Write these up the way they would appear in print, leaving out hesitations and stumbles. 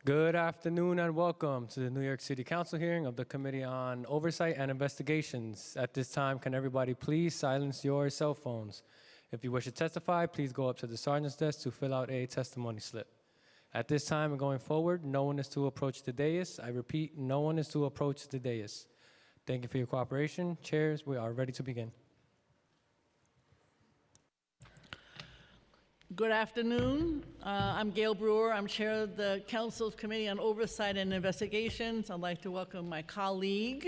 Good afternoon and welcome to the New York City Council hearing of the Committee on Oversight and Investigations. At this time, can everybody please silence your cell phones? If you wish to testify, please go up to the sergeant's desk to fill out a testimony slip. At this time and going forward, no one is to approach the dais. I repeat, no one is to approach the dais. Thank you for your cooperation. Chairs, we are ready to begin. Good afternoon. I'm Gail Brewer. I'm chair of the Council's Committee on Oversight and Investigations. I'd like to welcome my colleague.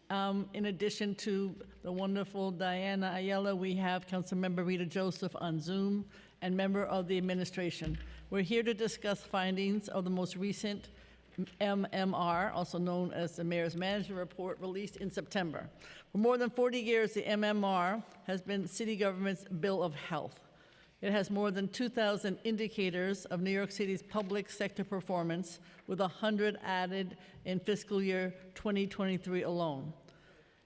In addition to the wonderful Diana Ayala, we have Councilmember Rita Joseph on Zoom and member of the administration. We're here to discuss findings of the most recent MMR, also known as the Mayor's Management Report, released in September. For more than 40 years, the MMR has been city government's bill of health. It has more than 2,000 indicators of New York City's public sector performance, with 100 added in fiscal year 2023 alone.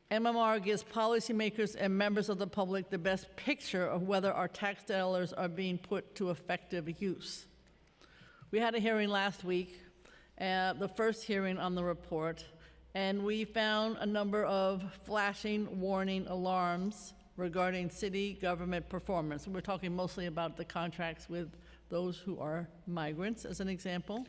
MMR gives policymakers and members of the public the best picture of whether our tax dollars are being put to effective use. We had a hearing last week, the first hearing on the report, and we found a number of flashing warning alarms regarding city government performance. We're talking mostly about the contracts with those who are migrants, as an example.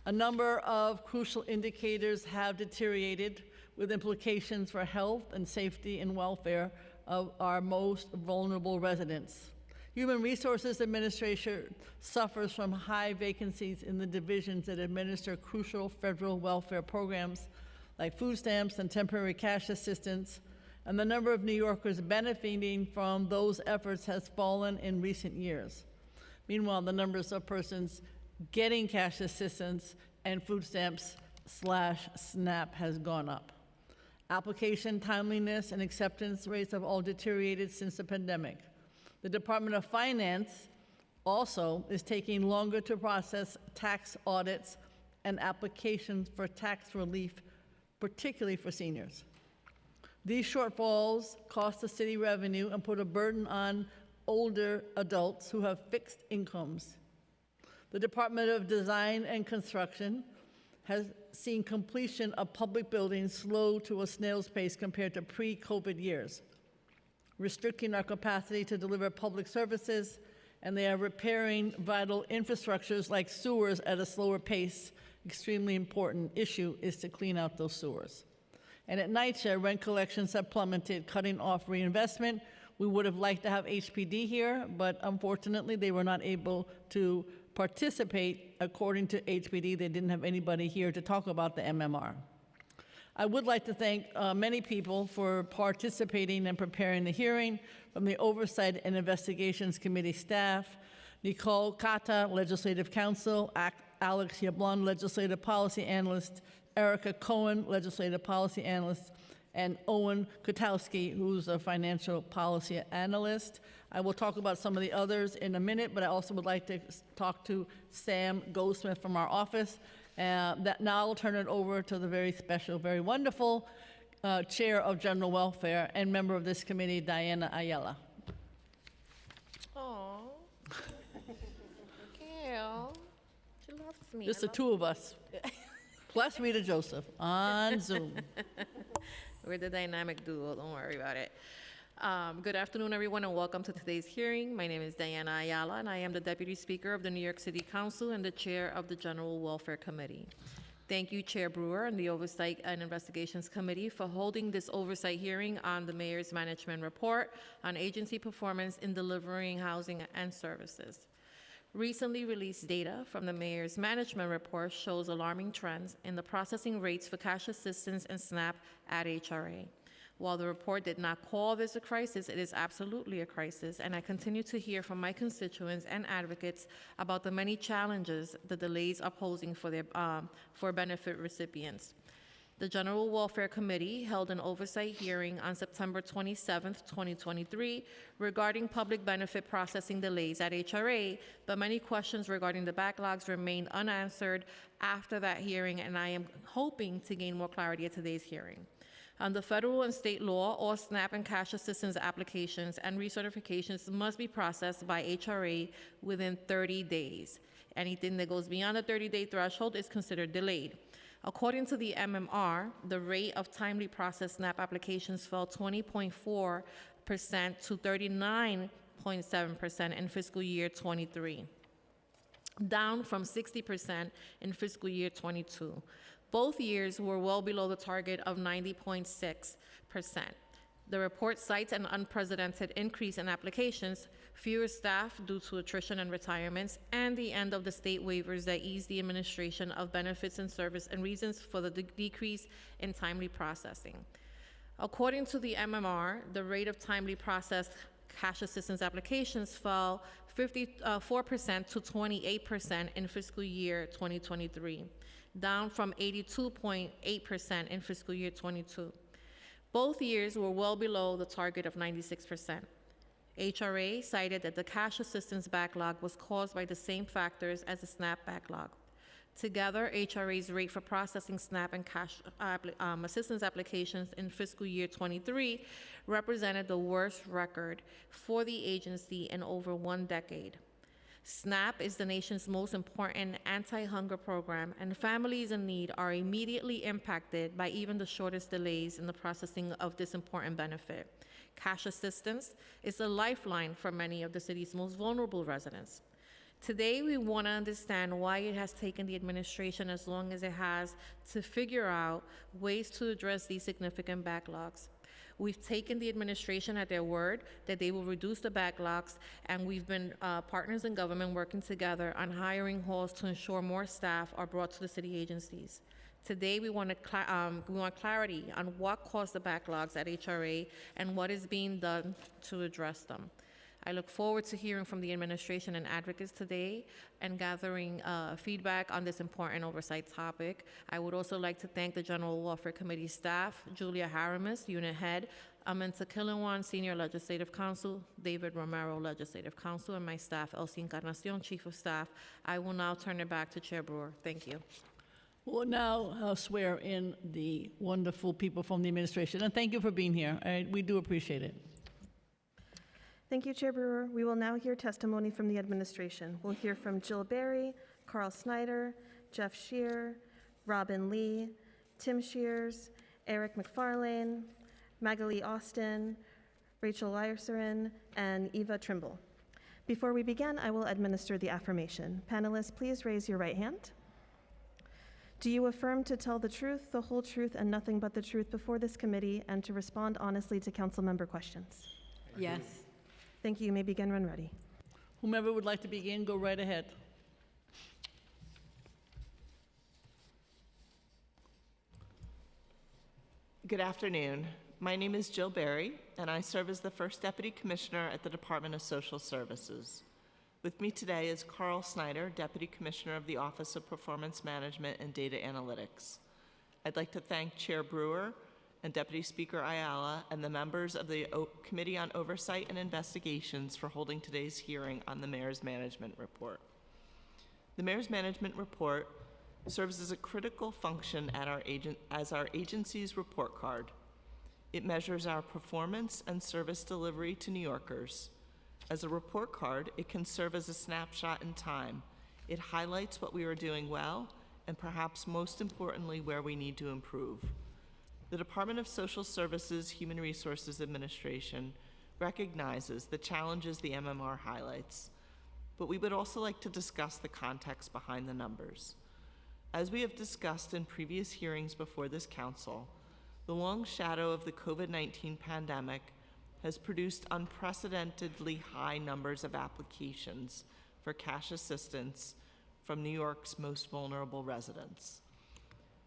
A number of crucial indicators have deteriorated, with implications for health and safety and welfare of our most vulnerable residents. Human Resources Administration suffers from high vacancies in the divisions that administer crucial federal welfare programs like food stamps and temporary cash assistance, and the number of New Yorkers benefiting from those efforts has fallen in recent years. Meanwhile, the numbers of persons getting cash assistance and food stamps/SNAP has gone up. Application timeliness and acceptance rates have all deteriorated since the pandemic. The Department of Finance also is taking longer to process tax audits and applications for tax relief, particularly for seniors. These shortfalls cost the city revenue and put a burden on older adults who have fixed incomes. The Department of Design and Construction has seen completion of public buildings slow to a snail's pace compared to pre-COVID years, restricting our capacity to deliver public services, and they are repairing vital infrastructures like sewers at a slower pace. Extremely important issue is to clean out those sewers. And at NYCHA, rent collections have plummeted, cutting off reinvestment. We would have liked to have HPD here, but unfortunately they were not able to participate. According to HPD, they didn't have anybody here to talk about the MMR. I would like to thank many people for participating and preparing the hearing, from the Oversight and Investigations Committee staff, Nicole Kata, Legislative Counsel, Alex Yablon, Legislative Policy Analyst, Erica Cohen, Legislative Policy Analyst, and Owen Kotowski, who's a Financial Policy Analyst. I will talk about some of the others in a minute, but I also would like to talk to Sam Goldsmith from our office. Now I'll turn it over to the very special, very wonderful Chair of General Welfare and member of this committee, Diana Ayala. Oh, Gail, she loves me. Just the two of us. Plus Rita Joseph on Zoom. We're the dynamic duo, don't worry about it. Good afternoon, everyone, and welcome to today's hearing. My name is Diana Ayala, and I am the Deputy Speaker of the New York City Council and the Chair of the General Welfare Committee. Thank you, Chair Brewer and the Oversight and Investigations Committee for holding this oversight hearing on the Mayor's Management Report on agency performance in delivering housing and services. Recently released data from the Mayor's Management Report shows alarming trends in the processing rates for cash assistance and SNAP at HRA. While the report did not call this a crisis, it is absolutely a crisis, and I continue to hear from my constituents and advocates about the many challenges the delays are posing for benefit recipients. The General Welfare Committee held an oversight hearing on September 27, 2023, regarding public benefit processing delays at HRA, but many questions regarding the backlogs remained unanswered after that hearing, and I am hoping to gain more clarity at today's hearing. Under federal and state law, all SNAP and cash assistance applications and recertifications must be processed by HRA within 30 days. Anything that goes beyond the 30-day threshold is considered delayed. According to the MMR, the rate of timely processed SNAP applications fell 20.4% to 39.7% in fiscal year 23, down from 60% in fiscal year 22. Both years were well below the target of 90.6%. The report cites an unprecedented increase in applications, fewer staff due to attrition and retirements, and the end of the state waivers that eased the administration of benefits and service and reasons for the decrease in timely processing. According to the MMR, the rate of timely processed cash assistance applications fell 54% to 28% in fiscal year 2023, down from 82.8% in fiscal year 22. Both years were well below the target of 96%. HRA cited that the cash assistance backlog was caused by the same factors as the SNAP backlog. Together, HRA's rate for processing SNAP and cash assistance applications in fiscal year 23 represented the worst record for the agency in over 1 decade. SNAP is the nation's most important anti-hunger program, and families in need are immediately impacted by even the shortest delays in the processing of this important benefit. Cash assistance is a lifeline for many of the city's most vulnerable residents. Today, we want to understand why it has taken the administration as long as it has to figure out ways to address these significant backlogs. We've taken the administration at their word that they will reduce the backlogs, and we've been partners in government working together on hiring halls to ensure more staff are brought to the city agencies. Today, we want clarity on what caused the backlogs at HRA and what is being done to address them. I look forward to hearing from the administration and advocates today and gathering feedback on this important oversight topic. I would also like to thank the General Welfare Committee staff, Julia Haramis, Unit Head, Aminta Killawan, Senior Legislative Counsel, David Romero, Legislative Counsel, and my staff, Elsie Encarnacion, Chief of Staff. I will now turn it back to Chair Brewer. Thank you. We'll now swear in the wonderful people from the administration, and thank you for being here. We do appreciate it. Thank you, Chair Brewer. We will now hear testimony from the administration. We'll hear from Jill Berry, Carl Snyder, Jeff Shear, Robin Lee, Tim Shears, Eric McFarlane, Magali Austin, Rachel Lyerserin, and Eva Trimble. Before we begin, I will administer the affirmation. Panelists, please raise your right hand. Do you affirm to tell the truth, the whole truth, and nothing but the truth before this committee and to respond honestly to council member questions? Yes. Thank you. You may begin when ready. Whomever would like to begin, go right ahead. Good afternoon. My name is Jill Berry, and I serve as the First Deputy Commissioner at the Department of Social Services. With me today is Carl Snyder, Deputy Commissioner of the Office of Performance Management and Data Analytics. I'd like to thank Chair Brewer and Deputy Speaker Ayala and the members of the Committee on Oversight and Investigations for holding today's hearing on the Mayor's Management Report. The Mayor's Management Report serves as a critical function as our agency's report card. It measures our performance and service delivery to New Yorkers. As a report card, it can serve as a snapshot in time. It highlights what we are doing well and perhaps most importantly where we need to improve. The Department of Social Services Human Resources Administration recognizes the challenges the MMR highlights, but we would also like to discuss the context behind the numbers. As we have discussed in previous hearings before this council, the long shadow of the COVID-19 pandemic has produced unprecedentedly high numbers of applications for cash assistance from New York's most vulnerable residents.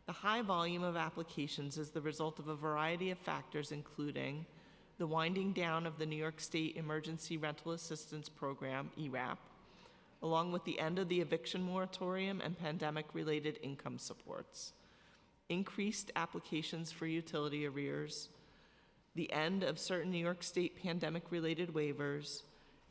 The high volume of applications is the result of a variety of factors, including the winding down of the New York State Emergency Rental Assistance Program, ERAP, along with the end of the eviction moratorium and pandemic-related income supports, increased applications for utility arrears, the end of certain New York State pandemic-related waivers,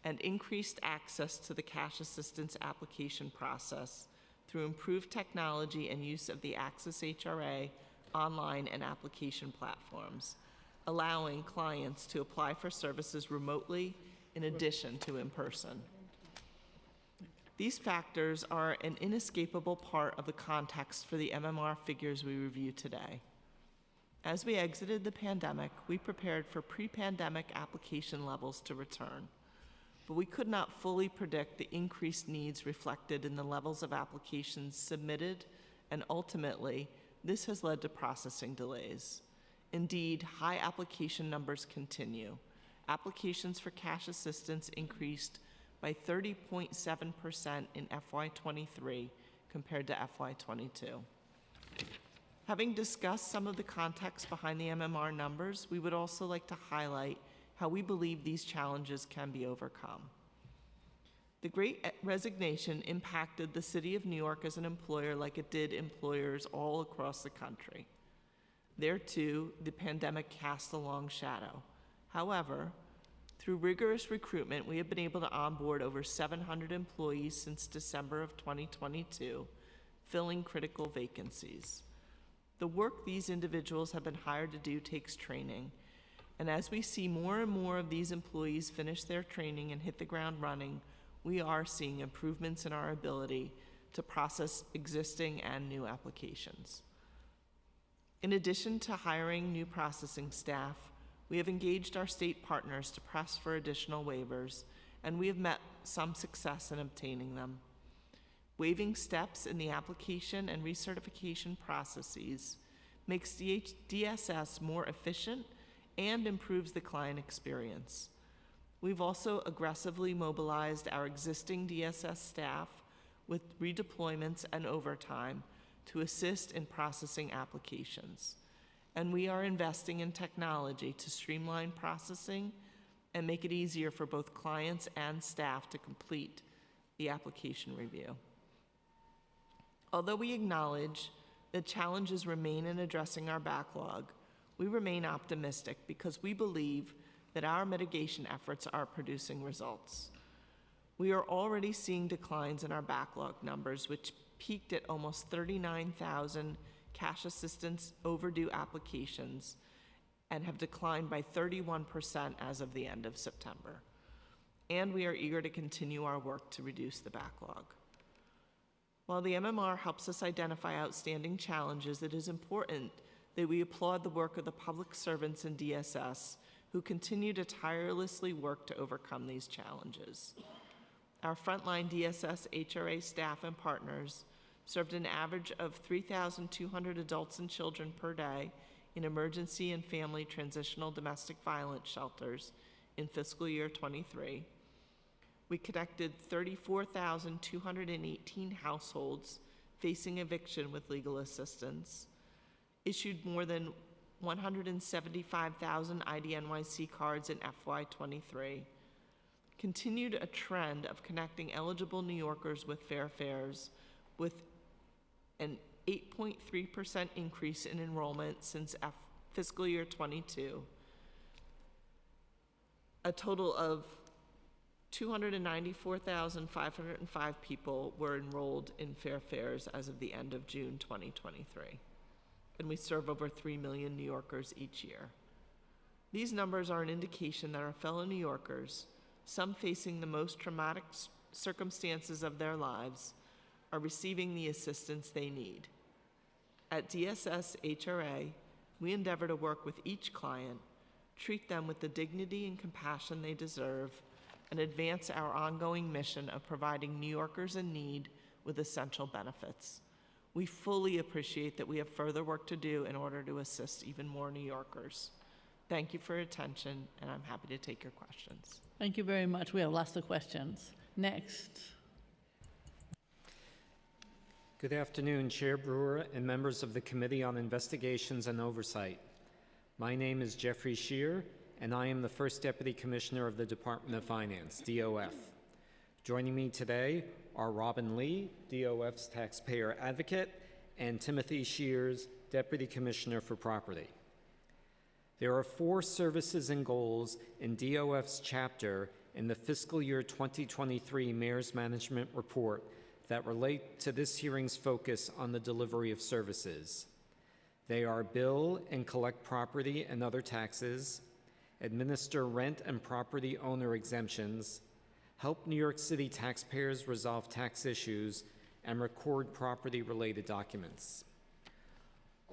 and increased access to the cash assistance application process through improved technology and use of the Access HRA online and application platforms, allowing clients to apply for services remotely in addition to in person. These factors are an inescapable part of the context for the MMR figures we review today. As we exited the pandemic, we prepared for pre-pandemic application levels to return, but we could not fully predict the increased needs reflected in the levels of applications submitted, and ultimately, this has led to processing delays. Indeed, high application numbers continue. Applications for cash assistance increased by 30.7% in FY23 compared to FY22. Having discussed some of the context behind the MMR numbers, we would also like to highlight how we believe these challenges can be overcome. The Great Resignation impacted the City of New York as an employer like it did employers all across the country. There, too, the pandemic cast a long shadow. However, through rigorous recruitment, we have been able to onboard over 700 employees since December of 2022, filling critical vacancies. The work these individuals have been hired to do takes training, and as we see more and more of these employees finish their training and hit the ground running, we are seeing improvements in our ability to process existing and new applications. In addition to hiring new processing staff, we have engaged our state partners to press for additional waivers, and we have met some success in obtaining them. Waiving steps in the application and recertification processes makes DSS more efficient and improves the client experience. We've also aggressively mobilized our existing DSS staff with redeployments and overtime to assist in processing applications. And we are investing in technology to streamline processing and make it easier for both clients and staff to complete the application review. Although we acknowledge that challenges remain in addressing our backlog, we remain optimistic because we believe that our mitigation efforts are producing results. We are already seeing declines in our backlog numbers, which peaked at almost 39,000 cash assistance overdue applications and have declined by 31% as of the end of September. And we are eager to continue our work to reduce the backlog. While the MMR helps us identify outstanding challenges, it is important that we applaud the work of the public servants in DSS who continue to tirelessly work to overcome these challenges. Our frontline DSS HRA staff and partners served an average of 3,200 adults and children per day in emergency and family transitional domestic violence shelters in fiscal year 23. We connected 34,218 households facing eviction with legal assistance, issued more than 175,000 IDNYC cards in FY23, continued a trend of connecting eligible New Yorkers with fair fares with an 8.3% increase in enrollment since fiscal year 22. A total of 294,505 people were enrolled in fair fares as of the end of June 2023. And we serve over 3 million New Yorkers each year. These numbers are an indication that our fellow New Yorkers, some facing the most traumatic circumstances of their lives, are receiving the assistance they need. At DSS HRA, we endeavor to work with each client, treat them with the dignity and compassion they deserve, and advance our ongoing mission of providing New Yorkers in need with essential benefits. We fully appreciate that we have further work to do in order to assist even more New Yorkers. Thank you for your attention, and I'm happy to take your questions. Thank you very much. We have lots of questions. Next. Good afternoon, Chair Brewer and members of the Committee on Investigations and Oversight. My name is Jeffrey Shear, and I am the First Deputy Commissioner of the Department of Finance, DOF. Joining me today are Robin Lee, DOF's taxpayer advocate, and Timothy Shears, Deputy Commissioner for Property. There are 4 services and goals in DOF's chapter in the fiscal year 2023 Mayor's Management Report that relate to this hearing's focus on the delivery of services. They are bill and collect property and other taxes, administer rent and property owner exemptions, help New York City taxpayers resolve tax issues, and record property-related documents.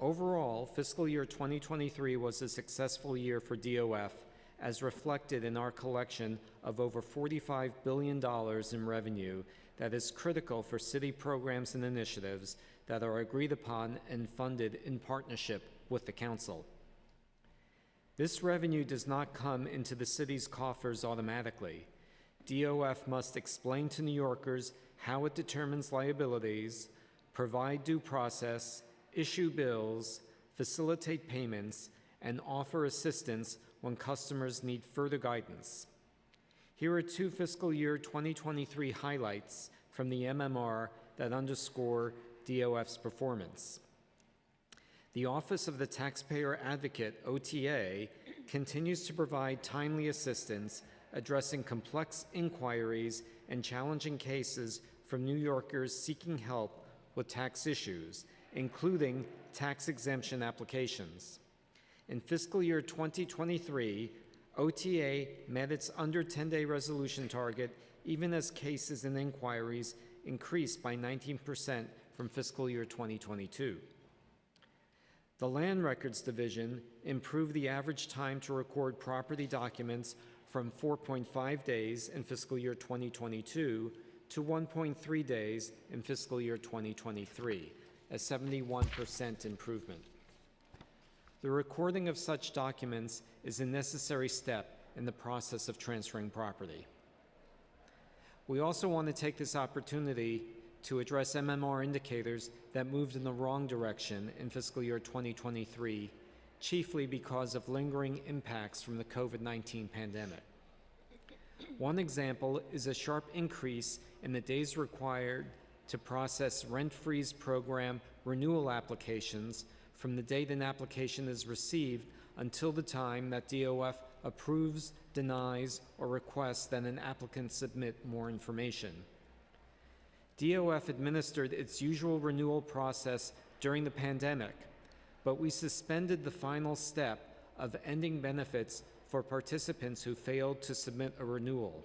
Overall, fiscal year 2023 was a successful year for DOF, as reflected in our collection of over $45 billion in revenue that is critical for city programs and initiatives that are agreed upon and funded in partnership with the council. This revenue does not come into the city's coffers automatically. DOF must explain to New Yorkers how it determines liabilities, provide due process, issue bills, facilitate payments, and offer assistance when customers need further guidance. Here are two fiscal year 2023 highlights from the MMR that underscore DOF's performance. The Office of the Taxpayer Advocate, OTA, continues to provide timely assistance addressing complex inquiries and challenging cases from New Yorkers seeking help with tax issues, including tax exemption applications. In fiscal year 2023, OTA met its under 10-day resolution target, even as cases and inquiries increased by 19% from fiscal year 2022. The Land Records Division improved the average time to record property documents from 4.5 days in fiscal year 2022 to 1.3 days in fiscal year 2023, a 71% improvement. The recording of such documents is a necessary step in the process of transferring property. We also want to take this opportunity to address MMR indicators that moved in the wrong direction in fiscal year 2023, chiefly because of lingering impacts from the COVID-19 pandemic. One example is a sharp increase in the days required to process rent freeze program renewal applications from the date an application is received until the time that DOF approves, denies, or requests that an applicant submit more information. DOF administered its usual renewal process during the pandemic, but we suspended the final step of ending benefits for participants who failed to submit a renewal.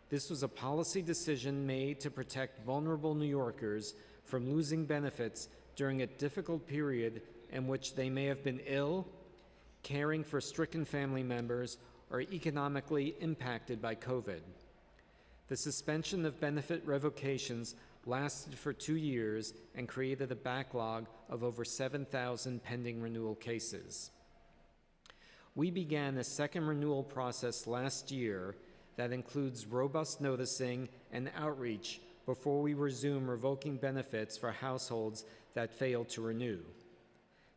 This was a policy decision made to protect vulnerable New Yorkers from losing benefits during a difficult period in which they may have been ill, caring for stricken family members, or economically impacted by COVID. The suspension of benefit revocations lasted for 2 years and created a backlog of over 7,000 pending renewal cases. We began a second renewal process last year that includes robust noticing and outreach before we resume revoking benefits for households that failed to renew.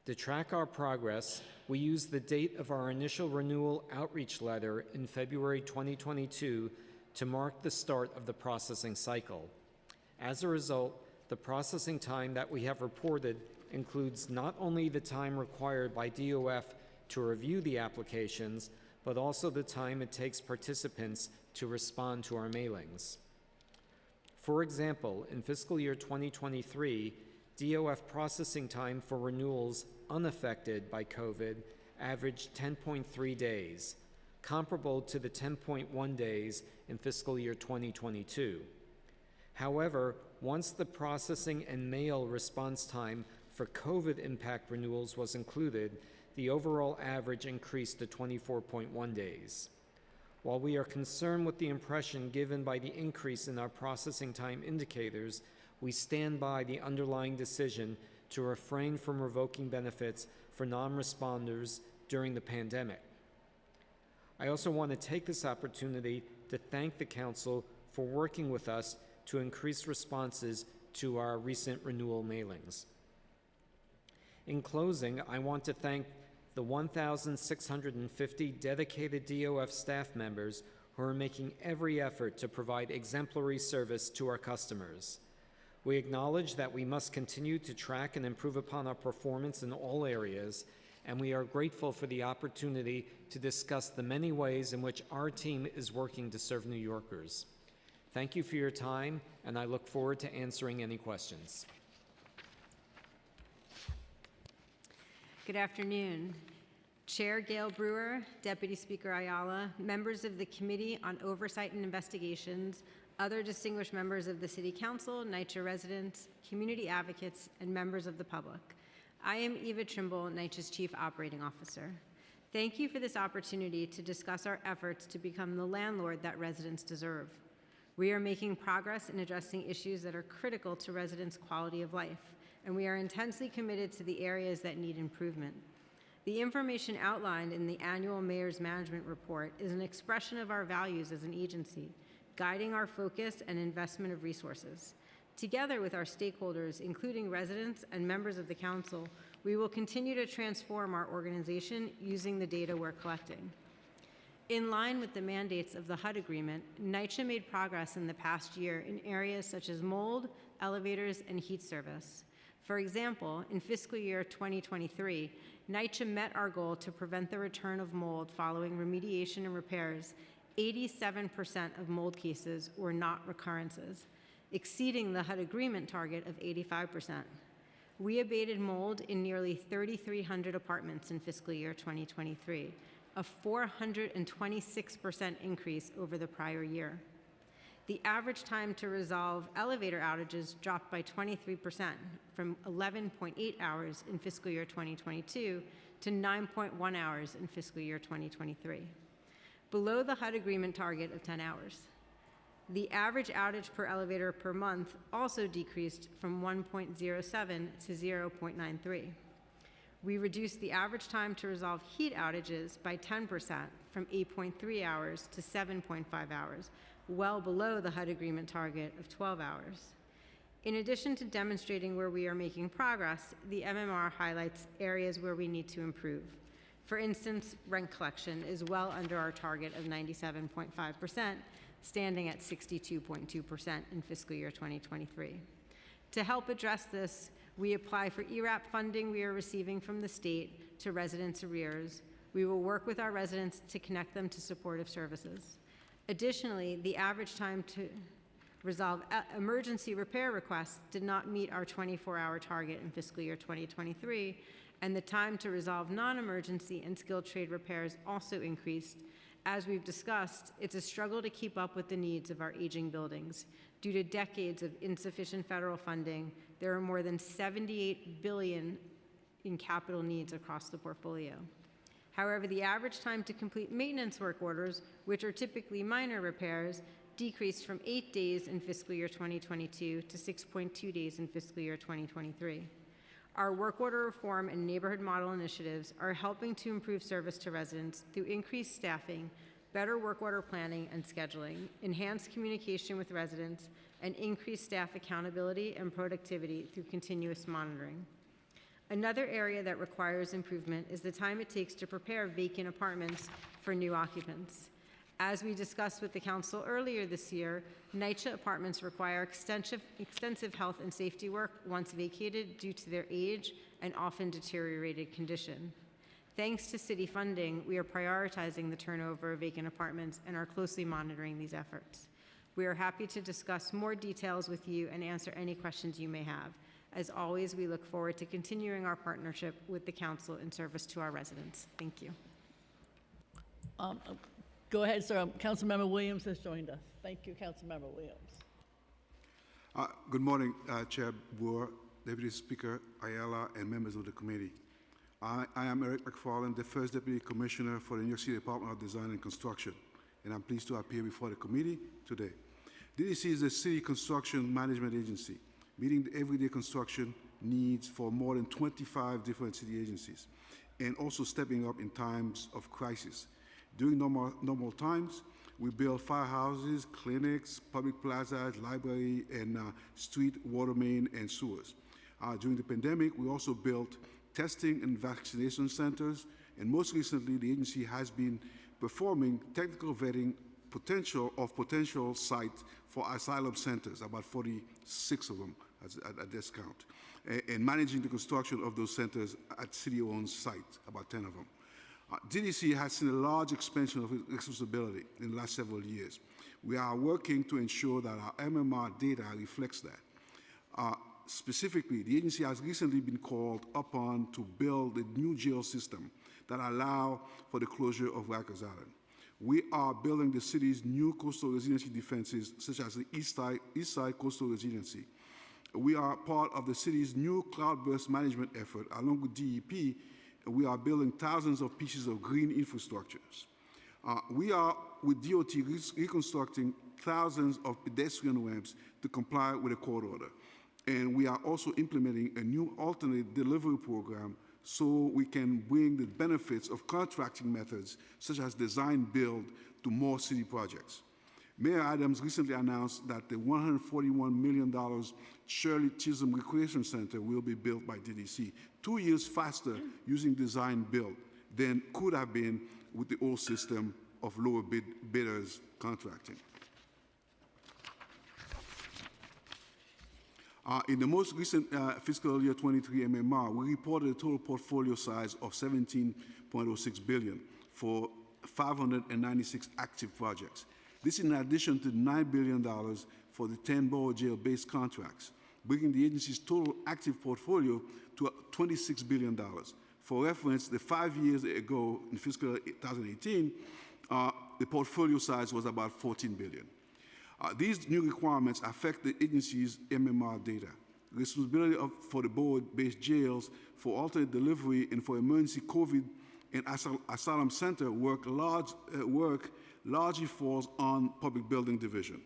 To track our progress, we used the date of our initial renewal outreach letter in February 2022 to mark the start of the processing cycle. As a result, the processing time that we have reported includes not only the time required by DOF to review the applications, but also the time it takes participants to respond to our mailings. For example, in fiscal year 2023, DOF processing time for renewals unaffected by COVID averaged 10.3 days, comparable to the 10.1 days in fiscal year 2022. However, once the processing and mail response time for COVID impact renewals was included, the overall average increased to 24.1 days. While we are concerned with the impression given by the increase in our processing time indicators, we stand by the underlying decision to refrain from revoking benefits for non-responders during the pandemic. I also want to take this opportunity to thank the Council for working with us to increase responses to our recent renewal mailings. In closing, I want to thank the 1,650 dedicated DOF staff members who are making every effort to provide exemplary service to our customers. We acknowledge that we must continue to track and improve upon our performance in all areas, and we are grateful for the opportunity to discuss the many ways in which our team is working to serve New Yorkers. Thank you for your time, and I look forward to answering any questions. Good afternoon. Chair Gail Brewer, Deputy Speaker Ayala, members of the Committee on Oversight and Investigations, other distinguished members of the City Council, NYCHA residents, community advocates, and members of the public. I am Eva Trimble, NYCHA's Chief Operating Officer. Thank you for this opportunity to discuss our efforts to become the landlord that residents deserve. We are making progress in addressing issues that are critical to residents' quality of life, and we are intensely committed to the areas that need improvement. The information outlined in the annual Mayor's Management Report is an expression of our values as an agency, guiding our focus and investment of resources. Together with our stakeholders, including residents and members of the Council, we will continue to transform our organization using the data we're collecting. In line with the mandates of the HUD agreement, NYCHA made progress in the past year in areas such as mold, elevators, and heat service. For example, in fiscal year 2023, NYCHA met our goal to prevent the return of mold following remediation and repairs. 87% of mold cases were not recurrences, exceeding the HUD agreement target of 85%. We abated mold in nearly 3,300 apartments in fiscal year 2023, a 426% increase over the prior year. The average time to resolve elevator outages dropped by 23%, from 11.8 hours in fiscal year 2022 to 9.1 hours in fiscal year 2023, below the HUD agreement target of 10 hours. The average outage per elevator per month also decreased from 1.07 to 0.93. We reduced the average time to resolve heat outages by 10%, from 8.3 hours to 7.5 hours, well below the HUD agreement target of 12 hours. In addition to demonstrating where we are making progress, the MMR highlights areas where we need to improve. For instance, rent collection is well under our target of 97.5%, standing at 62.2% in fiscal year 2023. To help address this, we apply for ERAP funding we are receiving from the state to residents' arrears. We will work with our residents to connect them to supportive services. Additionally, the average time to resolve emergency repair requests did not meet our 24-hour target in fiscal year 2023, and the time to resolve non-emergency and skilled trade repairs also increased. As we've discussed, it's a struggle to keep up with the needs of our aging buildings. Due to decades of insufficient federal funding, there are more than $78 billion in capital needs across the portfolio. However, the average time to complete maintenance work orders, which are typically minor repairs, decreased from 8 days in fiscal year 2022 to 6.2 days in fiscal year 2023. Our work order reform and neighborhood model initiatives are helping to improve service to residents through increased staffing, better work order planning and scheduling, enhanced communication with residents, and increased staff accountability and productivity through continuous monitoring. Another area that requires improvement is the time it takes to prepare vacant apartments for new occupants. As we discussed with the Council earlier this year, NYCHA apartments require extensive health and safety work once vacated due to their age and often deteriorated condition. Thanks to city funding, we are prioritizing the turnover of vacant apartments and are closely monitoring these efforts. We are happy to discuss more details with you and answer any questions you may have. As always, we look forward to continuing our partnership with the Council in service to our residents. Thank you. Go ahead, sir. Councilmember Williams has joined us. Thank you, Councilmember Williams. Good morning, Chair Brewer, Deputy Speaker Ayala, and members of the committee. I am Eric McFarland, the first Deputy Commissioner for the New York City Department of Design and Construction, and I'm pleased to appear before the committee today. DDC is a city construction management agency, meeting the everyday construction needs for more than 25 different city agencies, and also stepping up in times of crisis. During normal times, we build firehouses, clinics, public plazas, library, and street water main and sewers. During the pandemic, we also built testing and vaccination centers, and most recently, the agency has been performing technical vetting potential sites for asylum centers, about 46 of them at this count, and managing the construction of those centers at city-owned sites, about 10 of them. DDC has seen a large expansion of accessibility in the last several years. We are working to ensure that our MMR data reflects that. Specifically, the agency has recently been called upon to build a new jail system that allow for the closure of Rikers Island. We are building the city's new coastal resiliency defenses, such as the East Side Coastal Resiliency. We are part of the city's new cloudburst management effort. Along with DEP, we are building thousands of pieces of green infrastructures. We are, with DOT, reconstructing thousands of pedestrian ramps to comply with a court order. And we are also implementing a new alternate delivery program so we can bring the benefits of contracting methods such as design build to more city projects. Mayor Adams recently announced that the $141 million Shirley Chisholm Recreation Center will be built by DDC 2 years faster using design build than could have been with the old system of lower bidders contracting. In the most recent fiscal year 23 MMR, we reported a total portfolio size of $17.06 billion for 596 active projects. This is in addition to $9 billion for the 10 borough jail-based contracts, bringing the agency's total active portfolio to $26 billion. For reference, the 5 years ago, in fiscal 2018, the portfolio size was about $14 billion. These new requirements affect the agency's MMR data. Responsibility for the borough-based jails for alternate delivery and for emergency COVID and asylum center work largely falls on Public Building Division.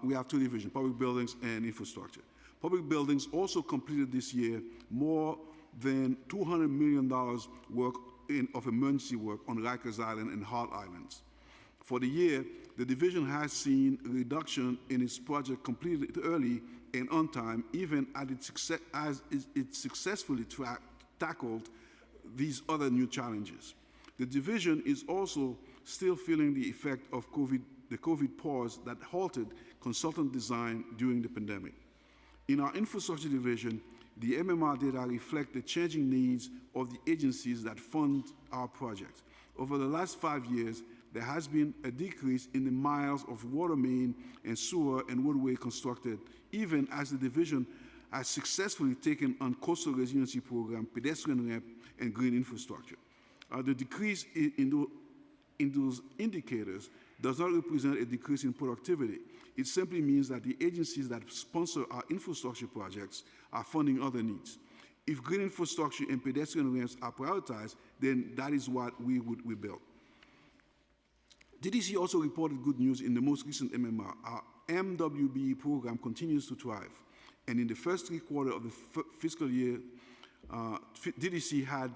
We have two divisions, Public Buildings and Infrastructure. Public Buildings also completed this year more than $200 million of emergency work on Rikers Island and Hart Islands. For the year, the division has seen a reduction in its project completed early and on time, even as it successfully tackled these other new challenges. The division is also still feeling the effect of the COVID pause that halted consultant design during the pandemic. In our infrastructure division, the MMR data reflect the changing needs of the agencies that fund our projects. Over the last 5 years, there has been a decrease in the miles of water main and sewer and roadway constructed, even as the division has successfully taken on coastal resiliency program, pedestrian ramp, and green infrastructure. The decrease in those indicators does not represent a decrease in productivity. It simply means that the agencies that sponsor our infrastructure projects are funding other needs. If green infrastructure and pedestrian ramps are prioritized, then that is what we build. DDC also reported good news in the most recent MMR. Our MWBE program continues to thrive. And in the first 3 quarters of the fiscal year, DDC had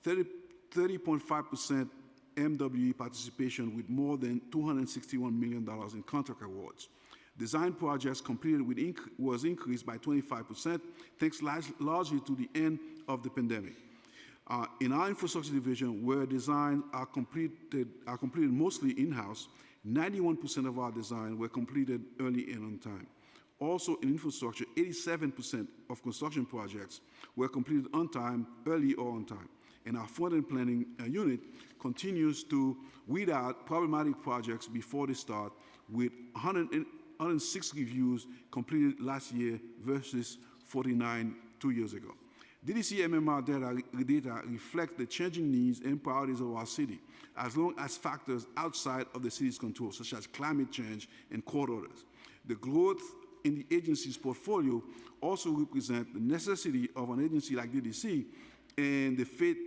30.5% MWE participation with more than $261 million in contract awards. Design projects completed was increased by 25%, thanks largely to the end of the pandemic. In our infrastructure division, where designs are completed mostly in-house, 91% of our design were completed early and on time. Also in infrastructure, 87% of construction projects were completed on time, early or on time. And our front-end planning unit continues to weed out problematic projects before they start, with 106 reviews completed last year versus 49 2 years ago. DDC MMR data reflect the changing needs and priorities of our city, as well as factors outside of the city's control, such as climate change and court orders. The growth in the agency's portfolio also represent the necessity of an agency like DDC and the faith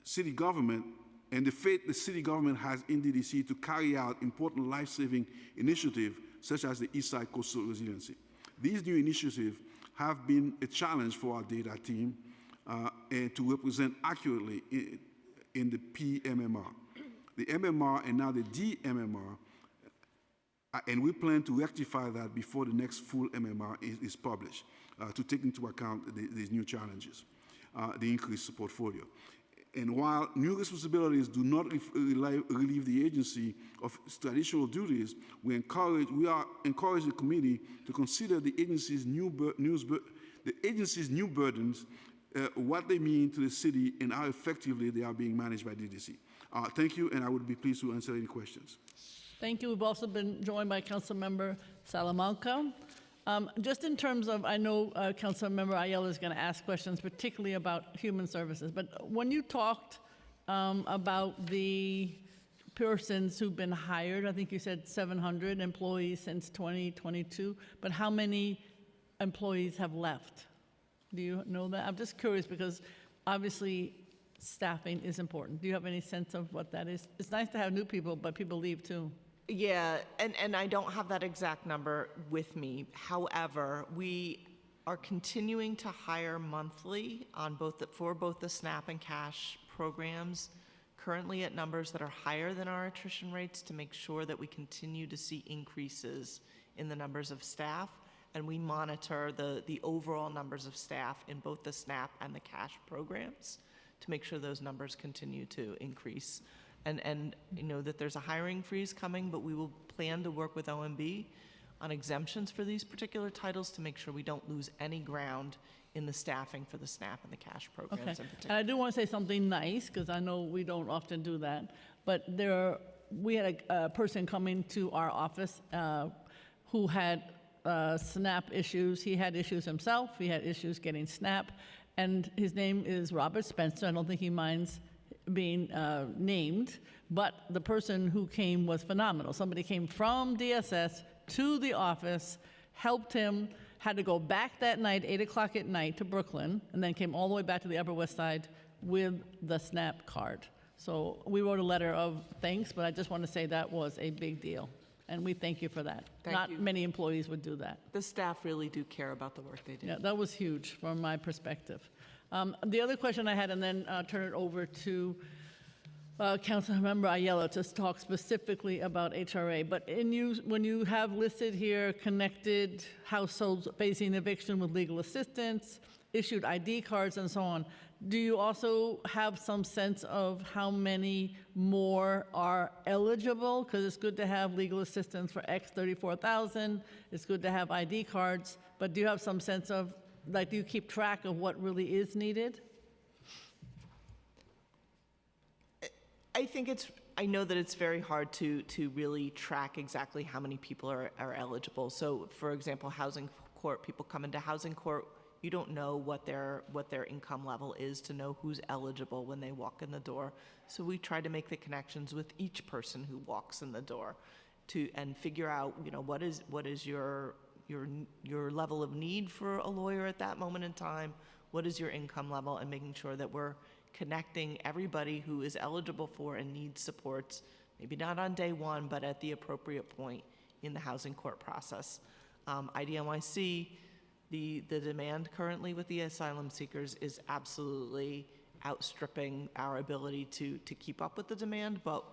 city government the city government has in DDC to carry out important life-saving initiatives such as the East Side Coastal Resiliency. These new initiatives have been a challenge for our data team and to represent accurately in the PMMR. The MMR and now the DMMR, and we plan to rectify that before the next full MMR is published to take into account these new challenges, the increased portfolio. And while new responsibilities do not relieve the agency of its traditional duties, we encourage the committee to consider the agency's new burdens, what they mean to the city, and how effectively they are being managed by DDC. Thank you, and I would be pleased to answer any questions. Thank you. We've also been joined by Councilmember Salamanca. Just in terms of, I know Councilmember Ayala is going to ask questions, particularly about human services, but when you talked about the persons who've been hired, I think you said 700 employees since 2022, but how many employees have left? Do you know that? I'm just curious because obviously staffing is important. Do you have any sense of what that is? It's nice to have new people, but people leave too. Yeah, and I don't have that exact number with me. However, we are continuing to hire monthly on for both the SNAP and cash programs, currently at numbers that are higher than our attrition rates, to make sure that we continue to see increases in the numbers of staff. And we monitor the overall numbers of staff in both the SNAP and the cash programs to make sure those numbers continue to increase. And you know that there's a hiring freeze coming, but we will plan to work with OMB on exemptions for these particular titles to make sure we don't lose any ground in the staffing for the SNAP and the cash programs Okay. in And particular. I do want to say something nice, because I know we don't often do that, but we had a person coming to our office who had SNAP issues. He had issues himself. He had issues getting SNAP. And his name is Robert Spencer. I don't think he minds being named, but the person who came was phenomenal. Somebody came from DSS to the office, helped him, had to go back that night, 8 o'clock at night, to Brooklyn, and then came all the way back to the Upper West Side with the SNAP card. So we wrote a letter of thanks, but I just want to say that was a big deal. And we thank you for that. Thank Not you. many employees would do that. The staff really do care about the work they do. Yeah, that was huge from my perspective. The other question I had, and then turn it over to Councilmember Ayala to talk specifically about HRA. But when you have listed here connected households facing eviction with legal assistance, issued ID cards, and so on, do you also have some sense of how many more are eligible? Because it's good to have legal assistance for X 34,000. It's good to have ID cards. But do you have some sense of, like, do you keep track of what really is needed? I know that it's very hard to really track exactly how many people are eligible. So, for example, housing court, people come into housing court, you don't know what their income level is to know who's eligible when they walk in the door. So we try to make the connections with each person who walks in the door and figure out, you know, what is your level of need for a lawyer at that moment in time, what is your income level, and making sure that we're connecting everybody who is eligible for and needs supports, maybe not on day one, but at the appropriate point in the housing court process. IDNYC, the demand currently with the asylum seekers is absolutely outstripping our ability to keep up with the demand, but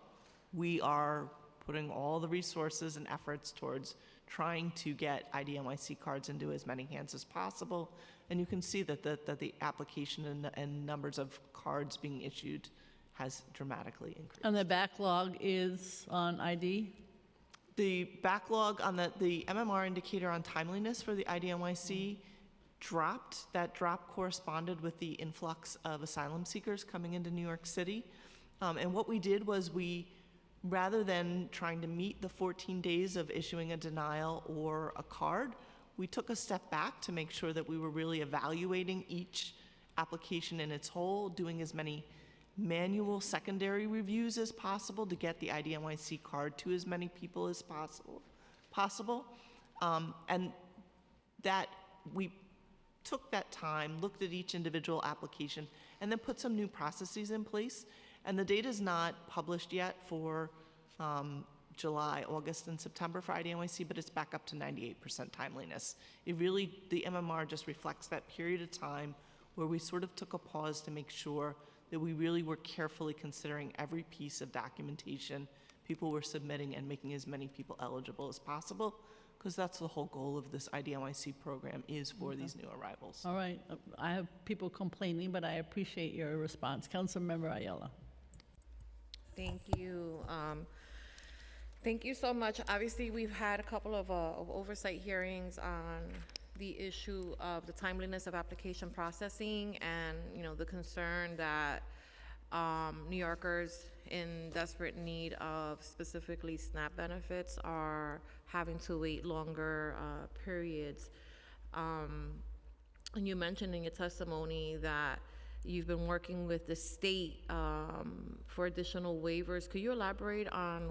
we are putting all the resources and efforts towards trying to get IDNYC cards into as many hands as possible. And you can see that the application and numbers of cards being issued has dramatically increased. And the backlog is on ID? The backlog on the MMR indicator on timeliness for the IDNYC dropped. That drop corresponded with the influx of asylum seekers coming into New York City. And what we did was rather than trying to meet the 14 days of issuing a denial or a card, we took a step back to make sure that we were really evaluating each application in its whole, doing as many manual secondary reviews as possible to get the IDNYC card to as many people as possible. And that we took that time, looked at each individual application, and then put some new processes in place. And the data is not published yet for July, August, and September for IDNYC, but it's back up to 98% timeliness. The MMR just reflects that period of time where we sort of took a pause to make sure that we really were carefully considering every piece of documentation people were submitting and making as many people eligible as possible, because that's the whole goal of this IDNYC program, is for these new arrivals. All right. I have people complaining, but I appreciate your response. Councilmember Ayala. Thank you. Thank you so much. Obviously, we've had a couple of oversight hearings on the issue of the timeliness of application processing and, you know, the concern that New Yorkers in desperate need of specifically SNAP benefits are having to wait longer periods. And you mentioned in your testimony that you've been working with the state for additional waivers. Could you elaborate on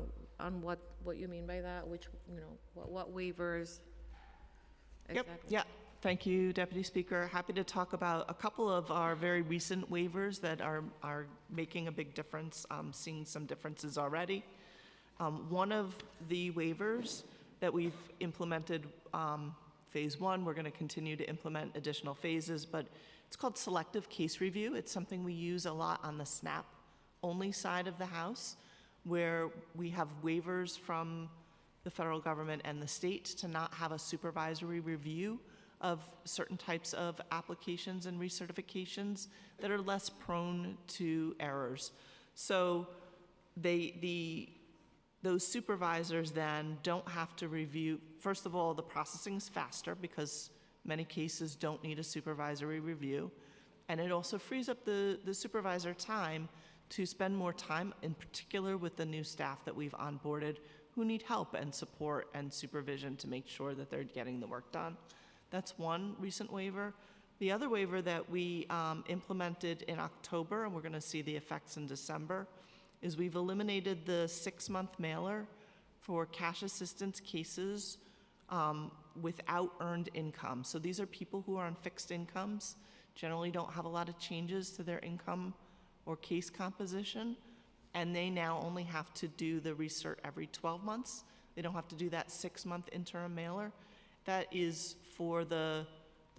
what you mean by that? Which, what waivers exactly? Yep, yeah. Thank you, Deputy Speaker. Happy to talk about a couple of our very recent waivers that are making a big difference, seeing some differences already. One of the waivers that we've implemented, phase one, we're going to continue to implement additional phases, but it's called selective case review. It's something we use a lot on the SNAP only side of the House, where we have waivers from the federal government and the state to not have a supervisory review of certain types of applications and recertifications that are less prone to errors. So those supervisors then don't have to review. First of all, the processing is faster because many cases don't need a supervisory review. And it also frees up the supervisor time to spend more time, in particular with the new staff that we've onboarded who need help and support and supervision to make sure that they're getting the work done. That's one recent waiver. The other waiver that we implemented in October, and we're going to see the effects in December, is we've eliminated the 6-month mailer for cash assistance cases without earned income. So these are people who are on fixed incomes, generally don't have a lot of changes to their income or case composition, and they now only have to do the recert every 12 months. They don't have to do that 6-month interim mailer. That is for the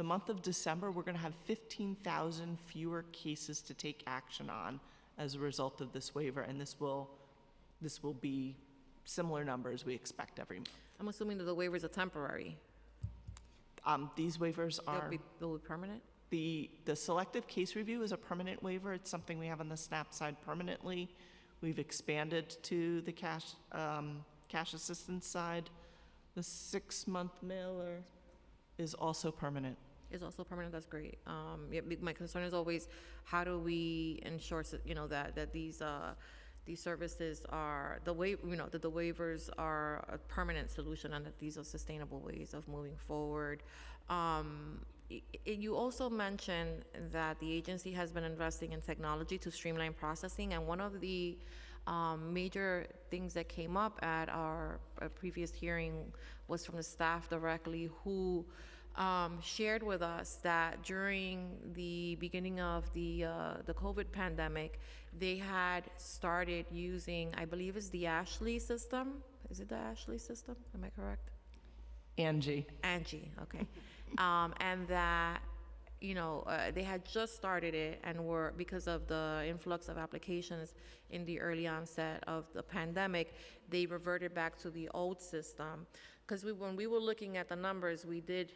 month of December. We're going to have 15,000 fewer cases to take action on as a result of this waiver, and this will be similar numbers we expect every month. I'm assuming that the waivers are temporary. These waivers are They'll be permanent? the selective case review is a permanent waiver. It's something we have on the SNAP side permanently. We've expanded to the cash assistance side. The 6-month mailer is also permanent. Is also permanent. That's great. Yeah, my concern is always how do we ensure that these services are the waivers are a permanent solution and that these are sustainable ways of moving forward. You also mentioned that the agency has been investing in technology to streamline processing, and one of the major things that came up at our previous hearing was from the staff directly, who shared with us that during the beginning of the COVID pandemic, they had started using, I believe it's the Ashley system. Is it the Ashley system? Am I correct? Angie, okay. And that, they had just started it and were, because of the influx of applications in the early onset of the pandemic, they reverted back to the old system. Because when we were looking at the numbers, we did,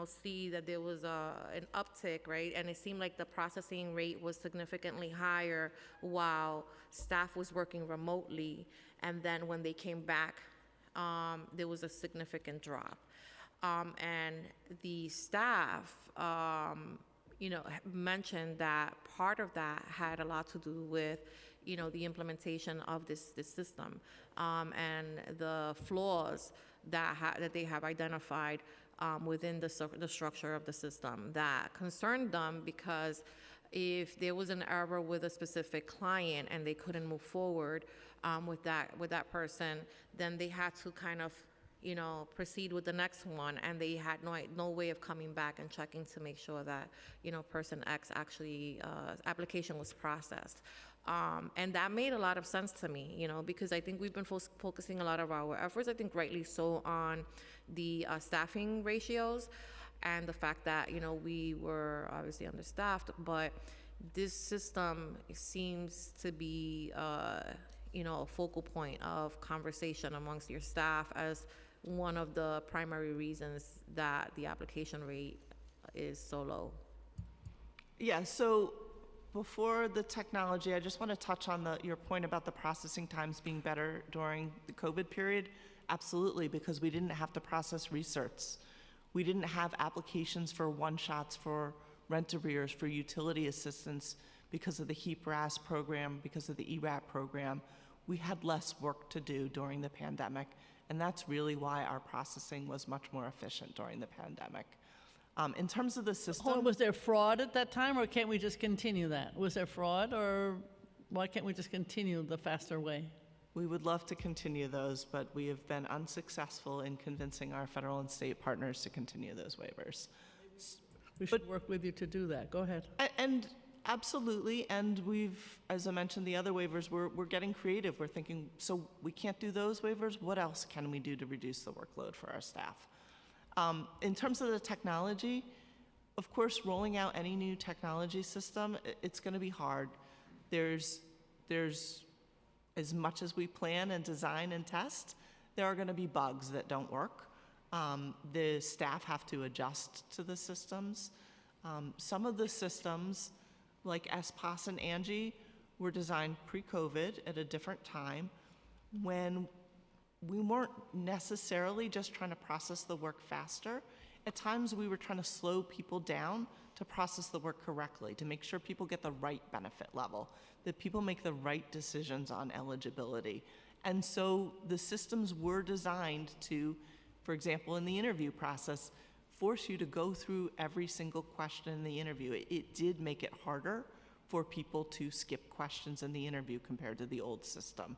see that there was an uptick, right? And it seemed like the processing rate was significantly higher while staff was working remotely. And then when they came back, there was a significant drop. And the staff, mentioned that part of that had a lot to do with, the implementation of this system and the flaws that they have identified within the structure of the system that concerned them, because if there was an error with a specific client and they couldn't move forward with that person, then they had to kind of proceed with the next one, and they had no way of coming back and checking to make sure that person X actually application was processed. And that made a lot of sense to me, because I think we've been focusing a lot of our efforts, I think rightly so, on the staffing ratios and the fact that we were obviously understaffed, but this system seems to be a focal point of conversation amongst your staff as one of the primary reasons that the application rate is so low. Yeah, so before the technology, I just want to touch on your point about the processing times being better during the COVID period. Absolutely, because we didn't have to process recerts. We didn't have applications for one-shots for rent arrears, for utility assistance because of the HEAP-RAS program, because of the ERAP program. We had less work to do during the pandemic, And that's really why our processing was much more efficient during the pandemic. In terms of the system, Was there fraud at that time, or can't we just continue that? Was there fraud, or why can't we just continue the faster way? we would love to continue those, but we have been unsuccessful in convincing our federal and state partners to continue those waivers. We should work with you to do that. Go ahead. And absolutely, and we've, as I mentioned, the other waivers, we're getting creative. We're thinking, so we can't do those waivers, what else can we do to reduce the workload for our staff? In terms of the technology, of course, rolling out any new technology system, it's gonna be hard. There's, as much as we plan and design and test, there are gonna be bugs that don't work. The staff have to adjust to the systems. Some of the systems, like SPOS and Angie, were designed pre-COVID at a different time when we weren't necessarily just trying to process the work faster. At times, we were trying to slow people down to process the work correctly, to make sure people get the right benefit level, that people make the right decisions on eligibility. And so the systems were designed to, for example, in the interview process, force you to go through every single question in the interview. It did make it harder for people to skip questions in the interview compared to the old system.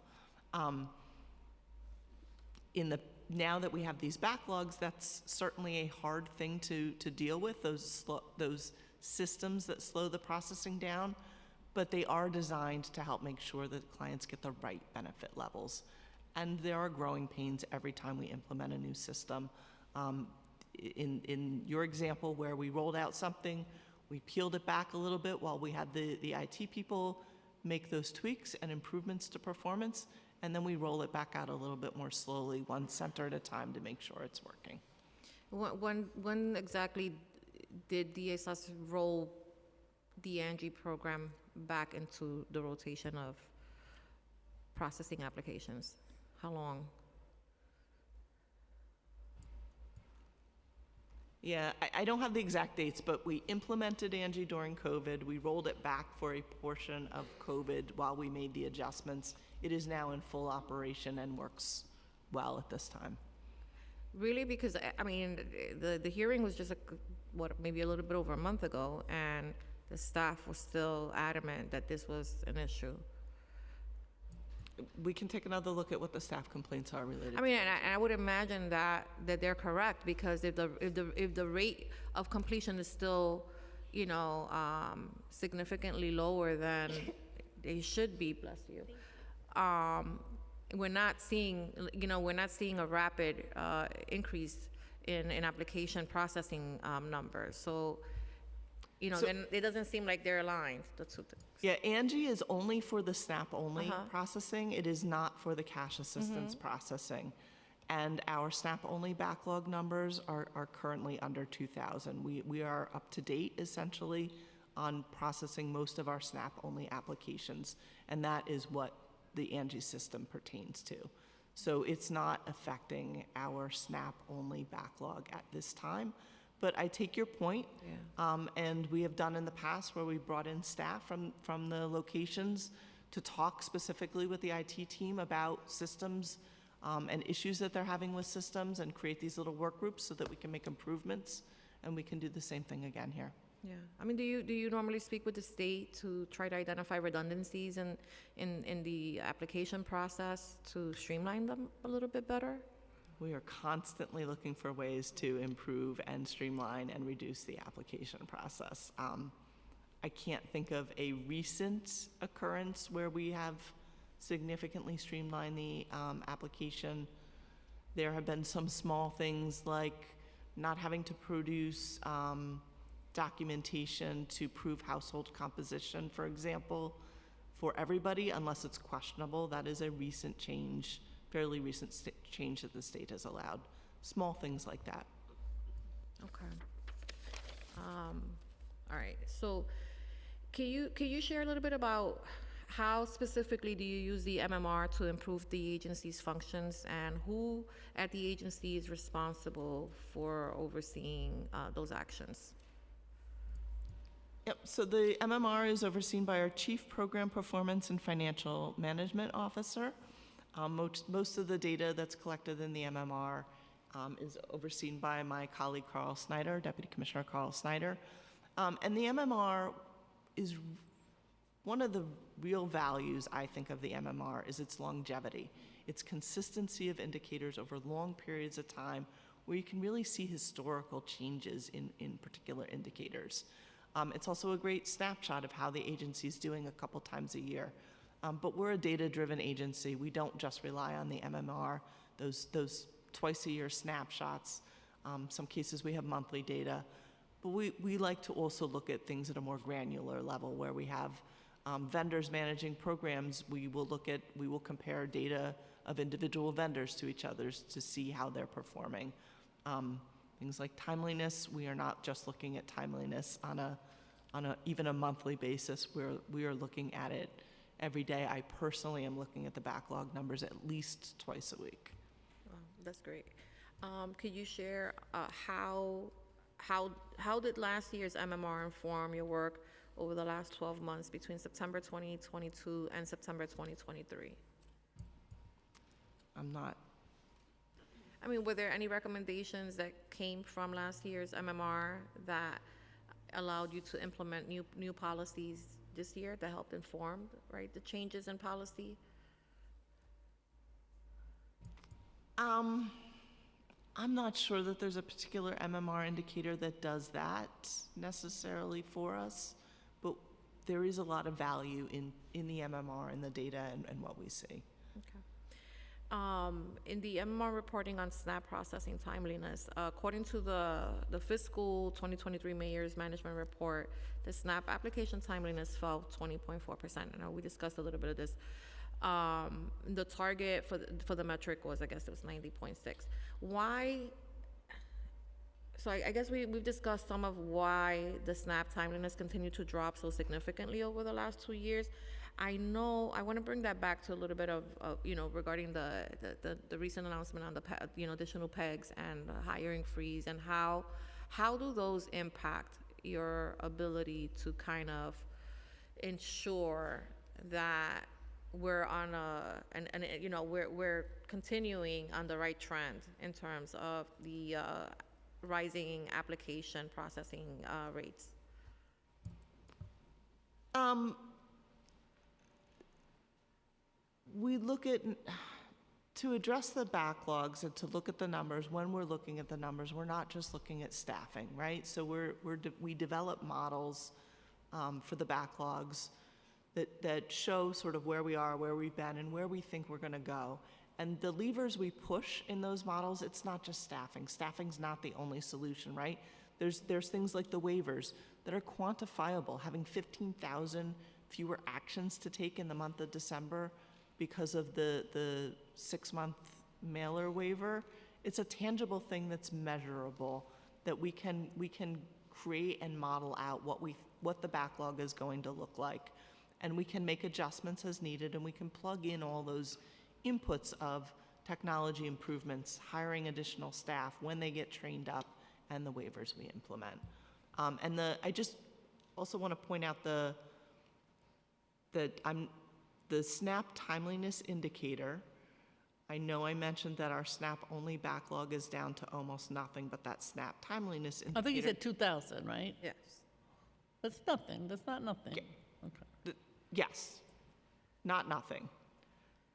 Now that we have these backlogs, that's certainly a hard thing to deal with, those systems that slow the processing down, but they are designed to help make sure that clients get the right benefit levels. And there are growing pains every time we implement a new system. In your example where we rolled out something, we peeled it back a little bit while we had the IT people make those tweaks and improvements to performance, and then we roll it back out a little bit more slowly, one center at a time, to make sure it's working. When exactly did DSS roll the Angie program back into the rotation of processing applications? How long? Yeah, I don't have the exact dates, but we implemented Angie during COVID. We rolled it back for a portion of COVID while we made the adjustments. It is now in full operation and works well at this time. Really? Because, I mean, the hearing was just, maybe a little bit over a month ago, and the staff was still adamant that this was an issue. We can take another look at what the staff complaints are related. I mean, and I would imagine that they're correct, because if the rate of completion is still, significantly lower than they should be, bless you. We're not seeing a rapid increase in application processing numbers. So, then it doesn't seem like they're aligned. Yeah, Angie is only for the SNAP-only processing. It is not for the cash assistance processing. And our SNAP-only backlog numbers are currently under 2,000. We are up to date, essentially, on processing most of our SNAP-only applications, and that is what the Angie system pertains to. So it's not affecting our SNAP-only backlog at this time. But I take your point, and we have done in the past where we brought in staff from the locations to talk specifically with the IT team about systems and issues that they're having with systems, and create these little work groups so that we can make improvements, and we can do the same thing again here. Yeah, I mean, do you normally speak with the state to try to identify redundancies in the application process to streamline them a little bit better? We are constantly looking for ways to improve and streamline and reduce the application process. I can't think of a recent occurrence where we have significantly streamlined the application. There have been some small things like not having to produce documentation to prove household composition, for example, for everybody, unless it's questionable. That is a recent change, fairly recent change that the state has allowed. Small things like that. Okay. All right. So, can you share a little bit about how specifically do you use the MMR to improve the agency's functions, and who at the agency is responsible for overseeing those actions? Yep, so the MMR is overseen by our Chief Program Performance and Financial Management Officer. Most of the data that's collected in the MMR is overseen by my colleague Carl Snyder, Deputy Commissioner Carl Snyder. And the MMR is one of the real values, I think, of the MMR is its longevity, its consistency of indicators over long periods of time where you can really see historical changes in particular indicators. It's also a great snapshot of how the agency is doing a couple times a year. But we're a data-driven agency. We don't just rely on the MMR, those twice-a-year snapshots. Some cases we have monthly data. But we like to also look at things at a more granular level where we have vendors managing programs. We will compare data of individual vendors to each other to see how they're performing. Things like timeliness, we are not just looking at timeliness on a even a monthly basis. We are looking at it every day. I personally am looking at the backlog numbers at least twice a week. Wow, that's great. Could you share how did last year's MMR inform your work over the last 12 months between September 2022 and September 2023? Were there any recommendations that came from last year's MMR that allowed you to implement new policies this year that helped inform, right, the changes in policy? I'm not sure that there's a particular MMR indicator that does that necessarily for us, but there is a lot of value in the MMR and the data and what we see. Okay. In the MMR reporting on SNAP processing timeliness, according to the fiscal 2023 Mayor's Management Report, the SNAP application timeliness fell 20.4%. I know we discussed a little bit of this. The target for the metric was, I guess it was 90.6. Why? So I guess we've discussed some of why the SNAP timeliness continued to drop so significantly over the last 2 years. I want to bring that back to a little bit of regarding the recent announcement on the additional PEGs and the hiring freeze, and how do those impact your ability to kind of ensure that we're on we're continuing on the right trend in terms of the rising application processing rates? We look at, to address the backlogs and to look at the numbers, when we're looking at the numbers, we're not just looking at staffing, right? So we develop models for the backlogs that show sort of where we are, where we've been, and where we think we're gonna go. And the levers we push in those models, it's not just staffing. Staffing's not the only solution, right? There's things like the waivers that are quantifiable, having 15,000 fewer actions to take in the month of December because of the 6-month mailer waiver. It's a tangible thing that's measurable, that we can create and model out what the backlog is going to look like. And we can make adjustments as needed, and we can plug in all those inputs of technology improvements, hiring additional staff when they get trained up, and the waivers we implement. I just also want to point out the SNAP timeliness indicator. I know I mentioned that our SNAP-only backlog is down to almost nothing, but that SNAP timeliness indicator... I think you said 2,000, right? Yes. That's nothing. That's not nothing. Yeah. Okay. Yes, not nothing.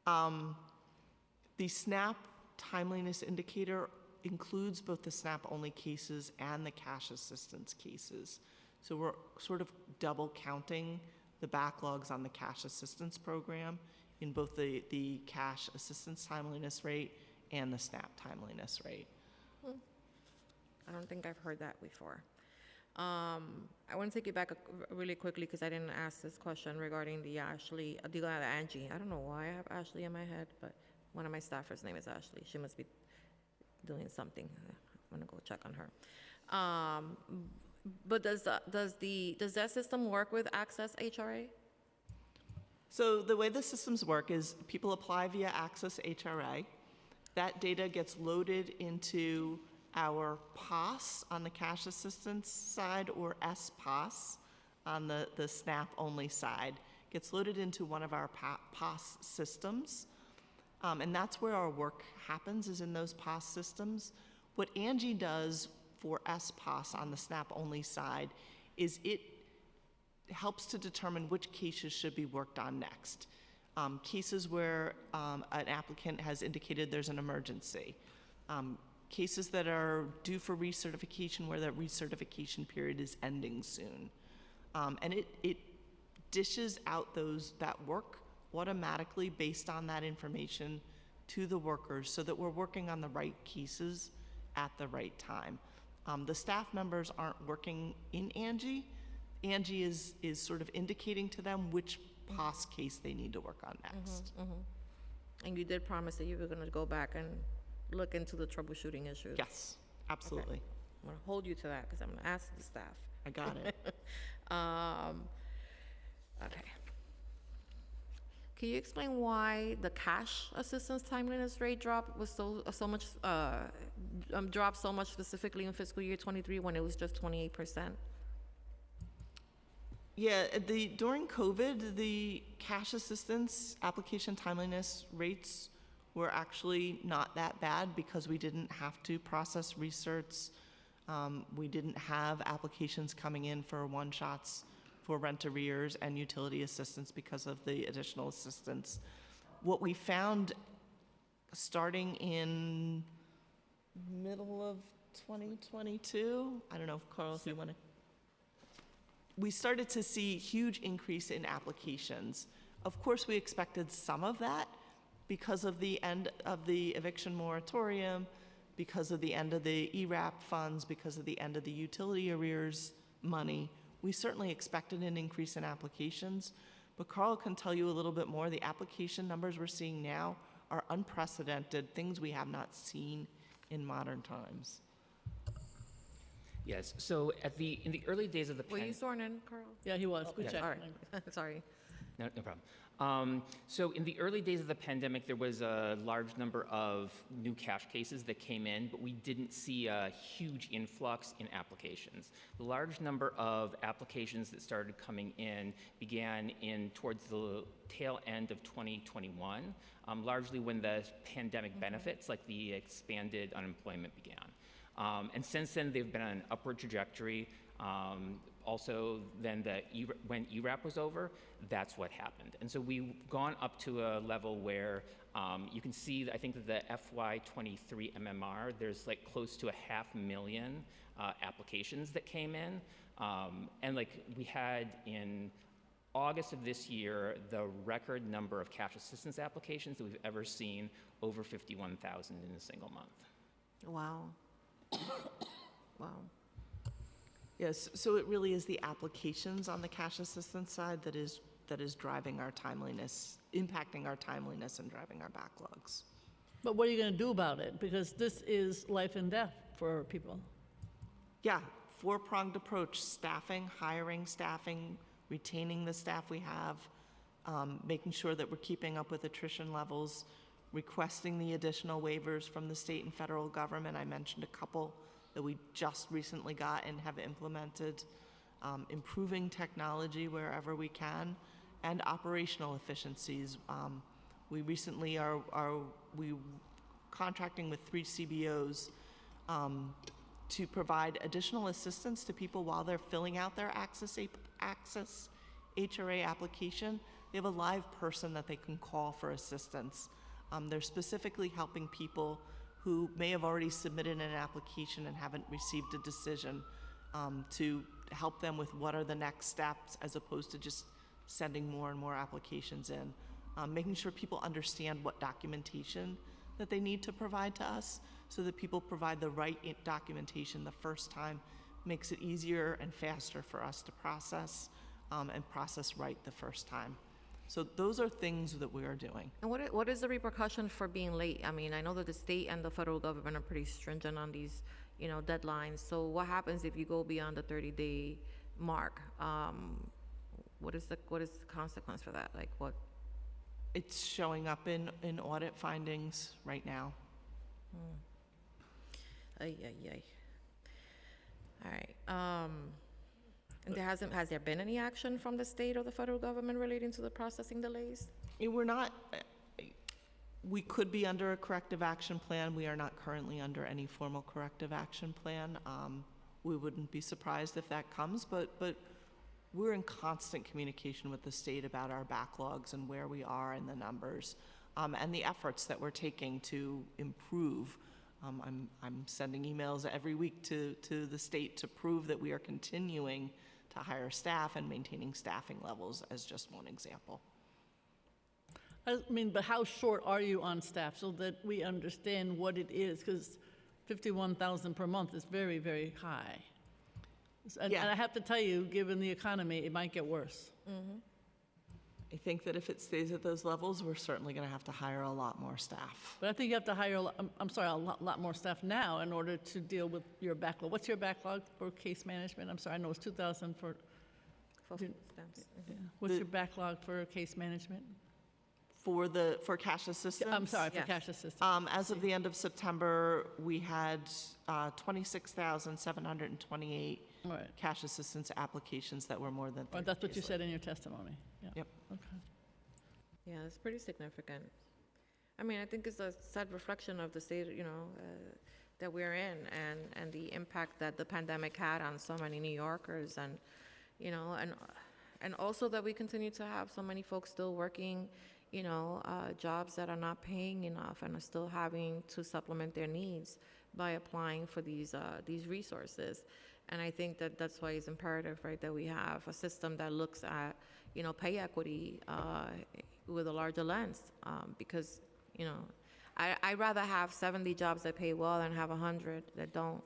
The SNAP timeliness indicator includes both the SNAP-only cases and the cash assistance cases. So we're sort of double counting the backlogs on the cash assistance program in both the cash assistance timeliness rate and the SNAP timeliness rate. I don't think I've heard that before. I want to take you back really quickly because I didn't ask this question regarding the Angie. I don't know why I have Ashley in my head, but one of my staffers' name is Ashley. She must be doing something. I'm gonna go check on her. But does that system work with Access HRA? So the way the systems work is people apply via Access HRA. That data gets loaded into our POS on the cash assistance side, or SPOS on the SNAP-only side. Gets loaded into one of our POS systems. And that's where our work happens, is in those POS systems. What Angie does for SPOS on the SNAP-only side is it helps to determine which cases should be worked on next. Cases where an applicant has indicated there's an emergency. Cases that are due for recertification where that recertification period is ending soon. And it dishes out that work automatically based on that information to the workers so that we're working on the right cases at the right time. The staff members aren't working in Angie. Angie is sort of indicating to them which POS case they need to work on next. And you did promise that you were going to go back and look into the troubleshooting issues. Yes, absolutely. I'm going to hold you to that because I'm going to ask the staff. I got it. Okay. Can you explain why the cash assistance timeliness rate drop was so much dropped so much specifically in fiscal year 23 when it was just 28%? Yeah, during COVID, the cash assistance application timeliness rates were actually not that bad because we didn't have to process recerts. We didn't have applications coming in for one-shots for rent arrears and utility assistance because of the additional assistance. What we found starting in middle of 2022, I don't know, Carl, if you want to. We started to see huge increase in applications. Of course, we expected some of that because of the end of the eviction moratorium, because of the end of the ERAP funds, because of the end of the utility arrears money. We certainly expected an increase in applications, but Carl can tell you a little bit more. The application numbers we're seeing now are unprecedented, things we have not seen in modern times. Yes, so in the early days of the Were you sworn in, Carl? Yeah, he was. Good yeah. check. All right. Sorry. No problem. So in the early days of the pandemic, there was a large number of new cash cases that came in, but we didn't see a huge influx in applications. The large number of applications that started coming in began towards the tail end of 2021, largely when the pandemic benefits, like the expanded unemployment, began. And since then, they've been on an upward trajectory. Also, then when ERAP was over, that's what happened. And so we've gone up to a level where you can see, I think that the FY23 MMR, there's like close to 500,000 applications that came in. And like we had in August of this year, the record number of cash assistance applications that we've ever seen, over 51,000 in a single month. Wow. Wow. Yes, so it really is the applications on the cash assistance side that is driving our timeliness, impacting our timeliness and driving our backlogs. But what are you going to do about it? Because this is life and death for people. Yeah, four-pronged approach: staffing, hiring staffing, retaining the staff we have, making sure that we're keeping up with attrition levels, requesting the additional waivers from the state and federal government. I mentioned a couple that we just recently got and have implemented, improving technology wherever we can, and operational efficiencies. We recently are contracting with 3 CBOs to provide additional assistance to people while they're filling out their Access HRA application. They have a live person that they can call for assistance. They're specifically helping people who may have already submitted an application and haven't received a decision, to help them with what are the next steps, as opposed to just sending more and more applications in. Making sure people understand what documentation that they need to provide to us, so that people provide the right documentation the first time, makes it easier and faster for us to process, and process right the first time. So those are things that we are doing. And what is the repercussion for being late? I mean, I know that the state and the federal government are pretty stringent on these, deadlines. So what happens if you go beyond the 30-day mark? What is the consequence for that? Like what? It's showing up in audit findings right now. Ay. All right. And has there been any action from the state or the federal government relating to the processing delays? We're not, We could be under a corrective action plan. We are not currently under any formal corrective action plan. We wouldn't be surprised if that comes, but we're in constant communication with the state about our backlogs and where we are and the numbers, and the efforts that we're taking to improve. I'm sending emails every week to the state to prove that we are continuing to hire staff and maintaining staffing levels, as just one example. I mean, but how short are you on staff so that we understand what it is? Because 51,000 per month is very, very high. And Yeah. I have to tell you, given the economy, it might get worse. I think that if it stays at those levels, we're certainly going to have to hire a lot more staff. But I think you have to hire, a lot more staff now in order to deal with your backlog. What's your backlog for case management? I'm sorry, I know it's 2,000 for, For Did- stamps. yeah. What's The- your backlog for case management? For cash assistance? I'm sorry, for Yes. cash assistance. As of the end of September, we had 26,728 All right. cash assistance applications that were more than 30 Or that's what you days said in your testimony. Yeah. Yep. Okay. Yeah, it's pretty significant. I mean, I think it's a sad reflection of the state, that we're in and the impact that the pandemic had on so many New Yorkers and, and also that we continue to have so many folks still working, jobs that are not paying enough and are still having to supplement their needs by applying for these resources. And I think that that's why it's imperative, right, that we have a system that looks at, pay equity with a larger lens, because, I'd rather have 70 jobs that pay well than have 100 that don't.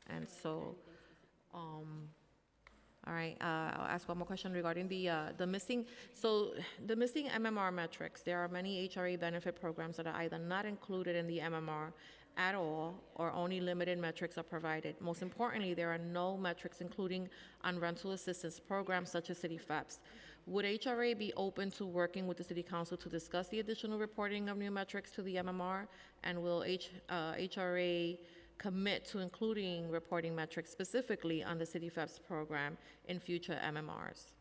And so, all right, I'll ask one more question regarding the missing MMR metrics. There are many HRA benefit programs that are either not included in the MMR at all, or only limited metrics are provided. Most importantly, there are no metrics including on rental assistance programs such as City FEPS. Would HRA be open to working with the City Council to discuss the additional reporting of new metrics to the MMR? And will HRA commit to including reporting metrics specifically on the City FEPS program in future MMRs?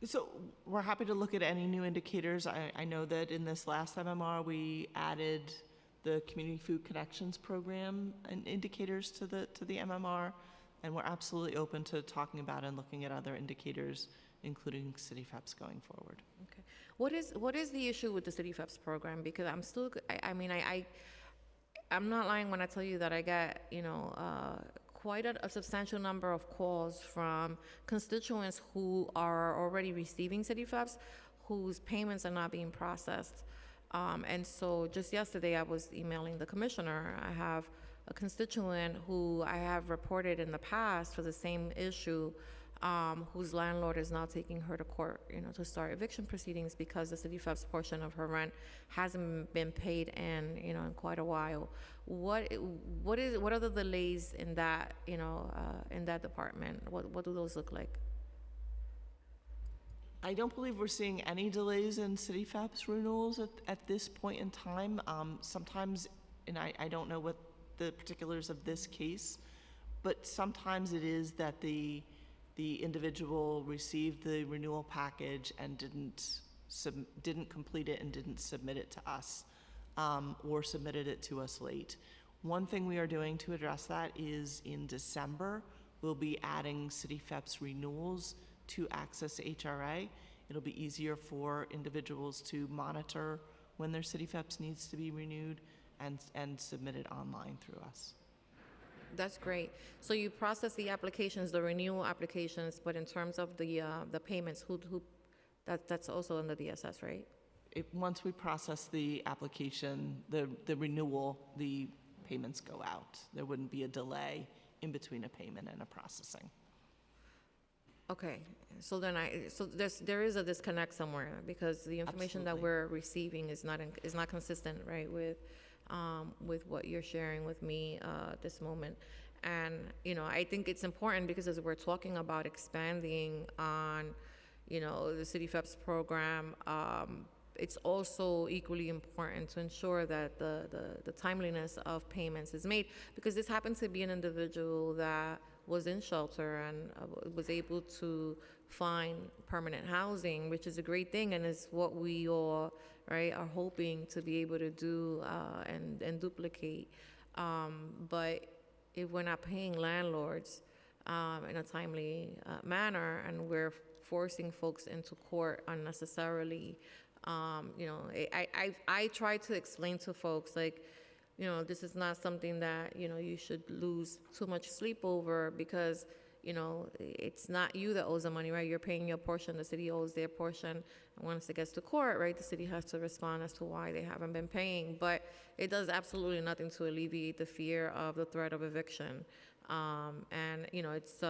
So we're happy to look at any new indicators. I know that in this last MMR, we added the Community Food Connections program and indicators to the MMR, and we're absolutely open to talking about and looking at other indicators, including City FEPS going forward. Okay. What is the issue with the City FEPS program? Because I'm still, I'm not lying when I tell you that I get, quite a substantial number of calls from constituents who are already receiving City FEPS, whose payments are not being processed. And so just yesterday, I was emailing the commissioner. I have a constituent who I have reported in the past for the same issue, whose landlord is now taking her to court, to start eviction proceedings because the City FEPS portion of her rent hasn't been paid in quite a while. What are the delays in that, in that department? What do those look like? I don't believe we're seeing any delays in City FEPS renewals at this point in time. Sometimes, and I don't know what the particulars of this case, but sometimes it is that the individual received the renewal package and didn't complete it and didn't submit it to us, or submitted it to us late. One thing we are doing to address that is in December, we'll be adding City FEPS renewals to Access HRA. It'll be easier for individuals to monitor when their City FEPS needs to be renewed and submit it online through us. That's great. So you process the applications, the renewal applications, but in terms of the payments, that's also under DSS, right? Once we process the application, the renewal, the payments go out. There wouldn't be a delay in between a payment and a processing. Okay, so then there is a disconnect somewhere because the information that Absolutely. we're receiving is not consistent, right, with what you're sharing with me this moment. And I think it's important because as we're talking about expanding on the City FEPS program, it's also equally important to ensure that the timeliness of payments is made, because this happened to be an individual that was in shelter and was able to find permanent housing, which is a great thing, and is what we all, right, are hoping to be able to do and duplicate. But if we're not paying landlords in a timely manner, and we're forcing folks into court unnecessarily, you know, I try to explain to folks, like, you know, this is not something that, you know, you should lose too much sleep over, because, you know, it's not you that owes the money, right? You're paying your portion, the city owes their portion. And once it gets to court, right, the city has to respond as to why they haven't been paying. But it does absolutely nothing to alleviate the fear of the threat of eviction. And, you know, it's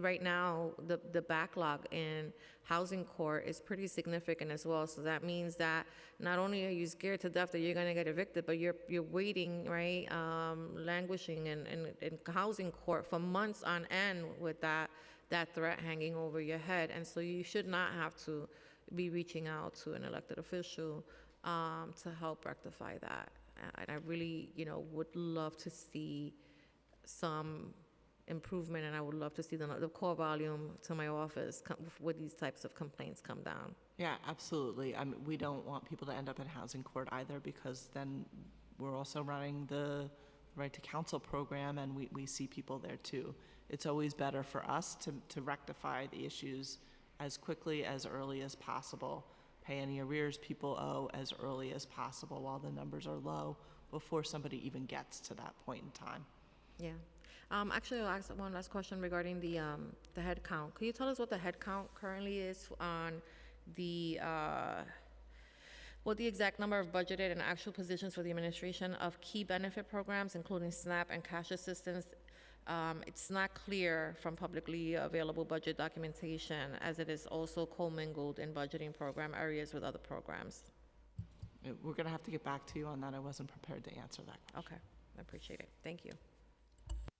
right now, the backlog in housing court is pretty significant as well. So that means that not only are you scared to death that you're going to get evicted, but you're waiting, right, languishing in housing court for months on end with that threat hanging over your head. And so you should not have to be reaching out to an elected official to help rectify that. And I really, you know, would love to see some improvement, and I would love to see the call volume to my office with these types of complaints come down. Yeah, absolutely. I mean, we don't want people to end up in housing court either, because then we're also running the Right to Counsel program, and we see people there too. It's always better for us to rectify the issues as quickly, as early as possible. Pay any arrears people owe as early as possible while the numbers are low, before somebody even gets to that point in time. Yeah. Actually, I'll ask one last question regarding the head count. Could you tell us what the head count currently is on the, what the exact number of budgeted and actual positions for the administration of key benefit programs, including SNAP and cash assistance? It's not clear from publicly available budget documentation, as it is also commingled in budgeting program areas with other programs. We're going to have to get back to you on that. I wasn't prepared to answer that question. Okay, I appreciate it. Thank you.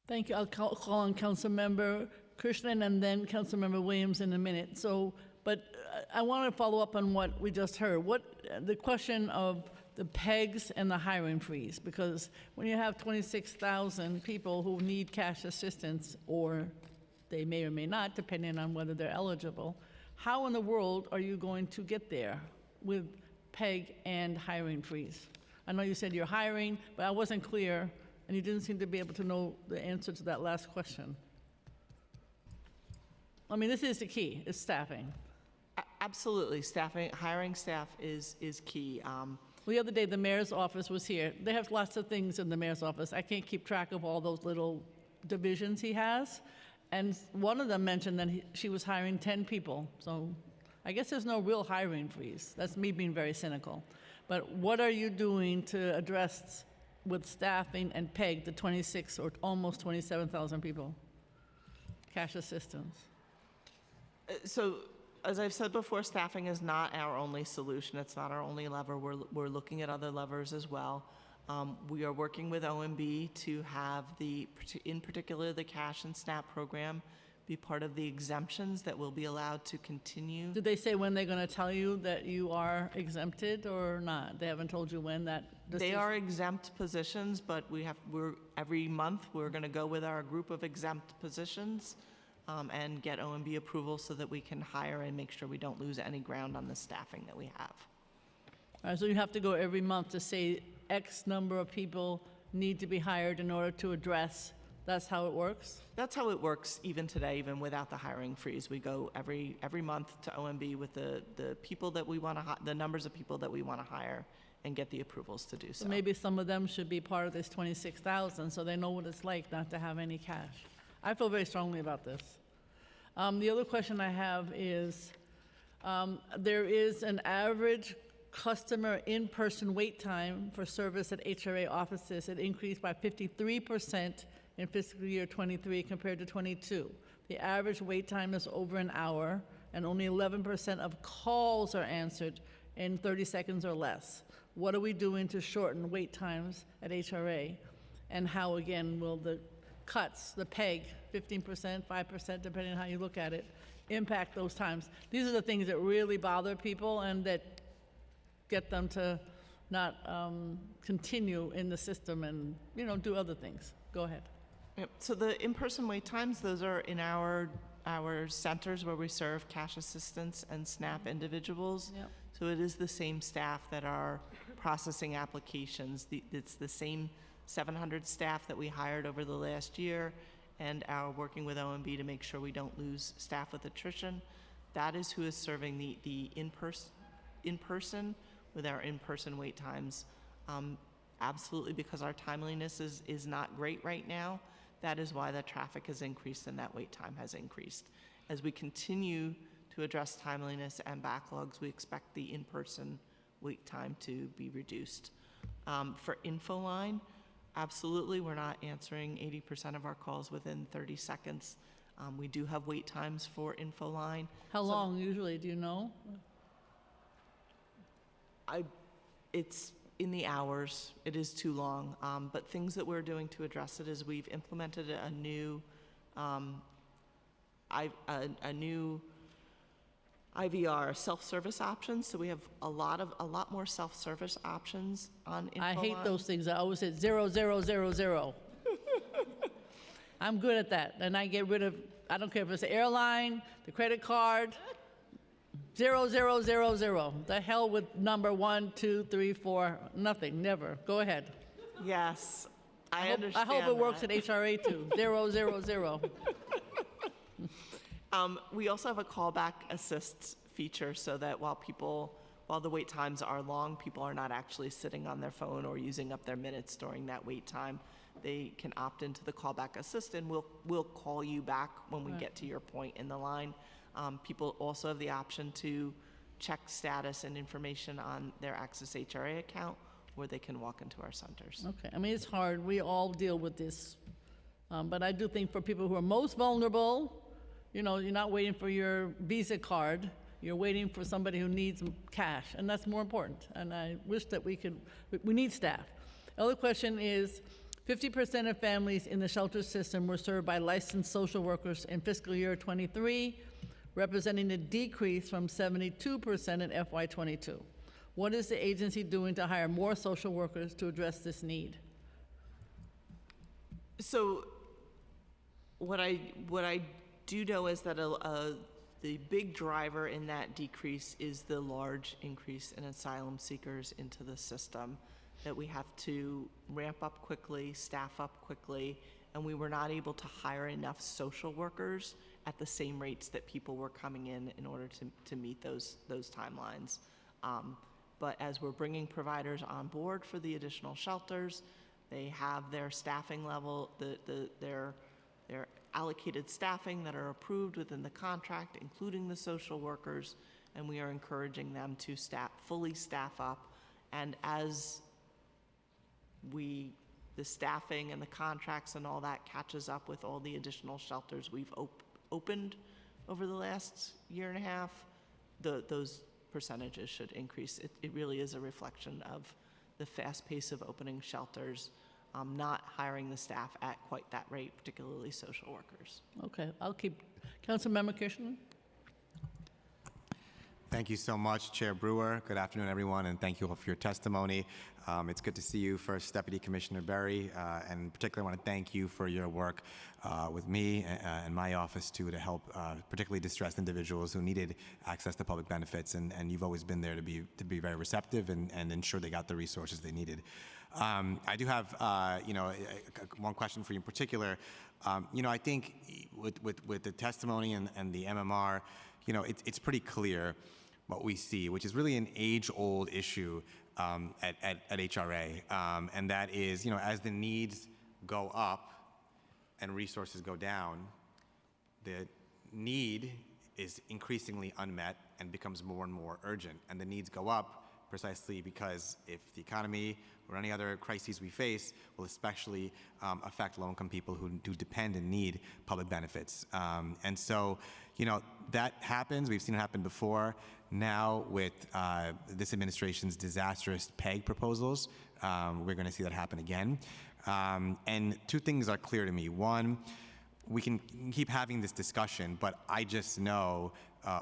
Thank you. I'll call on Councilmember Kirschner and then Councilmember Williams in a minute. So, but I want to follow up on what we just heard. The question of the PEGs and the hiring freeze, because when you have 26,000 people who need cash assistance, or they may or may not, depending on whether they're eligible, how in the world are you going to get there with PEG and hiring freeze? I know you said you're hiring, but I wasn't clear, and you didn't seem to be able to know the answer to that last question. I mean, this is the key, is staffing. Absolutely. Staffing, hiring staff is key. Well, the other day, the mayor's office was here. They have lots of things in the mayor's office. I can't keep track of all those little divisions he has. And one of them mentioned that she was hiring 10 people. So I guess there's no real hiring freeze. That's me being very cynical. But what are you doing to address with staffing and PEG the 26 or almost 27,000 people? Cash assistance. So, as I've said before, staffing is not our only solution. It's not our only lever. We're looking at other levers as well. We are working with OMB to have in particular, the cash and SNAP program be part of the exemptions that will be allowed to continue. Did they say when they're going to tell you that you are exempted or not? They haven't told you when that decision? They are exempt positions, but every month we're going to go with our group of exempt positions and get OMB approval so that we can hire and make sure we don't lose any ground on the staffing that we have. All right, so you have to go every month to say X number of people need to be hired in order to address. That's how it works? That's how it works even today, even without the hiring freeze. We go every month to OMB with the people that we want to the numbers of people that we want to hire and get the approvals to do so. So maybe some of them should be part of this 26,000 so they know what it's like not to have any cash. I feel very strongly about this. The other question I have is, there is an average customer in-person wait time for service at HRA offices. It increased by 53% in fiscal year 23 compared to 22. The average wait time is over an hour, and only 11% of calls are answered in 30 seconds or less. What are we doing to shorten wait times at HRA? And how, again, will the cuts, the PEG, 15%, 5%, depending on how you look at it, impact those times? These are the things that really bother people and that get them to not continue in the system and, do other things. Go ahead. Yep. So the in-person wait times, those are in our centers where we serve cash assistants and SNAP individuals. Yep. So it is the same staff that are processing applications. It's the same 700 staff that we hired over the last year and are working with OMB to make sure we don't lose staff with attrition. That is who is serving the in-person with our in-person wait times. Absolutely, because our timeliness is not great right now. That is why the traffic has increased and that wait time has increased. As we continue to address timeliness and backlogs, we expect the in-person wait time to be reduced. For InfoLine, absolutely, we're not answering 80% of our calls within 30 seconds. We do have wait times for InfoLine. How long usually, do you know? It's in the hours. It is too long. But things that we're doing to address it is we've implemented a new IVR, self-service options. So we have a lot more self-service options on InfoLine. I hate those things. I always say 0000. I'm good at that. And I get rid of, I don't care if it's the airline, the credit card, 0000. The hell with number 1, 2, 3, 4, nothing, never. Go ahead. Yes, I understand. I hope it works that. at HRA too, 000. We also have a callback assist feature so that while the wait times are long, people are not actually sitting on their phone or using up their minutes during that wait time. They can opt into the callback assist and we'll call you back when we get to your point in the line. People also have the option to check status and information on their Access HRA account where they can walk into our centers. Okay, I mean, it's hard. We all deal with this. But I do think for people who are most vulnerable, you're not waiting for your Visa card. You're waiting for somebody who needs cash, and that's more important. And I wish that we need staff. The other question is, 50% of families in the shelter system were served by licensed social workers in fiscal year 23, representing a decrease from 72% in FY22. What is the agency doing to hire more social workers to address this need? So what I do know is that the big driver in that decrease is the large increase in asylum seekers into the system, that we have to ramp up quickly, staff up quickly, and we were not able to hire enough social workers at the same rates that people were coming in order to meet those timelines. But as we're bringing providers on board for the additional shelters, they have their staffing level, their allocated staffing that are approved within the contract, including the social workers, and we are encouraging them to fully staff up. And as the staffing and the contracts and all that catches up with all the additional shelters we've opened over the last year and a half, those percentages should increase. It really is a reflection of the fast pace of opening shelters, not hiring the staff at quite that rate, particularly social workers. Okay, I'll keep. Councilmember Kirschner? Thank you so much, Chair Brewer. Good afternoon, everyone, and thank you all for your testimony. It's good to see you, First Deputy Commissioner Berry, and particularly want to thank you for your work with me and my office, too, to help particularly distressed individuals who needed access to public benefits, and you've always been there to be very receptive and ensure they got the resources they needed. I do have, one question for you in particular. I think with the testimony and the MMR, it's pretty clear what we see, which is really an age-old issue at HRA, and that is, as the needs go up and resources go down, the need is increasingly unmet and becomes more and more urgent, and the needs go up precisely because if the economy or any other crises we face will especially affect low-income people who do depend and need public benefits. And so, that happens. We've seen it happen before. Now with this administration's disastrous PEG proposals, we're going to see that happen again. And two things are clear to me. One, we can keep having this discussion, but I just know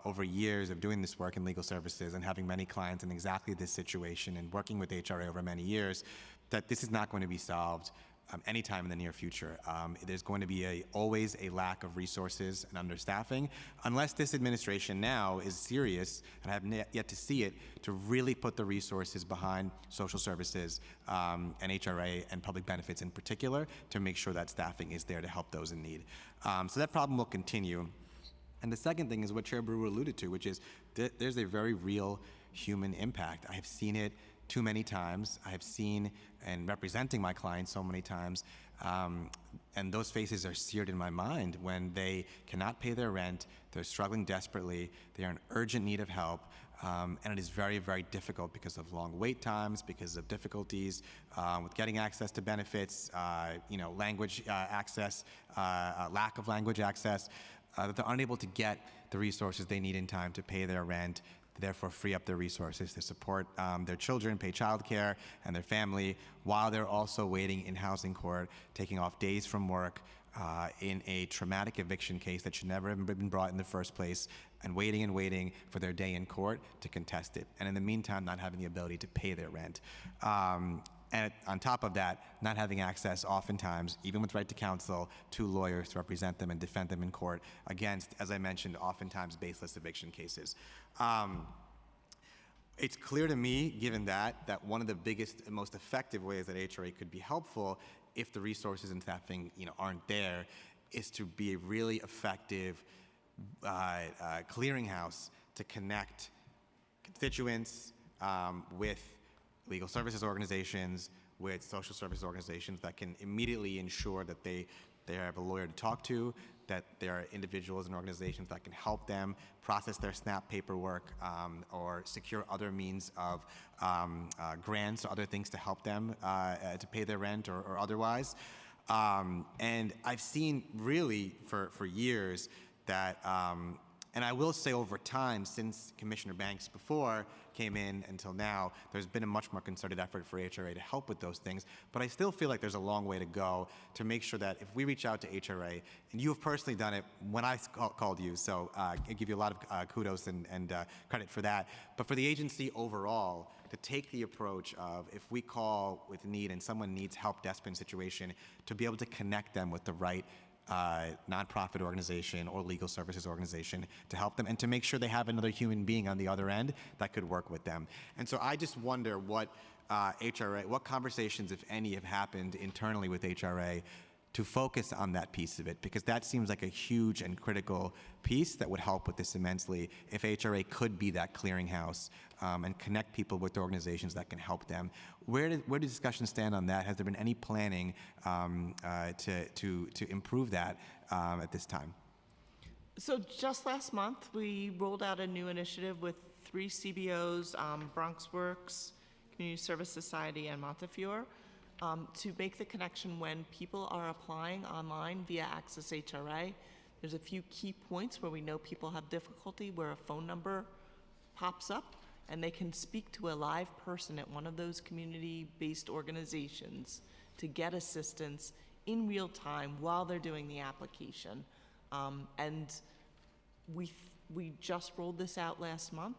over years of doing this work in legal services and having many clients in exactly this situation and working with HRA over many years, that this is not going to be solved anytime in the near future. There's going to be always a lack of resources and understaffing unless this administration now is serious, and I have yet to see it, to really put the resources behind social services and HRA and public benefits in particular to make sure that staffing is there to help those in need. So that problem will continue. And the second thing is what Chair Brewer alluded to, which is there's a very real human impact. I have seen it too many times. I have seen and representing my clients so many times, and those faces are seared in my mind when they cannot pay their rent, they're struggling desperately, they are in urgent need of help, and it is very, very difficult because of long wait times, because of difficulties with getting access to benefits, language access, lack of language access, that they're unable to get the resources they need in time to pay their rent, therefore free up their resources to support their children, pay childcare, and their family, while they're also waiting in housing court, taking off days from work in a traumatic eviction case that should never have been brought in the first place, and waiting for their day in court to contest it. And in the meantime, not having the ability to pay their rent. And on top of that, not having access oftentimes, even with right to counsel, to lawyers to represent them and defend them in court against, as I mentioned, oftentimes baseless eviction cases. It's clear to me, given that one of the biggest and most effective ways that HRA could be helpful if the resources and staffing aren't there is to be a really effective clearinghouse to connect constituents with legal services organizations, with social service organizations that can immediately ensure that they have a lawyer to talk to, that there are individuals and organizations that can help them process their SNAP paperwork or secure other means of grants or other things to help them to pay their rent or otherwise. And I've seen really for years that, and I will say over time, since Commissioner Banks before came in until now, there's been a much more concerted effort for HRA to help with those things. But I still feel like there's a long way to go to make sure that if we reach out to HRA, and you have personally done it when I called you, so I give you a lot of kudos and credit for that. But for the agency overall, to take the approach of if we call with need and someone needs help, desperate situation, to be able to connect them with the right nonprofit organization or legal services organization to help them and to make sure they have another human being on the other end that could work with them. And so I just wonder what HRA, what conversations, if any, have happened internally with HRA to focus on that piece of it, because that seems like a huge and critical piece that would help with this immensely if HRA could be that clearinghouse and connect people with organizations that can help them. Where do discussions stand on that? Has there been any planning to improve that at this time? So just last month, we rolled out a new initiative with 3 CBOs, Bronx Works, Community Service Society, and Montefiore, to make the connection when people are applying online via Access HRA. There's a few key points where we know people have difficulty, where a phone number pops up and they can speak to a live person at one of those community-based organizations to get assistance in real time while they're doing the application. And we just rolled this out last month.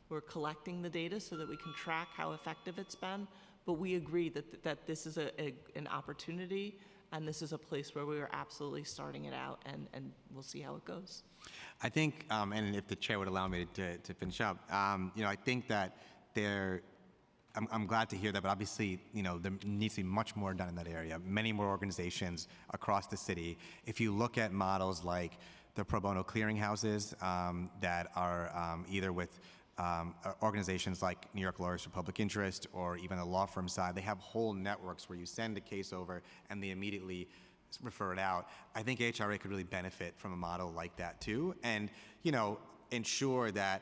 We're collecting the data so that we can track how effective it's been. But we agree that this is an opportunity, and this is a place where we are absolutely starting it out, and we'll see how it goes. I think, and if the chair would allow me to finish up, I think that I'm glad to hear that, but obviously, there needs to be much more done in that area. Many more organizations across the city. If you look at models like the pro bono clearinghouses that are either with organizations like New York Lawyers for Public Interest or even the law firm side, they have whole networks where you send a case over and they immediately refer it out. I think HRA could really benefit from a model like that too, and ensure that,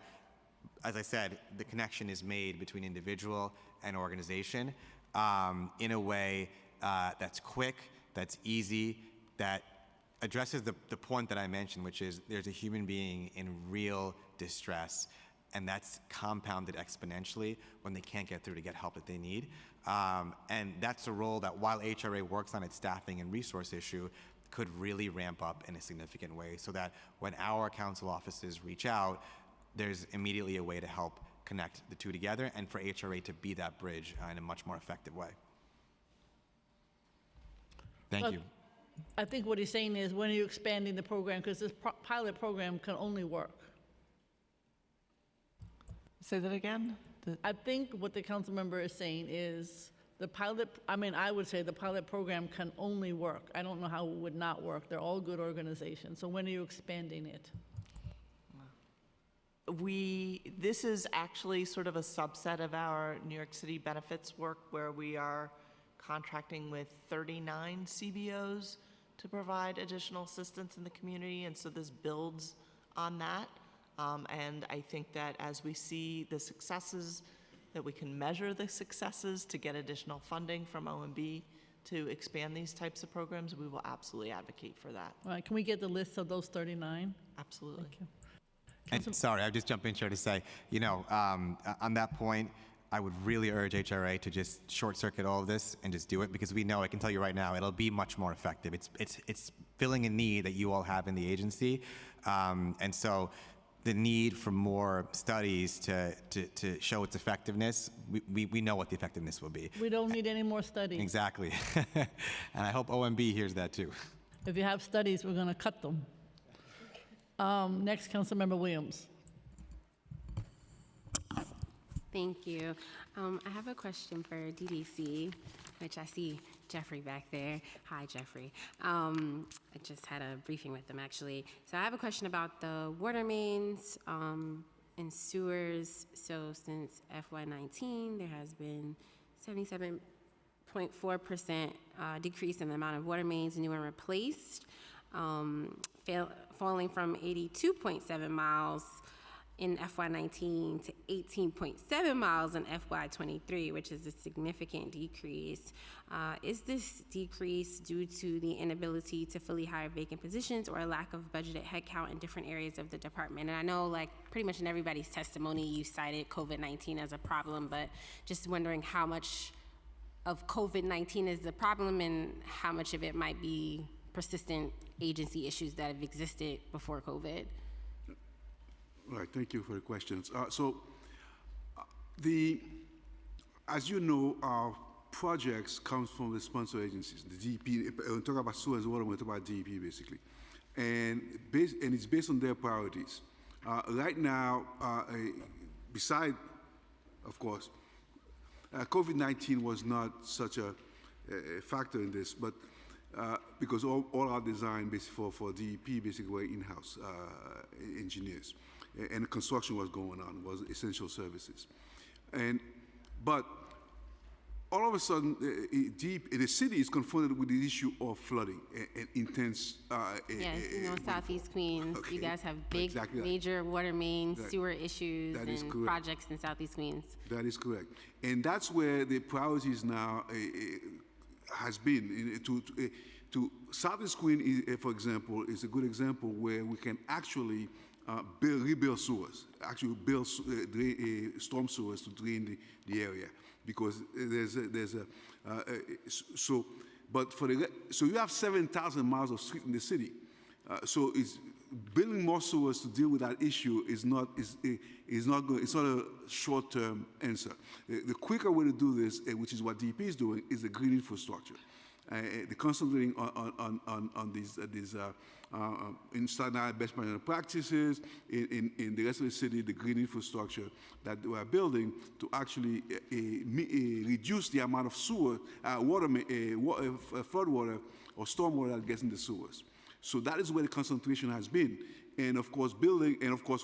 as I said, the connection is made between individual and organization in a way that's quick, that's easy, that addresses the point that I mentioned, which is there's a human being in real distress, and that's compounded exponentially when they can't get through to get help that they need. And that's a role that while HRA works on its staffing and resource issue, could really ramp up in a significant way so that when our council offices reach out, there's immediately a way to help connect the two together and for HRA to be that bridge in a much more effective way. Thank But you. I think what he's saying is, when are you expanding the program? Because this pilot program can only work. Say that again? I think what the council member is saying is I would say the pilot program can only work. I don't know how it would not work. They're all good organizations. So when are you expanding it? This is actually sort of a subset of our New York City benefits work, where we are contracting with 39 CBOs to provide additional assistance in the community, and so this builds on that. And I think that as we see the successes, that we can measure the successes to get additional funding from OMB to expand these types of programs, we will absolutely advocate for that. All right, can we get the list of those 39? Absolutely. Thank you. And sorry, I'll just jump in here to say, on that point, I would really urge HRA to just short circuit all of this and just do it, because we know, I can tell you right now, it'll be much more effective. It's filling a need that you all have in the agency. And so the need for more studies to show its effectiveness, we know what the effectiveness will be. We don't need any more studies. Exactly. And I hope OMB hears that too. If you have studies, we're going to cut them. Next, Councilmember Williams. Thank you. I have a question for DDC, which I see Jeffrey back there. Hi, Jeffrey. I just had a briefing with them, actually. So I have a question about the water mains and sewers. So since FY19, there has been 77.4% decrease in the amount of water mains new and replaced, falling from 82.7 miles in FY19 to 18.7 miles in FY23, which is a significant decrease. Is this decrease due to the inability to fully hire vacant positions or a lack of budgeted headcount in different areas of the department? And I know, like, pretty much in everybody's testimony, you cited COVID-19 as a problem, but just wondering how much of COVID-19 is the problem and how much of it might be persistent agency issues that have existed before COVID. All right, thank you for the questions. As you know, our projects come from the sponsor agencies, the DEP. When we talk about sewer and water, we talk about DEP basically, and it's based on their priorities. Right now, beside, of course, COVID-19 was not such a factor in this, but because all our design basically for DEP basically were in-house engineers. And construction was going on, was essential services. But all of a sudden, the city is confronted with the issue of flooding and intense. Yes, Southeast Queens, okay. You guys have big, major water main, sewer issues, and projects in Southeast Queens. That is correct. And that's where the priorities now has been. To Southeast Queens, for example, is a good example where we can actually rebuild sewers, actually build storm sewers to drain the area, because so you have 7,000 miles of street in the city, so it's building more sewers to deal with that issue is not good. It's not a short-term answer. The quicker way to do this, which is what DEP is doing, is the green infrastructure. The concentrating on these in standard best management practices in the rest of the city, the green infrastructure that we are building to actually reduce the amount of sewer, flood water or storm water that gets in the sewers. So that is where the concentration has been. And of course,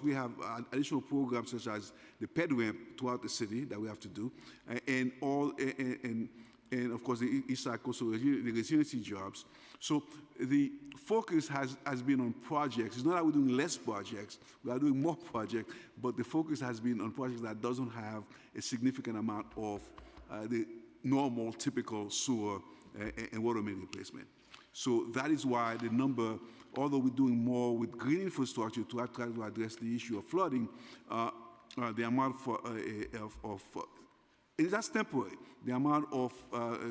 we have additional programs such as the ped ramp throughout the city that we have to do, and of course the East Side Coastal the resiliency jobs. So the focus has been on projects. It's not that we're doing less projects, we are doing more projects, but the focus has been on projects that doesn't have a significant amount of the normal, typical sewer and water main replacement. So that is why the number, although we're doing more with green infrastructure to try to address the issue of flooding, the amount that's temporary. The amount of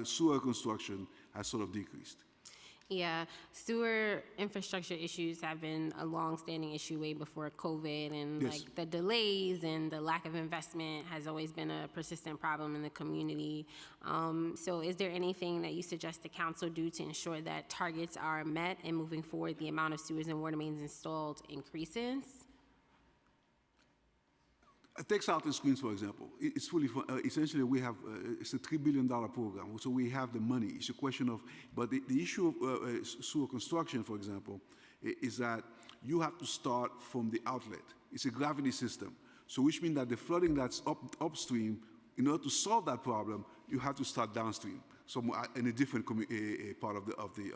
sewer construction has sort of decreased. Yeah, sewer infrastructure issues have been a long-standing issue way before COVID, and Yes. like the delays and the lack of investment has always been a persistent problem in the community. So is there anything that you suggest the council do to ensure that targets are met and moving forward, the amount of sewers and water mains installed increases? Take Southern Screens, for example. It's fully, essentially, we have, it's a $3 billion program, so we have the money. It's a question of, but the issue of sewer construction, for example, is that you have to start from the outlet. It's a gravity system, so which means that the flooding that's upstream, in order to solve that problem, you have to start downstream, somewhere in a different part of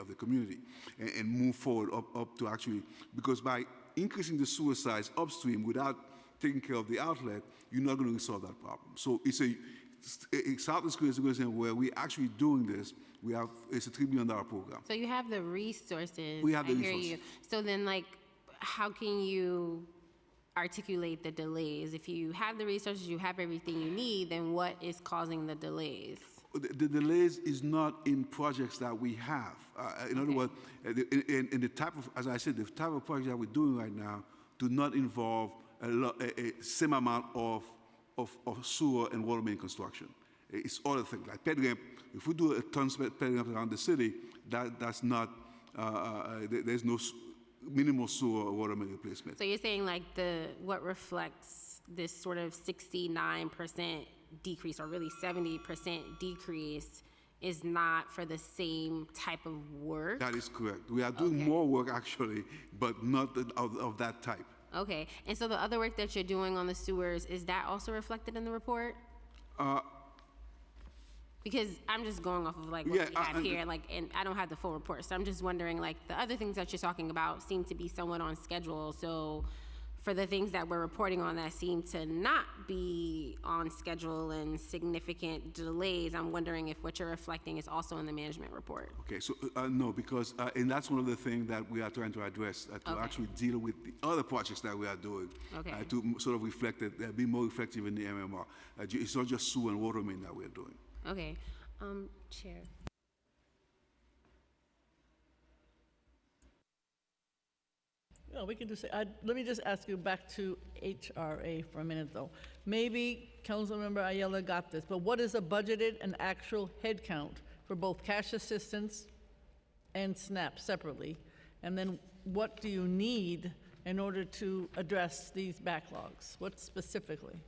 the community, and move forward up to actually, because by increasing the sewer size upstream without taking care of the outlet, you're not going to solve that problem. So it's Southern Screen is a good example where we're actually doing this. It's a $3 billion program. So you have the resources. We have the I hear resources. you. So then, like, how can you articulate the delays? If you have the resources, you have everything you need, then what is causing the delays? The delays is not in projects that we have. In other words, in the type of, as I said, the type of projects that we're doing right now do not involve a same amount of sewer and water main construction. It's other things like Pedramp. If we do a ton of Pedramp around the city, that's not. There's no minimal sewer or water main replacement. So you're saying like what reflects this sort of 69% decrease, or really 70% decrease, is not for the same type of work? That is correct. We are doing more work actually, but not of that type. Okay, and so the other work that you're doing on the sewers, is that also reflected in the report? Because I'm just going off of like what we have here, like, and I don't have the full report, so I'm just wondering, like, the other things that you're talking about seem to be somewhat on schedule. So for the things that we're reporting on that seem to not be on schedule and significant delays, I'm wondering if what you're reflecting is also in the management report. Okay, so no, because and that's one of the things that we are trying to address, to actually deal with the other projects that we are doing, to sort of reflect it, be more effective in the MMR. It's not just sewer and water main that we're doing. Okay, Chair. No, we can do, let me just ask you back to HRA for a minute, though. Maybe Councilmember Ayala got this, but what is a budgeted and actual head count for both cash assistance and SNAP separately? And then what do you need in order to address these backlogs? What specifically?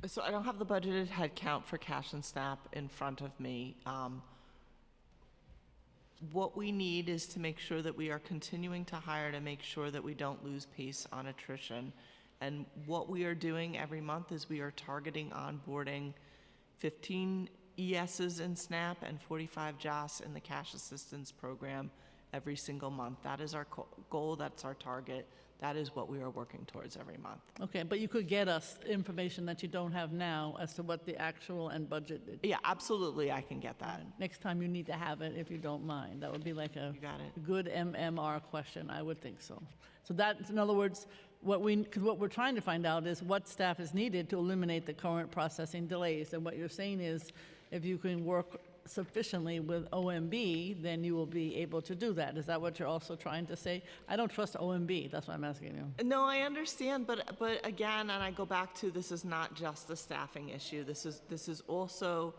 So I don't have the budgeted head count for cash and SNAP in front of me. What we need is to make sure that we are continuing to hire to make sure that we don't lose pace on attrition. And what we are doing every month is we are targeting onboarding 15 ESs in SNAP and 45 JAS in the cash assistance program every single month. That is our goal, that's our target. That is what we are working towards every month. Okay, but you could get us information that you don't have now as to what the actual and budgeted. Yeah, absolutely, I can get that. Next time you need to have it, if you don't mind. That would be like a You got it. good MMR question, I would think so. So that's, in other words, because what we're trying to find out is what staff is needed to eliminate the current processing delays. And what you're saying is, if you can work sufficiently with OMB, then you will be able to do that. Is that what you're also trying to say? I don't trust OMB, that's why I'm asking you. No, I understand, but again, and I go back to, this is not just a staffing issue. This is also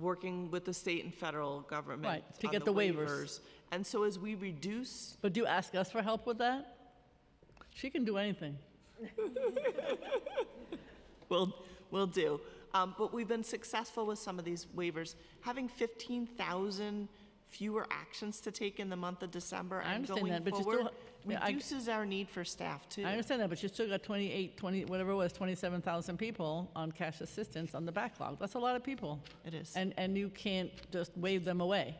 working with the state and federal government Right, to on get the waivers. And so as we reduce, But do you ask us for help with that? She can do anything. we'll do. But we've been successful with some of these waivers. Having 15,000 fewer actions to take in the month of December I and understand going that, but you forward still- I- reduces our need for staff too. I understand that, but you still got whatever it was, 27,000 people on cash assistance on the backlog. That's a lot of people. It is. And you can't just wave them away.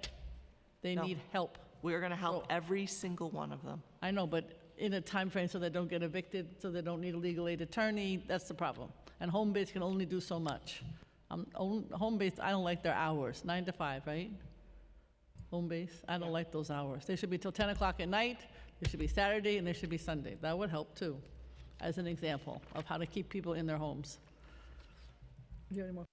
They No. need help. We're going to help So- every single one of them. I know, but in a time frame so they don't get evicted, so they don't need a legal aid attorney, that's the problem. And home base can only do so much. Home base, I don't like their hours, 9 to 5, right? Home base, I don't like those hours. They should be till 10 o'clock at night, they should be Saturday, and they should be Sunday. That would help too, as an example of how to keep people in their homes. Do you have any more?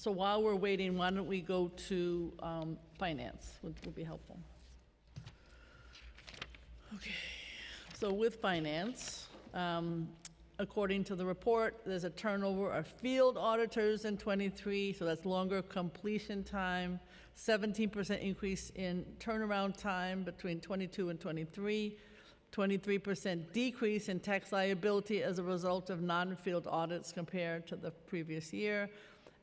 So while we're waiting, why don't we go to finance, would be helpful. Okay, so with finance, according to the report, there's a turnover of field auditors in '23, so that's longer completion time, 17% increase in turnaround time between '22 and '23, 23% decrease in tax liability as a result of non-field audits compared to the previous year.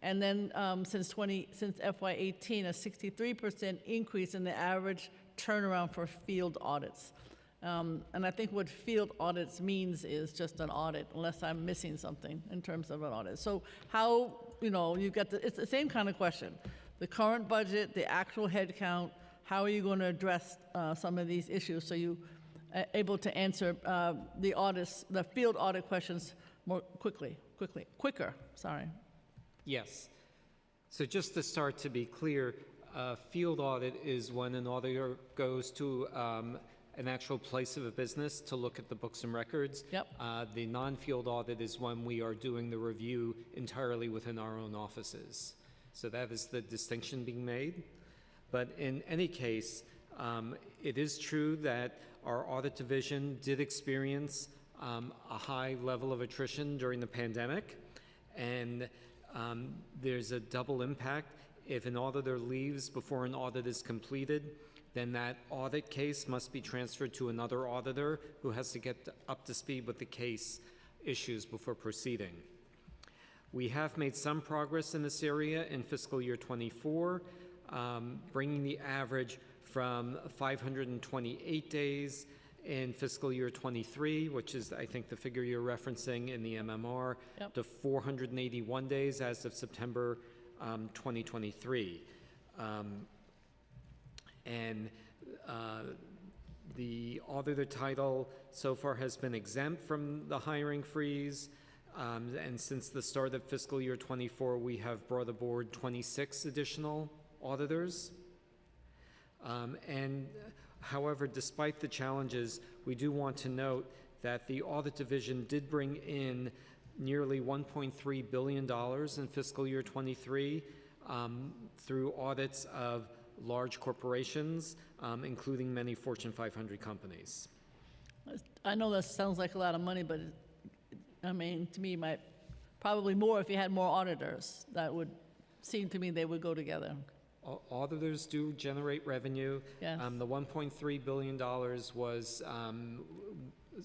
And then since FY18, a 63% increase in the average turnaround for field audits. And I think what field audits means is just an audit, unless I'm missing something in terms of an audit. So how, you've got it's the same kind of question. The current budget, the actual head count, how are you going to address some of these issues so you able to answer the field audit questions more quicker, sorry. Yes. So just to start, to be clear, field audit is when an auditor goes to an actual place of a business to look at the books and records. Yep. The non-field audit is when we are doing the review entirely within our own offices. So that is the distinction being made. But in any case, it is true that our audit division did experience a high level of attrition during the pandemic, and there's a double impact. If an auditor leaves before an audit is completed, then that audit case must be transferred to another auditor who has to get up to speed with the case issues before proceeding. We have made some progress in this area in fiscal year '24, bringing the average from 528 days in fiscal year '23, which is, I think, the figure you're referencing in the MMR, Yep. to 481 days as of September 2023. The auditor title so far has been exempt from the hiring freeze. And since the start of fiscal year '24, we have brought aboard 26 additional auditors. However, despite the challenges, we do want to note that the audit division did bring in nearly $1.3 billion in fiscal year '23 through audits of large corporations, including many Fortune 500 companies. I know that sounds like a lot of money, but to me, probably more if you had more auditors. That would seem to me they would go together. Auditors do generate revenue. Yes. The $1.3 billion was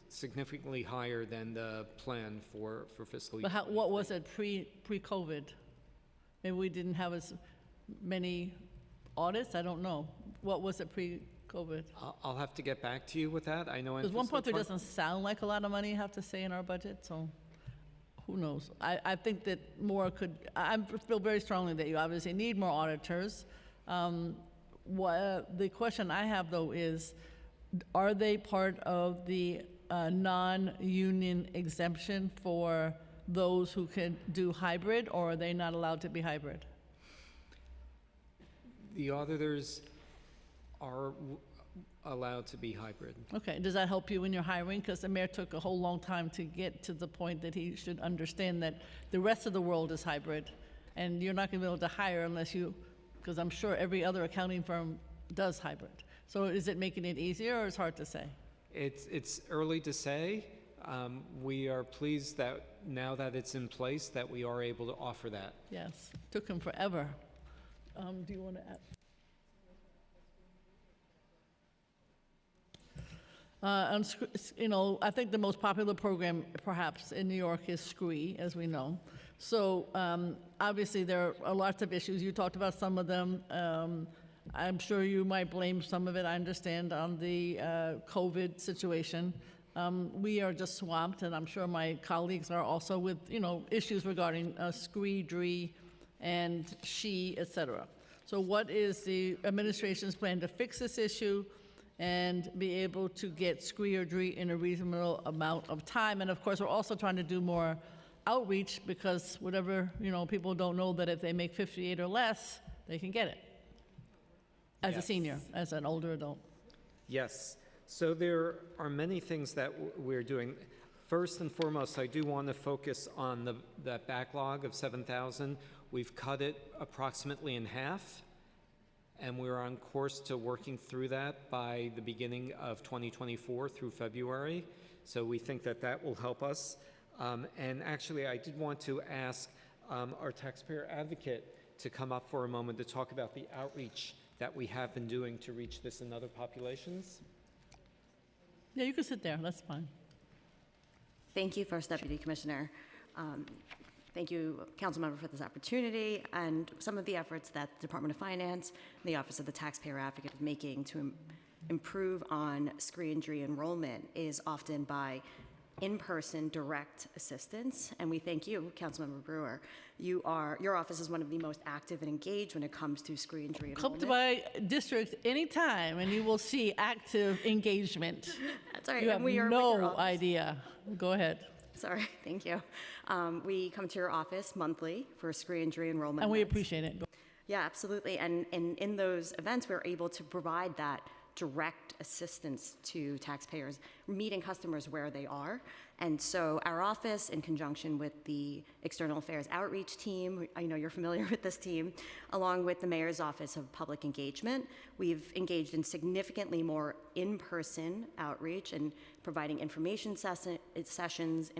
significantly higher than the plan for fiscal year. But what was it pre-COVID? Maybe we didn't have as many audits? I don't know. What was it pre-COVID? I'll have to get back to you with that. I know. Because 1.3 doesn't sound like a lot of money, I have to say, in our budget, so who knows? I think that more could, I feel very strongly that you obviously need more auditors. The question I have, though, is, are they part of the non-union exemption for those who can do hybrid, or are they not allowed to be hybrid? The auditors are allowed to be hybrid. Okay, does that help you when you're hiring? Because the mayor took a whole long time to get to the point that he should understand that the rest of the world is hybrid, and you're not going to be able to hire unless because I'm sure every other accounting firm does hybrid. So is it making it easier, or it's hard to say? It's early to say. We are pleased that now that it's in place, that we are able to offer that. Yes, took him forever. Do you want to add? I think the most popular program, perhaps, in New York is SCREE, as we know. So obviously, there are lots of issues. You talked about some of them. I'm sure you might blame some of it, I understand, on the COVID situation. We are just swamped, and I'm sure my colleagues are also, with issues regarding SCREE, DREE, and SHE, et cetera. So what is the administration's plan to fix this issue and be able to get SCREE or DREE in a reasonable amount of time? And of course, we're also trying to do more outreach, because whatever, people don't know that if they make 58 or less, they can get it as a senior, as an older adult. Yes. So there are many things that we're doing. First and foremost, I do want to focus on that backlog of 7,000. We've cut it approximately in half, and we're on course to working through that by the beginning of 2024 through February. So we think that that will help us. And actually, I did want to ask our taxpayer advocate to come up for a moment to talk about the outreach that we have been doing to reach this and other populations. Yeah, you can sit there, that's fine. Thank you, First Deputy Commissioner. Thank you, Councilmember, for this opportunity and some of the efforts that the Department of Finance and the Office of the Taxpayer Advocate is making to improve on screen injury enrollment is often by in-person direct assistance, and we thank you, Councilmember Brewer. Your office is one of the most active and engaged when it comes to screen injury Come enrollment. to my district anytime, and you will see active engagement. That's all right. You and have we are with your no office. idea. Go ahead. Sorry, thank you. We come to your office monthly for screen injury enrollment. And we events. appreciate it. Yeah, absolutely. And in those events, we're able to provide that direct assistance to taxpayers, meeting customers where they are. And so our office, in conjunction with the External Affairs Outreach team, I know you're familiar with this team, along with the Mayor's Office of Public Engagement, we've engaged in significantly more in-person outreach and providing information sessions,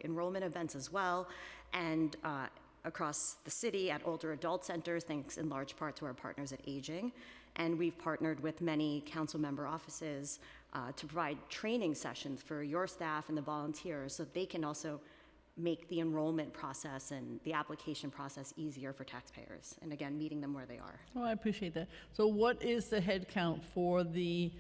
enrollment events as well, and across the city at older adult centers, thanks in large part to our partners at Aging. And we've partnered with many council member offices to provide training sessions for your staff and the volunteers so they can also make the enrollment process and the application process easier for taxpayers. And again, meeting them where they are. Oh, I appreciate that. So what is the head count for the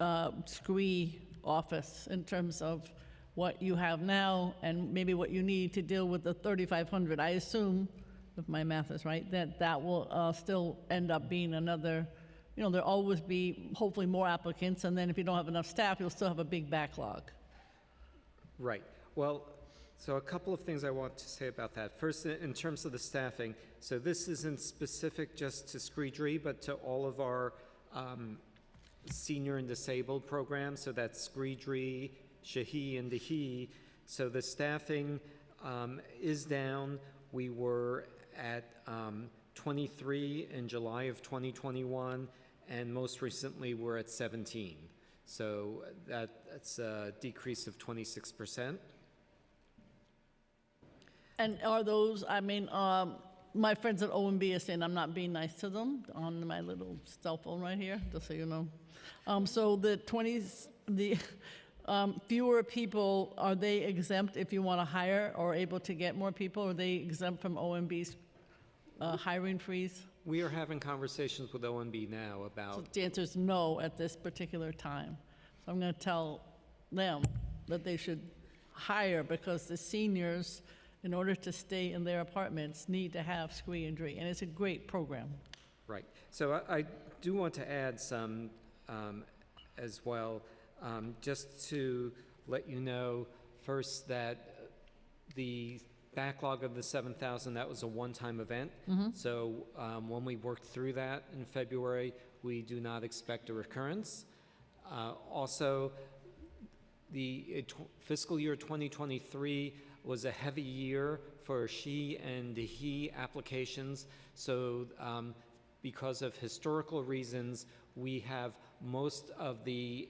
SCREE office in terms of what you have now and maybe what you need to deal with the 3,500? I assume, if my math is right, that will still end up being another, there'll always be hopefully more applicants, and then if you don't have enough staff, you'll still have a big backlog. Right. Well, so a couple of things I want to say about that. First, in terms of the staffing, so this isn't specific just to Screedry, but to all of our senior and disabled programs. So that's Screedry, Shahi, and Dahi. So the staffing is down. We were at 23 in July of 2021, and most recently we're at 17. So that's a decrease of 26%. And are those, my friends at OMB are saying I'm not being nice to them on my little cell phone right here, just so you know. So the fewer people, are they exempt if you want to hire or able to get more people? Are they exempt from OMB's hiring freeze? We are having conversations with OMB now about... So the answer is no at this particular time. So I'm going to tell them that they should hire because the seniors, in order to stay in their apartments, need to have screen injury, and it's a great program. Right. So I do want to add some as well, just to let you know first that the backlog of the 7,000, that was a one-time event. So when we worked through that in February, we do not expect a recurrence. Also, the fiscal year 2023 was a heavy year for SHE and DHE applications. So because of historical reasons, we have most of the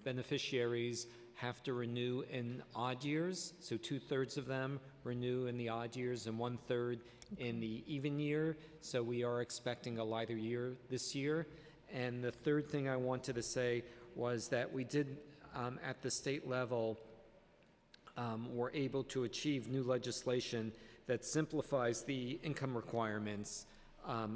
beneficiaries have to renew in odd years. So 2/3 of them renew in the odd years and 1/3 in the even year. So we are expecting a lighter year this year. And the third thing I wanted to say was that we did, at the state level, were able to achieve new legislation that simplifies the income requirements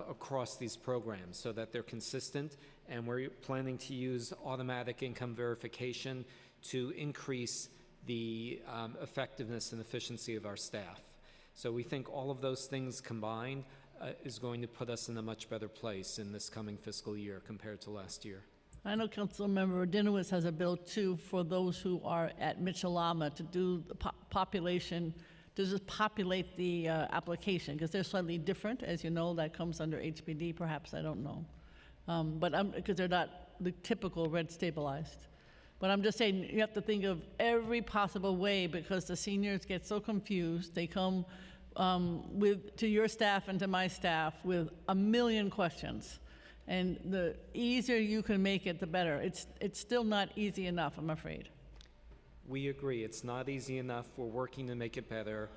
across these programs so that they're consistent, and we're planning to use automatic income verification to increase the effectiveness and efficiency of our staff. So we think all of those things combined is going to put us in a much better place in this coming fiscal year compared to last year. I know Councilmember Dinowitz has a bill too for those who are at Mitchell-Lama to do the population, to just populate the application, because they're slightly different, as you know, that comes under HPD perhaps, I don't know. But because they're not the typical red stabilized. But I'm just saying, you have to think of every possible way, because the seniors get so confused. They come to your staff and to my staff with a million questions. And the easier you can make it, the better. It's still not easy enough, I'm afraid. We agree. It's not easy enough. We're working to make it better.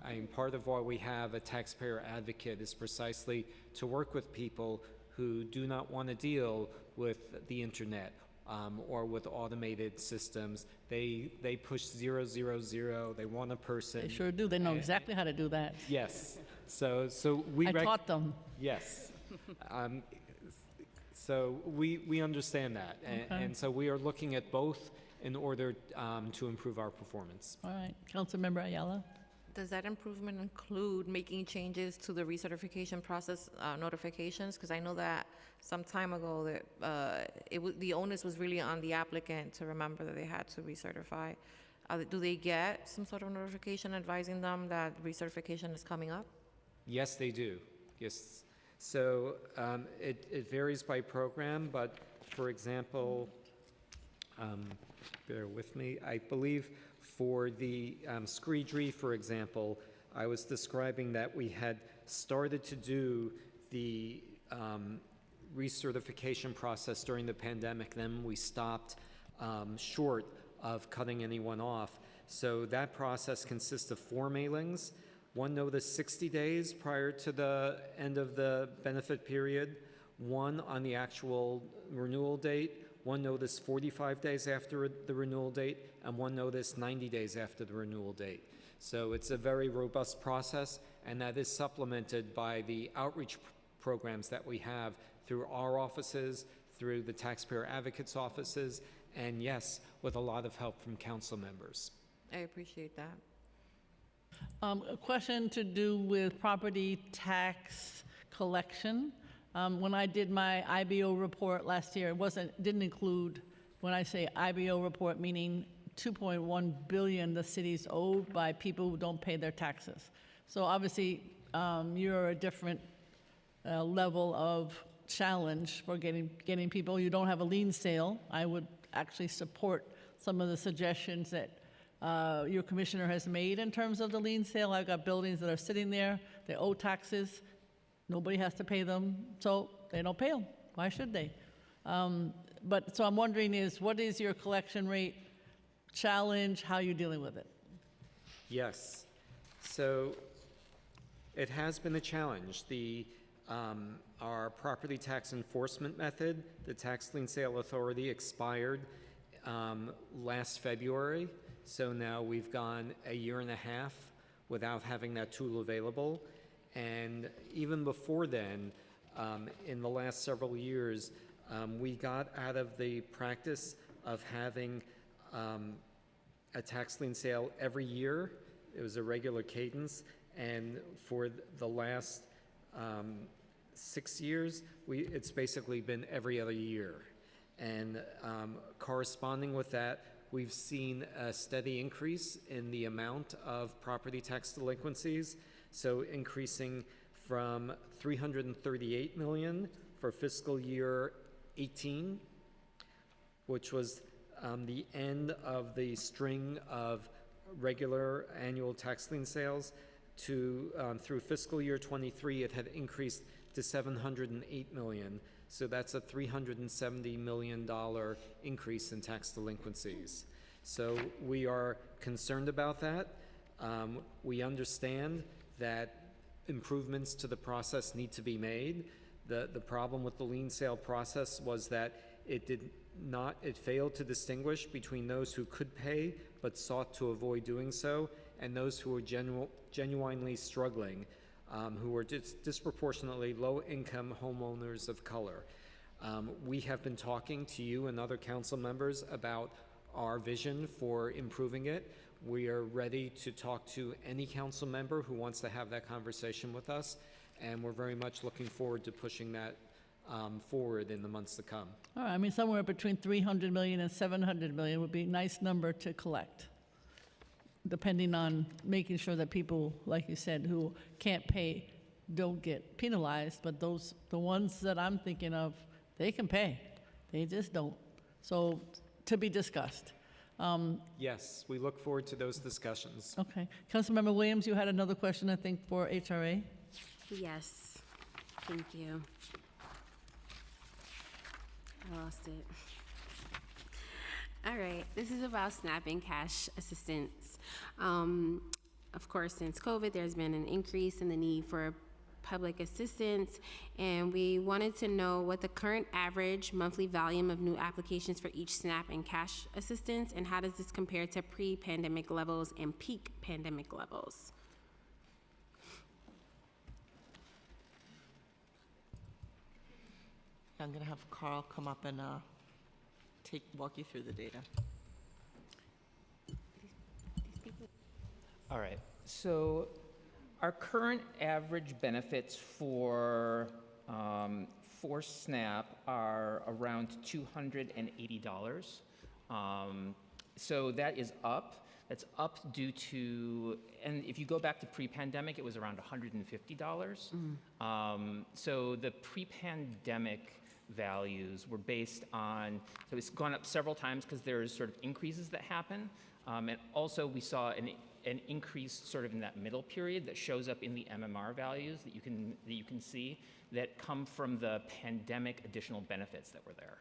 I mean, part of why we have a taxpayer advocate is precisely to work with people who do not want to deal with the internet or with automated systems. They push 000. They want a person. They sure do. They know exactly how to do that. Yes. So we I taught them. Yes. So we understand that, and so we are looking at both in order to improve our performance. All right. Councilmember Ayala? Does that improvement include making changes to the recertification process notifications? Because I know that some time ago that the onus was really on the applicant to remember that they had to recertify. Do they get some sort of notification advising them that recertification is coming up? Yes, they do. Yes. So it varies by program, but for example, bear with me, I believe for the Screedry, for example, I was describing that we had started to do the recertification process during the pandemic, then we stopped short of cutting anyone off. So that process consists of 4 mailings, one notice 60 days prior to the end of the benefit period, one on the actual renewal date, one notice 45 days after the renewal date, and one notice 90 days after the renewal date. So it's a very robust process, and that is supplemented by the outreach programs that we have through our offices, through the taxpayer advocates' offices, and yes, with a lot of help from council members. I appreciate that. A question to do with property tax collection. When I did my IBO report last year, didn't include, when I say IBO report, meaning 2.1 billion the city's owed by people who don't pay their taxes. So obviously, you're a different level of challenge for getting people. You don't have a lien sale. I would actually support some of the suggestions that your commissioner has made in terms of the lien sale. I've got buildings that are sitting there, they owe taxes, nobody has to pay them, so they don't pay them. Why should they? So I'm wondering what is your collection rate challenge? How are you dealing with it? Yes. So it has been a challenge. Our property tax enforcement method, the Tax Lien Sale Authority, expired last February. So now we've gone a year and a half without having that tool available. And even before then, in the last several years, we got out of the practice of having a tax lien sale every year. It was a regular cadence. And for the last 6 years, it's basically been every other year. And corresponding with that, we've seen a steady increase in the amount of property tax delinquencies. So increasing from 338 million for fiscal year 18, which was the end of the string of regular annual tax lien sales, to through fiscal year 23, it had increased to 708 million. So that's a $370 million increase in tax delinquencies. So we are concerned about that. We understand that improvements to the process need to be made. The problem with the lien sale process was that it failed to distinguish between those who could pay but sought to avoid doing so, and those who were genuinely struggling, who were disproportionately low-income homeowners of color. We have been talking to you and other council members about our vision for improving it. We are ready to talk to any council member who wants to have that conversation with us, and we're very much looking forward to pushing that forward in the months to come. All right, I mean, somewhere between 300 million and 700 million would be a nice number to collect, depending on making sure that people, like you said, who can't pay don't get penalized, but the ones that I'm thinking of, they can pay. They just don't. So to be discussed. Yes, we look forward to those discussions. Okay. Councilmember Williams, you had another question, I think, for HRA? Yes, thank you. I lost it. All right, this is about SNAP and cash assistance. Of course, since COVID, there's been an increase in the need for public assistance, and we wanted to know what the current average monthly volume of new applications for each SNAP and cash assistance, and how does this compare to pre-pandemic levels and peak pandemic levels? I'm going to have Carl come up and walk you through the data. All right, so our current average benefits for SNAP are around $280. So that is up. That's up due to, and if you go back to pre-pandemic, it was around $150. So the pre-pandemic values were based on, so it's gone up several times because there's sort of increases that happen. And also we saw an increase sort of in that middle period that shows up in the MMR values that you can see that come from the pandemic additional benefits that were there.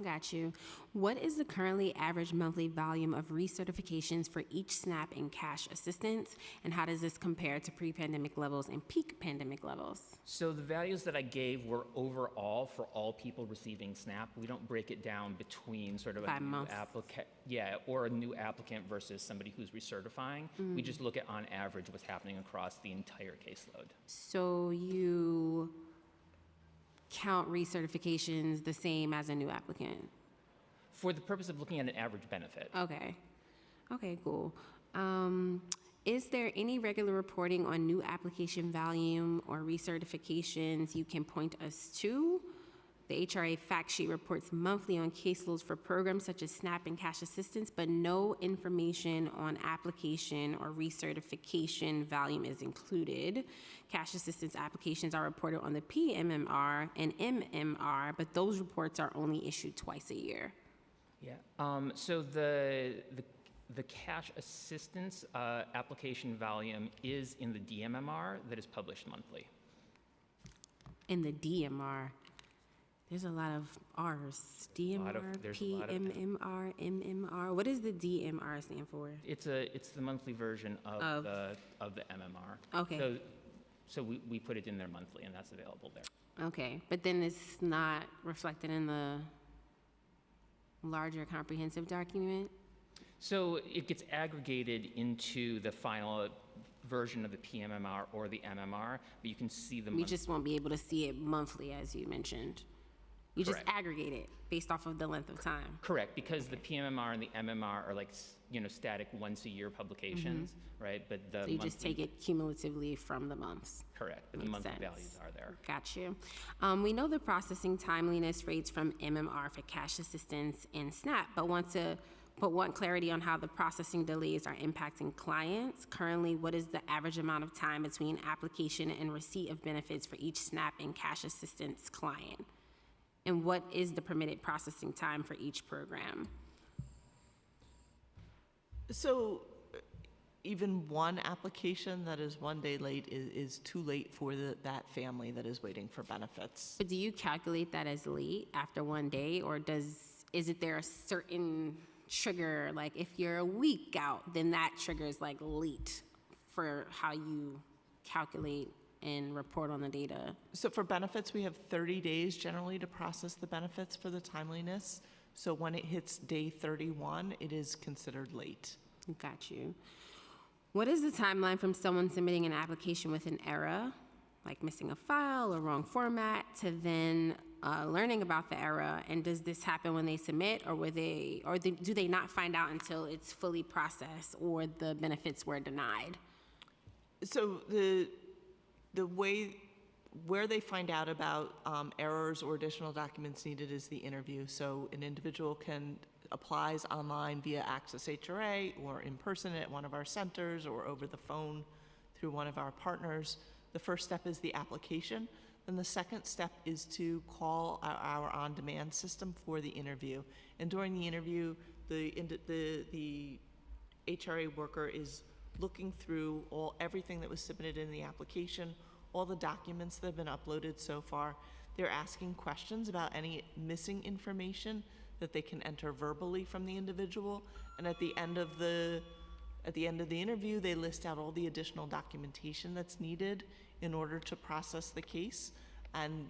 Got you. What is the currently average monthly volume of recertifications for each SNAP and cash assistance, and how does this compare to pre-pandemic levels and peak pandemic levels? So the values that I gave were overall for all people receiving SNAP. We don't break it down between sort of a new applicant, or a new applicant versus somebody who's recertifying. We just look at on average what's happening across the entire caseload. So you count recertifications the same as a new applicant? For the purpose of looking at an average benefit. Okay. Okay, cool. Is there any regular reporting on new application volume or recertifications you can point us to? The HRA fact sheet reports monthly on caseloads for programs such as SNAP and cash assistance, but no information on application or recertification volume is included. Cash assistance applications are reported on the PMMR and MMR, but those reports are only issued twice a year. Yeah. So the cash assistance application volume is in the DMMR that is published monthly. In the DMR. There's a lot of R's. DMR, PMMR, MMR. What does the DMR stand for? It's the monthly version of the MMR. Okay. So we put it in there monthly, and that's available there. Okay, but then it's not reflected in the larger comprehensive document? So it gets aggregated into the final version of the PMMR or the MMR, but you can see them. We just won't be able to see it monthly, as you mentioned. You just aggregate it based off of the length of time. Correct, because the PMMR and the MMR are like, static once-a-year publications, right? But the So you just take it cumulatively from the months. Correct, but the monthly values are there. Got you. We know the processing timeliness rates from MMR for cash assistance and SNAP, but want clarity on how the processing delays are impacting clients. Currently, what is the average amount of time between application and receipt of benefits for each SNAP and cash assistance client? And what is the permitted processing time for each program? So even one application that is 1 day late is too late for that family that is waiting for benefits. But do you calculate that as late after 1 day, or is there a certain trigger, like if you're a week out, then that triggers like late for how you calculate and report on the data? So for benefits, we have 30 days generally to process the benefits for the timeliness. So when it hits day 31, it is considered late. Got you. What is the timeline from someone submitting an application with an error, like missing a file or wrong format, to then learning about the error? And does this happen when they submit, or do they not find out until it's fully processed or the benefits were denied? So the way where they find out about errors or additional documents needed is the interview. So an individual applies online via Access HRA or in person at one of our centers or over the phone through one of our partners. The first step is the application. Then the second step is to call our on-demand system for the interview. And during the interview, the HRA worker is looking through everything that was submitted in the application, all the documents that have been uploaded so far. They're asking questions about any missing information that they can enter verbally from the individual. And at the end of the interview, they list out all the additional documentation that's needed in order to process the case. And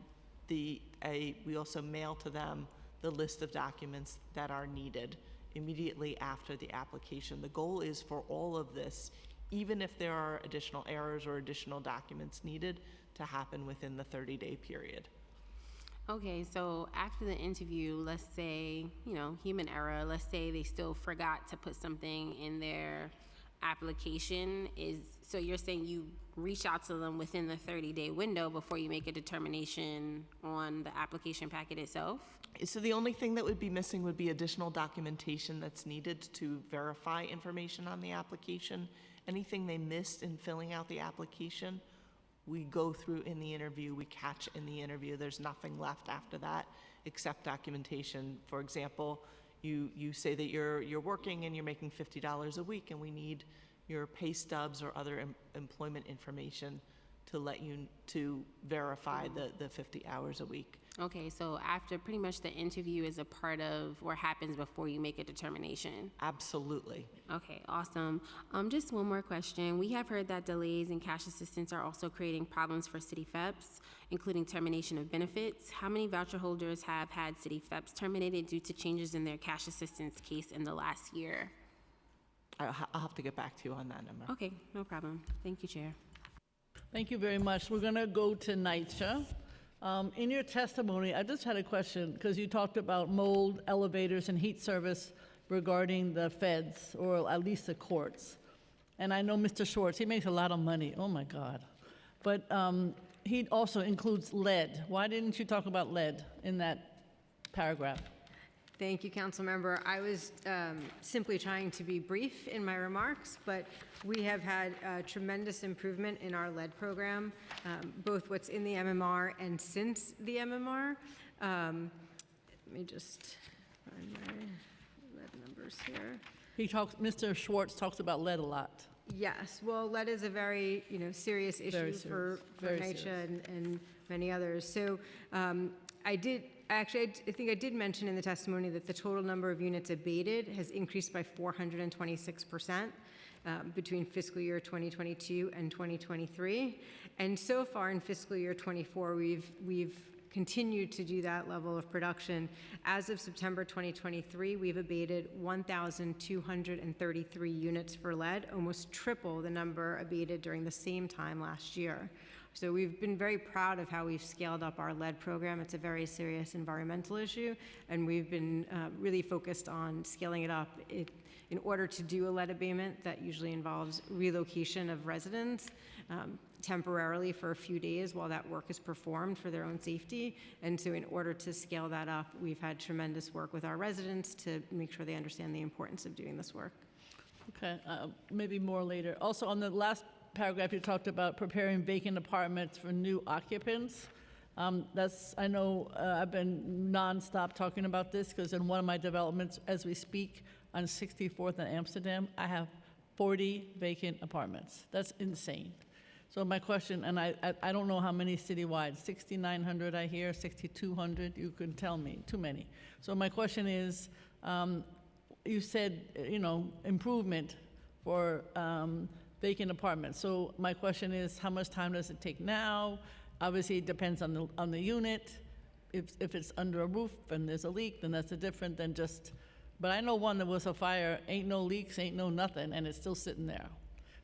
we also mail to them the list of documents that are needed immediately after the application. The goal is for all of this, even if there are additional errors or additional documents needed, to happen within the 30-day period. Okay, so after the interview, let's say, human error, let's say they still forgot to put something in their application. So you're saying you reach out to them within the 30-day window before you make a determination on the application packet itself? So the only thing that would be missing would be additional documentation that's needed to verify information on the application. Anything they missed in filling out the application, we go through in the interview, we catch in the interview. There's nothing left after that except documentation. For example, you say that you're working and you're making $50 a week, and we need your pay stubs or other employment information to verify the 50 hours a week. Okay, so after pretty much the interview is a part of what happens before you make a determination? Absolutely. Okay, awesome. Just one more question. We have heard that delays in cash assistance are also creating problems for city FEPs, including termination of benefits. How many voucher holders have had city FEPs terminated due to changes in their cash assistance case in the last year? I'll have to get back to you on that number. Okay, no problem. Thank you, Chair. Thank you very much. We're going to go to NYCHA. In your testimony, I just had a question, because you talked about mold, elevators, and heat service regarding the feds, or at least the courts. And I know Mr. Schwartz, he makes a lot of money. Oh, my God. But he also includes lead. Why didn't you talk about lead in that paragraph? Thank you, Council Member. I was simply trying to be brief in my remarks, but we have had tremendous improvement in our lead program, both what's in the MMR and since the MMR. Let me just find my lead numbers here. Mr. Schwartz talks about lead a lot. Yes, well, lead is a very serious issue for NYCHA and many others. So I think I did mention in the testimony that the total number of units abated has increased by 426% between fiscal year 2022 and 2023. And so far in fiscal year 24, we've continued to do that level of production. As of September 2023, we've abated 1,233 units for lead, almost triple the number abated during the same time last year. So we've been very proud of how we've scaled up our lead program. It's a very serious environmental issue, and we've been really focused on scaling it up. In order to do a lead abatement, that usually involves relocation of residents temporarily for a few days while that work is performed for their own safety. And so in order to scale that up, we've had tremendous work with our residents to make sure they understand the importance of doing this work. Okay, maybe more later. Also, on the last paragraph, you talked about preparing vacant apartments for new occupants. I know I've been nonstop talking about this, because in one of my developments, as we speak, on 64th and Amsterdam, I have 40 vacant apartments. That's insane. So my question, and I don't know how many citywide, 6,900 I hear, 6,200, you can tell me, too many. So my question is, you said, improvement for vacant apartments. So my question is, how much time does it take now? Obviously, it depends on the unit. If it's under a roof and there's a leak, then that's different than just, but I know one that was a fire, ain't no leaks, ain't no nothing, and it's still sitting there.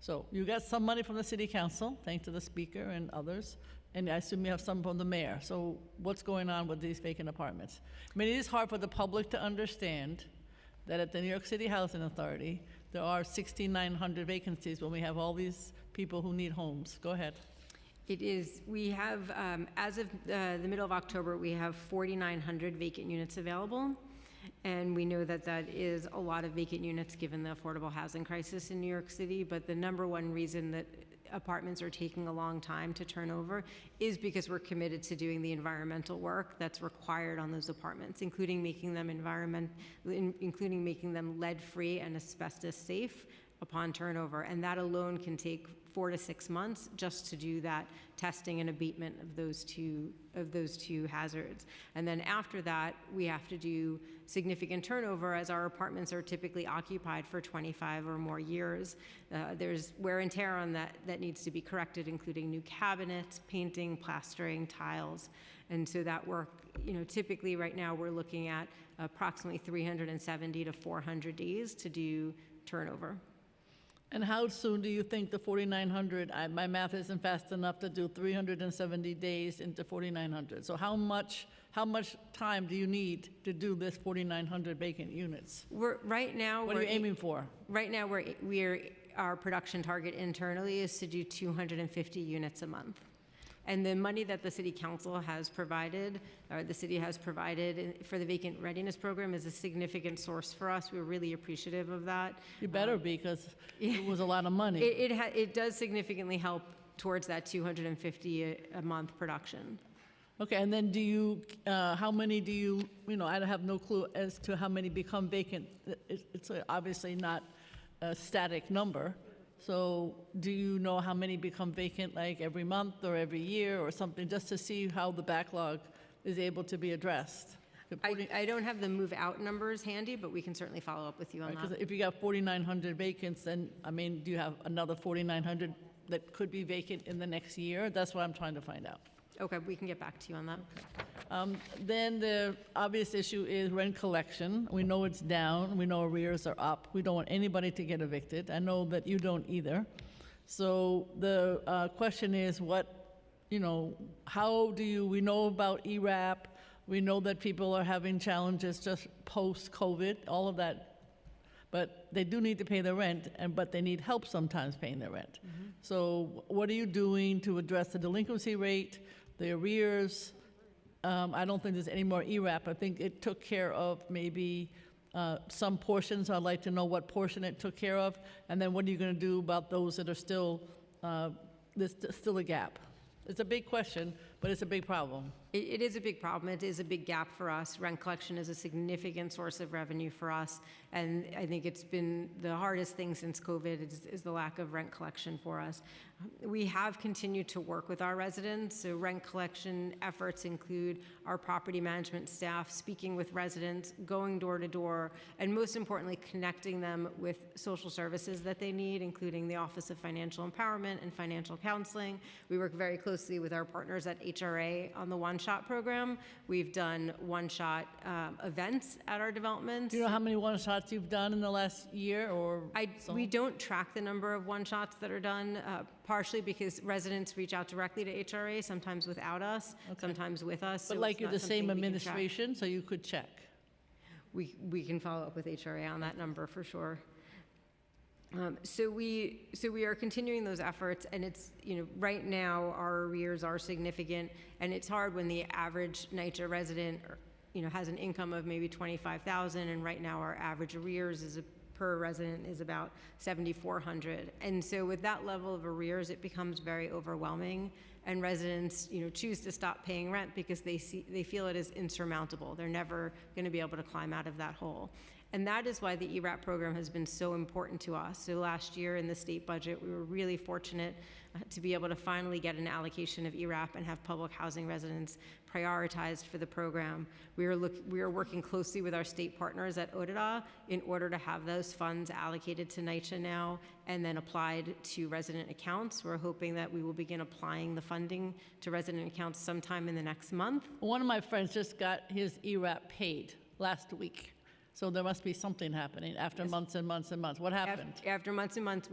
So you got some money from the city council, thanks to the speaker and others, and I assume you have some from the mayor. So what's going on with these vacant apartments? I mean, it is hard for the public to understand that at the New York City Housing Authority, there are 6,900 vacancies when we have all these people who need homes. Go ahead. It is. We have, as of the middle of October, we have 4,900 vacant units available. And we know that that is a lot of vacant units given the affordable housing crisis in New York City. But the number one reason that apartments are taking a long time to turn over is because we're committed to doing the environmental work that's required on those apartments, including making them lead-free and asbestos-safe upon turnover. And that alone can take 4 to 6 months just to do that testing and abatement of those two hazards. And then after that, we have to do significant turnover, as our apartments are typically occupied for 25 or more years. There's wear and tear on that needs to be corrected, including new cabinets, painting, plastering, tiles. And so that work, typically right now we're looking at approximately 370 to 400 days to do turnover. And how soon do you think the 4,900, my math isn't fast enough to do 370 days into 4,900. So how much time do you need to do this 4,900 vacant units? Right now, what are you aiming for? Right now, our production target internally is to do 250 units a month. And the money that the city council has provided, or the city has provided for the vacant readiness program, is a significant source for us. We're really appreciative of that. You better be, because it was a lot of money. It does significantly help towards that 250 a month production. Okay, and then how many do you, I have no clue as to how many become vacant. It's obviously not a static number. So do you know how many become vacant, like every month or every year or something, just to see how the backlog is able to be addressed? I don't have the move-out numbers handy, but we can certainly follow up with you on that. Because if you got 4,900 vacants, then, do you have another 4,900 that could be vacant in the next year? That's what I'm trying to find out. Okay, we can get back to you on that. Then the obvious issue is rent collection. We know it's down. We know arrears are up. We don't want anybody to get evicted. I know that you don't either. So the question is how we know about ERAP. We know that people are having challenges just post-COVID, all of that. But they do need to pay their rent, but they need help sometimes paying their rent. Mm-hmm. So what are you doing to address the delinquency rate, the arrears? I don't think there's any more ERAP. I think it took care of maybe some portions. I'd like to know what portion it took care of. And then what are you going to do about those that are still, there's still a gap? It's a big question, but it's a big problem. It is a big problem. It is a big gap for us. Rent collection is a significant source of revenue for us. And I think it's been the hardest thing since COVID is the lack of rent collection for us. We have continued to work with our residents. So rent collection efforts include our property management staff speaking with residents, going door to door, and most importantly, connecting them with social services that they need, including the Office of Financial Empowerment and Financial Counseling. We work very closely with our partners at HRA on the one-shot program. We've done one-shot events at our developments. Do you know how many one-shots you've done in the last year or so? We don't track the number of one-shots that are done, partially because residents reach out directly to HRA, sometimes without us, sometimes with us. But so like it's you're not the same something we can administration, so you could check. We can follow up with HRA on that number for sure. So we are continuing those efforts, and it's, right now our arrears are significant, and it's hard when the average NYCHA resident, has an income of maybe $25,000, and right now our average arrears per resident is about $7,400. And so with that level of arrears, it becomes very overwhelming, and residents, choose to stop paying rent because they feel it is insurmountable. They're never going to be able to climb out of that hole. And that is why the ERAP program has been so important to us. So last year in the state budget, we were really fortunate to be able to finally get an allocation of ERAP and have public housing residents prioritized for the program. We are working closely with our state partners at ODEDA in order to have those funds allocated to NYCHA now and then applied to resident accounts. We're hoping that we will begin applying the funding to resident accounts sometime in the next month. One of my friends just got his ERAP paid last week. So there must be something happening after months and months and months. What happened? After months and months,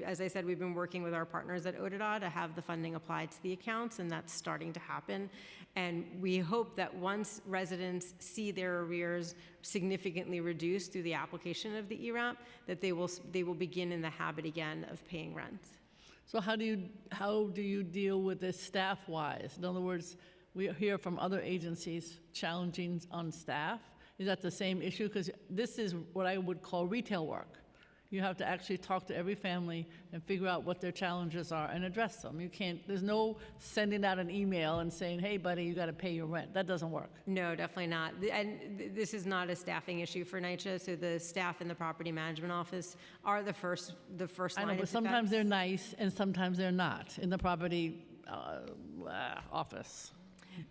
as I said, we've been working with our partners at ODEDA to have the funding applied to the accounts, and that's starting to happen. And we hope that once residents see their arrears significantly reduced through the application of the ERAP, that they will begin in the habit again of paying rent. So how do you deal with this staff-wise? In other words, we hear from other agencies challenging on staff. Is that the same issue? Because this is what I would call retail work. You have to actually talk to every family and figure out what their challenges are and address them. You can't, there's no sending out an email and saying, hey, buddy, you got to pay your rent. That doesn't work. No, definitely not. And this is not a staffing issue for NYCHA, so the staff in the property management office are the first I line know, of but sometimes defense. they're nice and sometimes they're not in the property office.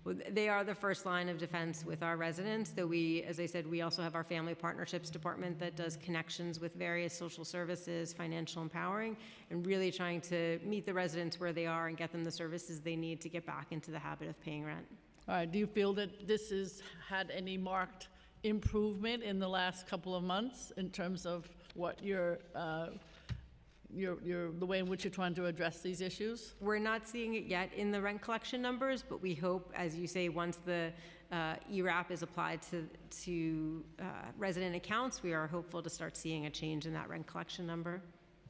Well, they are the first line of defense with our residents, though we, as I said, we also have our family partnerships department that does connections with various social services, financial empowering, and really trying to meet the residents where they are and get them the services they need to get back into the habit of paying rent. All right, do you feel that this has had any marked improvement in the last couple of months in terms of what the way in which you're trying to address these issues? We're not seeing it yet in the rent collection numbers, but we hope, as you say, once the ERAP is applied to resident accounts, we are hopeful to start seeing a change in that rent collection number.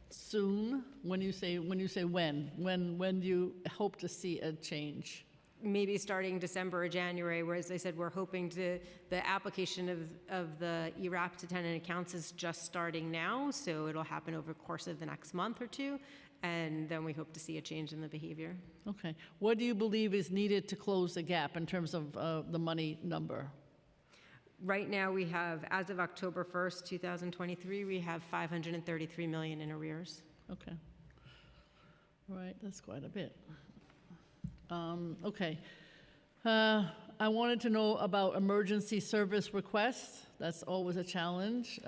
Soon? When you say when do you hope to see a change? Maybe starting December or January, where, as I said, we're hoping the application of the ERAP to tenant accounts is just starting now, so it'll happen over the course of the next month or two, and then we hope to see a change in the behavior. Okay. What do you believe is needed to close the gap in terms of the money number? Right now, we have, as of October 1st, 2023, we have $533 million in arrears. Okay. All right, that's quite a bit. Okay. I wanted to know about emergency service requests. That's always a challenge.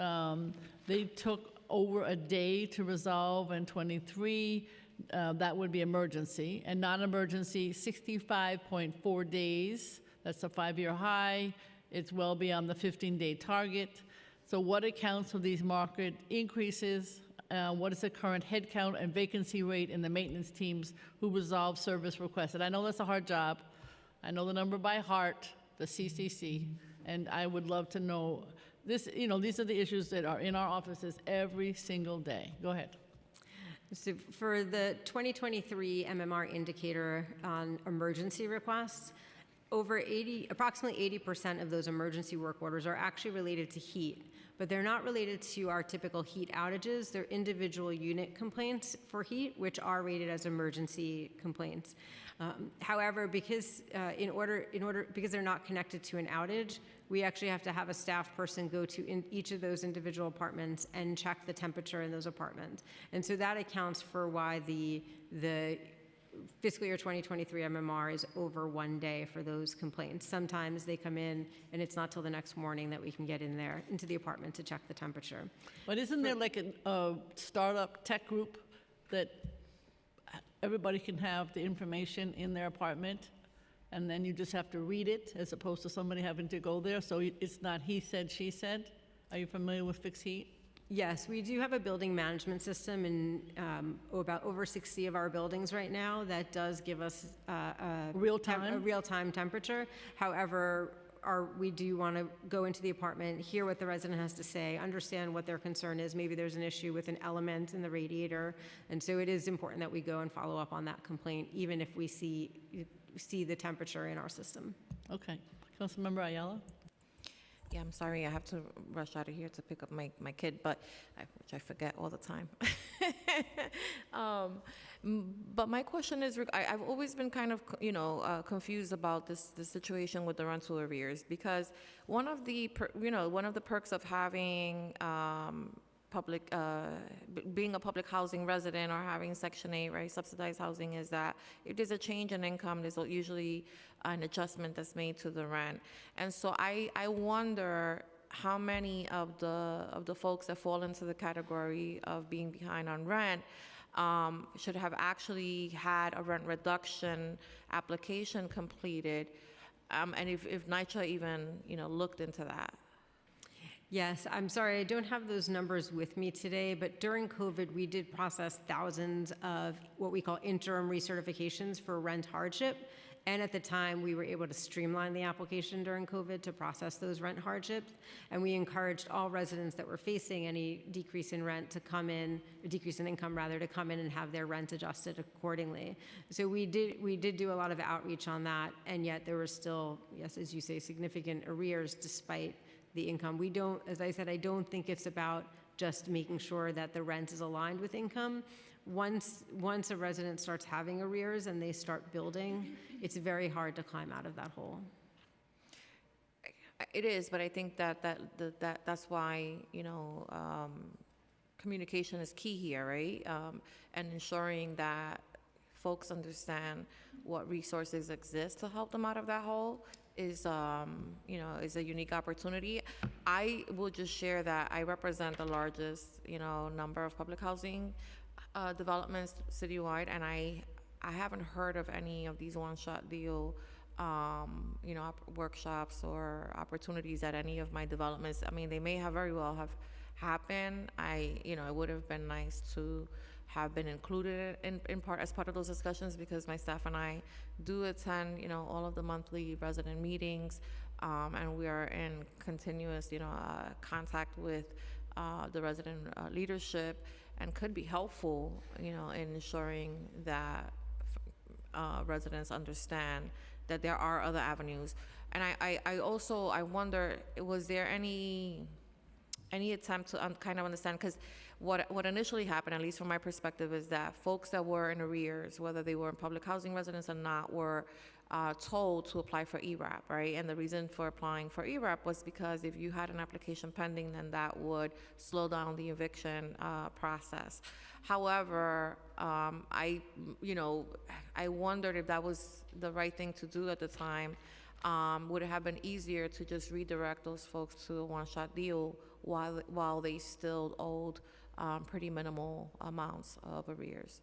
They took over a day to resolve in 23. That would be emergency. And non-emergency, 65.4 days. That's a 5-year high. It's well beyond the 15-day target. So what accounts for these market increases? What is the current headcount and vacancy rate in the maintenance teams who resolve service requests? And I know that's a hard job. I know the number by heart, the CCC, and I would love to know this. You know, these are the issues that are in our offices every single day. Go ahead. So for the 2023 MMR indicator on emergency requests, approximately 80% of those emergency work orders are actually related to heat. But they're not related to our typical heat outages. They're individual unit complaints for heat, which are rated as emergency complaints. However, because because they're not connected to an outage, we actually have to have a staff person go to each of those individual apartments and check the temperature in those apartments. And so that accounts for why the fiscal year 2023 MMR is over 1 day for those complaints. Sometimes they come in and it's not till the next morning that we can get in there into the apartment to check the temperature. But isn't there like a startup tech group that everybody can have the information in their apartment and then you just have to read it as opposed to somebody having to go there? So it's not he said, she said? Are you familiar with Fix Heat? Yes, we do have a building management system in about over 60 of our buildings right now that does give us a real-time temperature. However, we do want to go into the apartment, hear what the resident has to say, understand what their concern is. Maybe there's an issue with an element in the radiator. And so it is important that we go and follow up on that complaint, even if we see the temperature in our system. Okay. Councilmember Ayala? Yeah, I'm sorry, I have to rush out of here to pick up my kid, which I forget all the time. But my question is, I've always been kind of, confused about this situation with the rental arrears, because one of the perks of having being a public housing resident or having Section 8, right, subsidized housing, is that if there's a change in income, there's usually an adjustment that's made to the rent. And so I wonder how many of the folks that fall into the category of being behind on rent should have actually had a rent reduction application completed, and if NYCHA even looked into that. Yes, I'm sorry, I don't have those numbers with me today, but during COVID, we did process thousands of what we call interim recertifications for rent hardship. And at the time, we were able to streamline the application during COVID to process those rent hardships. And we encouraged all residents that were facing any decrease in rent to come in, a decrease in income rather, to come in and have their rent adjusted accordingly. So we did do a lot of outreach on that, and yet there were still, yes, as you say, significant arrears despite the income. We don't, as I said, I don't think it's about just making sure that the rent is aligned with income. Once a resident starts having arrears and they start building, it's very hard to climb out of that hole. It is, but I think that's why, communication is key here, right? And ensuring that folks understand what resources exist to help them out of that hole is a unique opportunity. I will just share that I represent the largest, number of public housing developments citywide, and I haven't heard of any of these one-shot deal workshops or opportunities at any of my developments. I mean, they may have very well have happened. It would have been nice to have been included in part as part of those discussions, because my staff and I do attend, all of the monthly resident meetings, and we are in continuous, contact with the resident leadership, and could be helpful, in ensuring that residents understand that there are other avenues. And I wonder, was there any attempt to kind of understand, because what initially happened, at least from my perspective, is that folks that were in arrears, whether they were in public housing residence or not, were told to apply for ERAP, right? And the reason for applying for ERAP was because if you had an application pending, then that would slow down the eviction process. However, I wondered if that was the right thing to do at the time. Would it have been easier to just redirect those folks to a one-shot deal while they still owed pretty minimal amounts of arrears?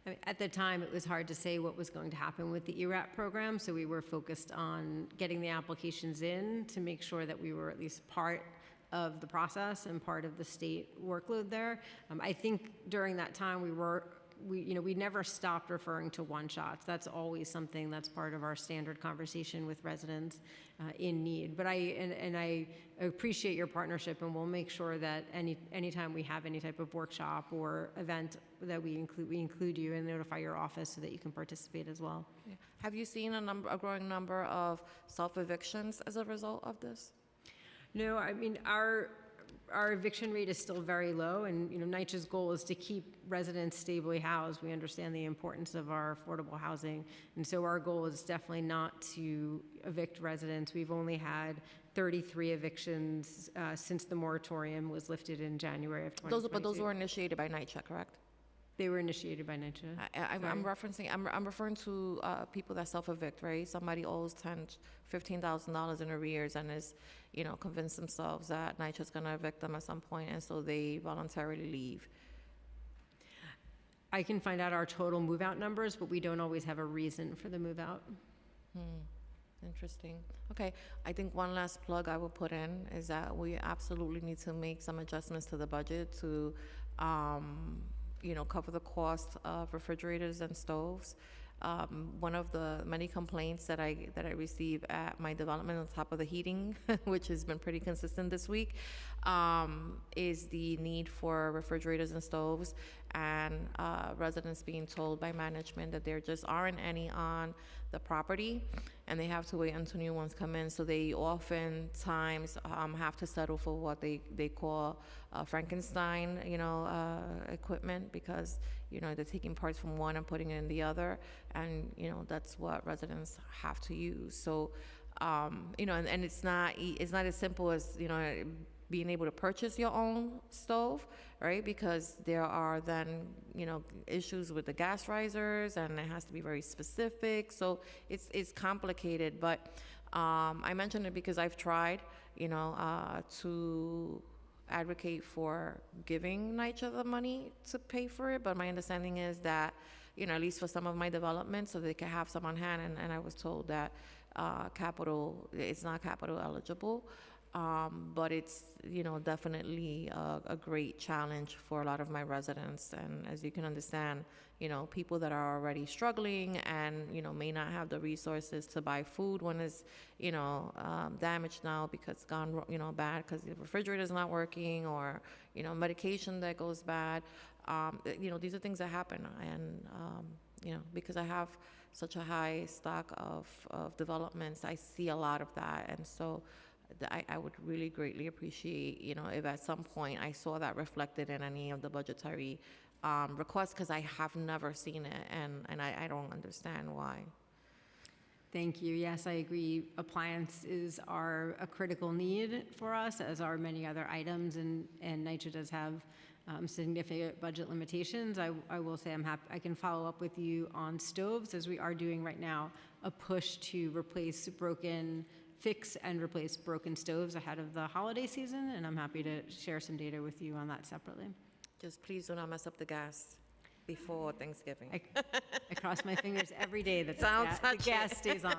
I mean, at the time, it was hard to say what was going to happen with the ERAP program, so we were focused on getting the applications in to make sure that we were at least part of the process and part of the state workload there. I think during that time, we never stopped referring to one-shots. That's always something that's part of our standard conversation with residents in need. But I appreciate your partnership, and we'll make sure that anytime we have any type of workshop or event that we include you and notify your office so that you can participate as well. Yeah. Have you seen a growing number of self-evictions as a result of this? No, I mean, our eviction rate is still very low, and NYCHA's goal is to keep residents stably housed. We understand the importance of our affordable housing, and so our goal is definitely not to evict residents. We've only had 33 evictions since the moratorium was lifted in January of 2022. But those were initiated by NYCHA, correct? They were initiated by NYCHA. I'm referring to people that self-evict, right? Somebody owes $15,000 in arrears and is, convinced themselves that NYCHA's going to evict them at some point, and so they voluntarily leave. I can find out our total move-out numbers, but we don't always have a reason for the move-out. Interesting. Okay, I think one last plug I will put in is that we absolutely need to make some adjustments to the budget to cover the cost of refrigerators and stoves. One of the many complaints that I receive at my development on top of the heating, which has been pretty consistent this week, is the need for refrigerators and stoves, and residents being told by management that there just aren't any on the property, and they have to wait until new ones come in. So they oftentimes have to settle for what they call Frankenstein, equipment, because they're taking parts from one and putting it in the other, and that's what residents have to use. So and it's not as simple as being able to purchase your own stove, right? Because there are then, issues with the gas risers, and it has to be very specific. So it's complicated, but I mention it because I've tried, to advocate for giving NYCHA the money to pay for it. But my understanding is that, at least for some of my developments, so they can have some on hand, and I was told that it's not capital eligible. But it's, definitely a great challenge for a lot of my residents. And as you can understand, people that are already struggling and, may not have the resources to buy food when it's, damaged now because it's gone, bad because the refrigerator is not working, or, medication that goes bad. These are things that happen. And, because I have such a high stock of developments, I see a lot of that. And so, I would really greatly appreciate, if at some point I saw that reflected in any of the budgetary requests, because I have never seen it, and I don't understand why. Thank you. Yes, I agree. Appliances are a critical need for us, as are many other items, and NYCHA does have significant budget limitations. I will say I'm happy, I can follow up with you on stoves, as we are doing right now, a push to fix and replace broken stoves ahead of the holiday season, and I'm happy to share some data with you on that separately. Just please do not mess up the gas before Thanksgiving. I cross my fingers every day that Sounds the gas stays on.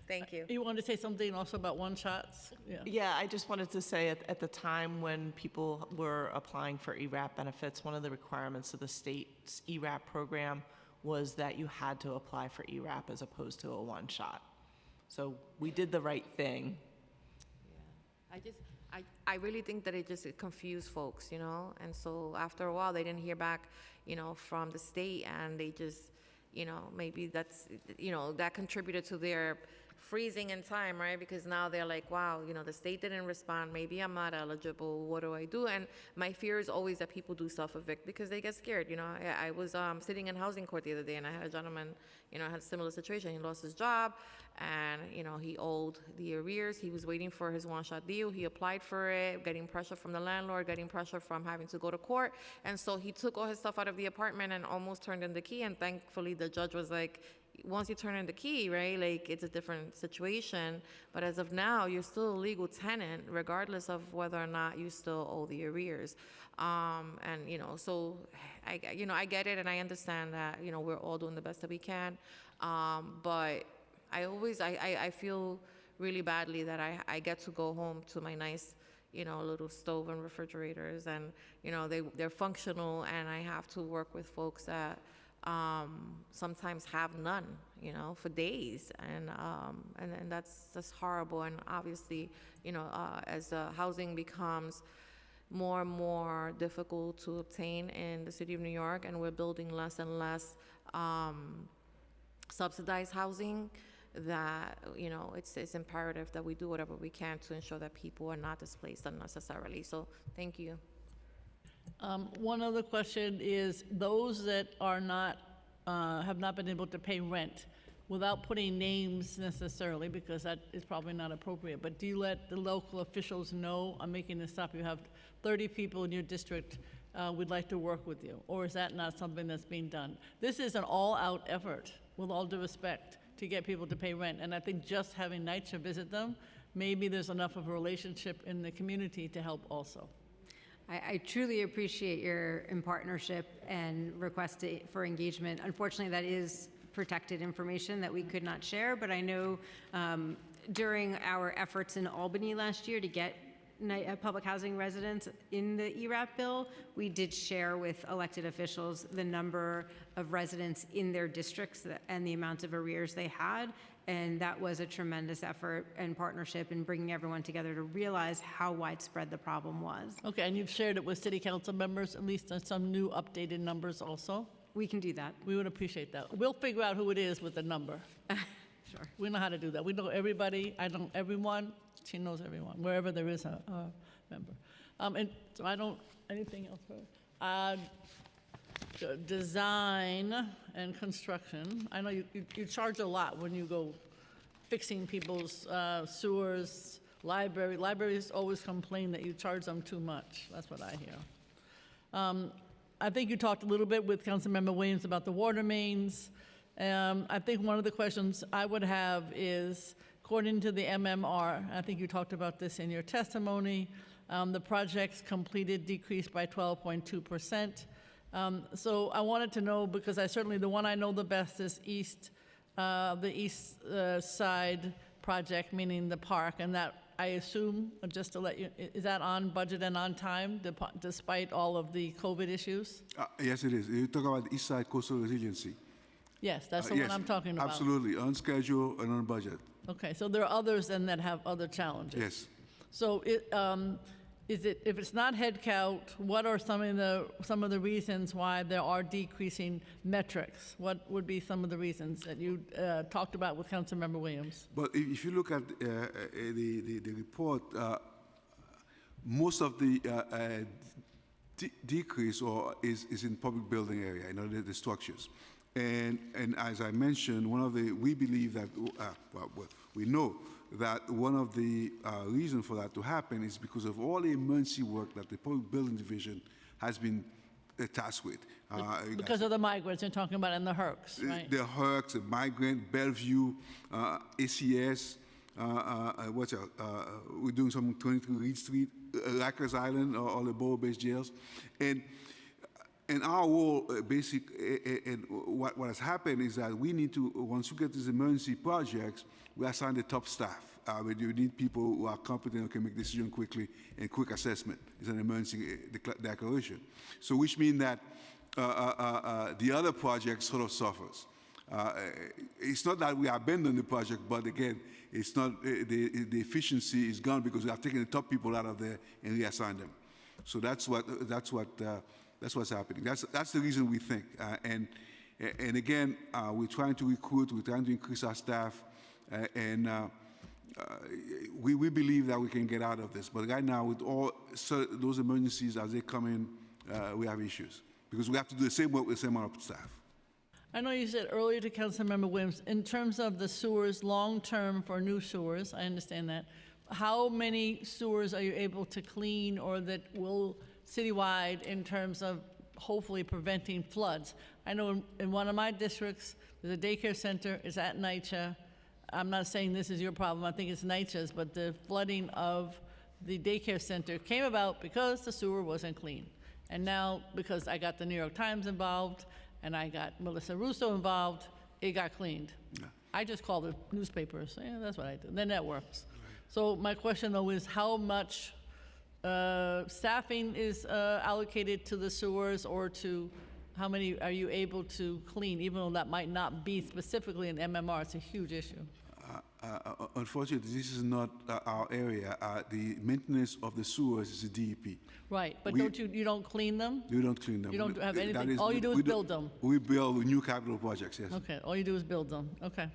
Thank you. You wanted to say something also about one-shots? Yeah, I just wanted to say at the time when people were applying for ERAP benefits, one of the requirements of the state's ERAP program was that you had to apply for ERAP as opposed to a one-shot. So we did the right thing. I really think that it just confused folks, and so after a while, they didn't hear back, from the state, and they just, maybe that's, that contributed to their freezing in time, right? Because now they're like, wow, the state didn't respond. Maybe I'm not eligible. What do I do? And my fear is always that people do self-evict because they get scared. I was sitting in housing court the other day, and I had a gentleman, had a similar situation. He lost his job, and, he owed the arrears. He was waiting for his one-shot deal. He applied for it, getting pressure from the landlord, getting pressure from having to go to court. And so he took all his stuff out of the apartment and almost turned in the key. And thankfully, the judge was like, once you turn in the key, right, like it's a different situation. But as of now, you're still a legal tenant, regardless of whether or not you still owe the arrears. And, so I get it, and I understand that, we're all doing the best that we can. But I feel really badly that I get to go home to my nice, little stove and refrigerators, and, they're functional, and I have to work with folks that sometimes have none, for days, and that's horrible. And obviously, as housing becomes more and more difficult to obtain in the city of New York, and we're building less and less subsidized housing, that it's imperative that we do whatever we can to ensure that people are not displaced unnecessarily. So thank you. One other question is, those that are not, have not been able to pay rent, without putting names necessarily, because that is probably not appropriate, but do you let the local officials know, I'm making this up, you have 30 people in your district would like to work with you, or is that not something that's being done? This is an all-out effort, with all due respect, to get people to pay rent, and I think just having NYCHA visit them, maybe there's enough of a relationship in the community to help also. I truly appreciate your in partnership and request for engagement. Unfortunately, that is protected information that we could not share, but I know during our efforts in Albany last year to get public housing residents in the ERAP bill, we did share with elected officials the number of residents in their districts and the amount of arrears they had. And that was a tremendous effort and partnership in bringing everyone together to realize how widespread the problem was. Okay, and you've shared it with city council members, at least on some new updated numbers also? We can do that. We would appreciate that. We'll figure out who it is with the number. Sure. We know how to do that. We know everybody. I know everyone. She knows everyone, wherever there is a member. And so I don't, anything else? Design and construction. I know you charge a lot when you go fixing people's sewers, library. Libraries always complain that you charge them too much. That's what I hear. I think you talked a little bit with Councilmember Williams about the water mains. I think one of the questions I would have is, according to the MMR, I think you talked about this in your testimony, the projects completed decreased by 12.2%. So I wanted to know, because certainly the one I know the best is the East Side project, meaning the park, and that I assume, just to let you, is that on budget and on time, despite all of the COVID issues? Yes, it is. You talk about East Side Coastal Resiliency. Yes, that's the one I'm talking about. Absolutely, on schedule and on budget. Okay, so there are others then that have other challenges. Yes. So Is it, if it's not headcount, what are some of the reasons why there are decreasing metrics? What would be some of the reasons that you talked about with Councilmember Williams? But if you look at the report, most of the decrease is in public building area, the structures. And as I mentioned, we believe that, we know that one of the reasons for that to happen is because of all the emergency work that the Public Building Division has been tasked with. Because of the migrants you're talking about and the HERCs, right? The HERCs, the migrant, Bellevue, ACS, we're doing some 23 Reed Street, Rikers Island, all the borough-based jails. And our role, and what has happened is that we need to, once you get these emergency projects, we assign the top staff. You need people who are competent and can make decisions quickly and quick assessment. It's an emergency declaration. So which means that the other project sort of suffers. It's not that we abandon the project, but again, it's not the efficiency is gone because we have taken the top people out of there and reassigned them. So that's what's happening. That's the reason we think. And again, we're trying to recruit. We're trying to increase our staff, and we believe that we can get out of this. But right now, with all those emergencies as they come in, we have issues because we have to do the same work with the same amount of staff. I know you said earlier to Councilmember Williams, in terms of the sewers, long-term for new sewers, I understand that. How many sewers are you able to clean or that will citywide in terms of hopefully preventing floods? I know in one of my districts, there's a daycare center, it's at NYCHA. I'm not saying this is your problem, I think it's NYCHA's, but the flooding of the daycare center came about because the sewer wasn't clean. And now, because I got the New York Times involved, and I got Melissa Russo involved, it got cleaned. Yeah. I just call the newspapers, yeah, that's what I do, then that works. So my question though is how much staffing is allocated to the sewers, or to how many are you able to clean, even though that might not be specifically an MMR, it's a huge issue. Unfortunately, this is not our area. The maintenance of the sewers is a DEP. Right, but you don't clean them? We don't clean them. You don't have anything, all you do is build them? We build new capital projects, yes. Okay, all you do is build them, okay.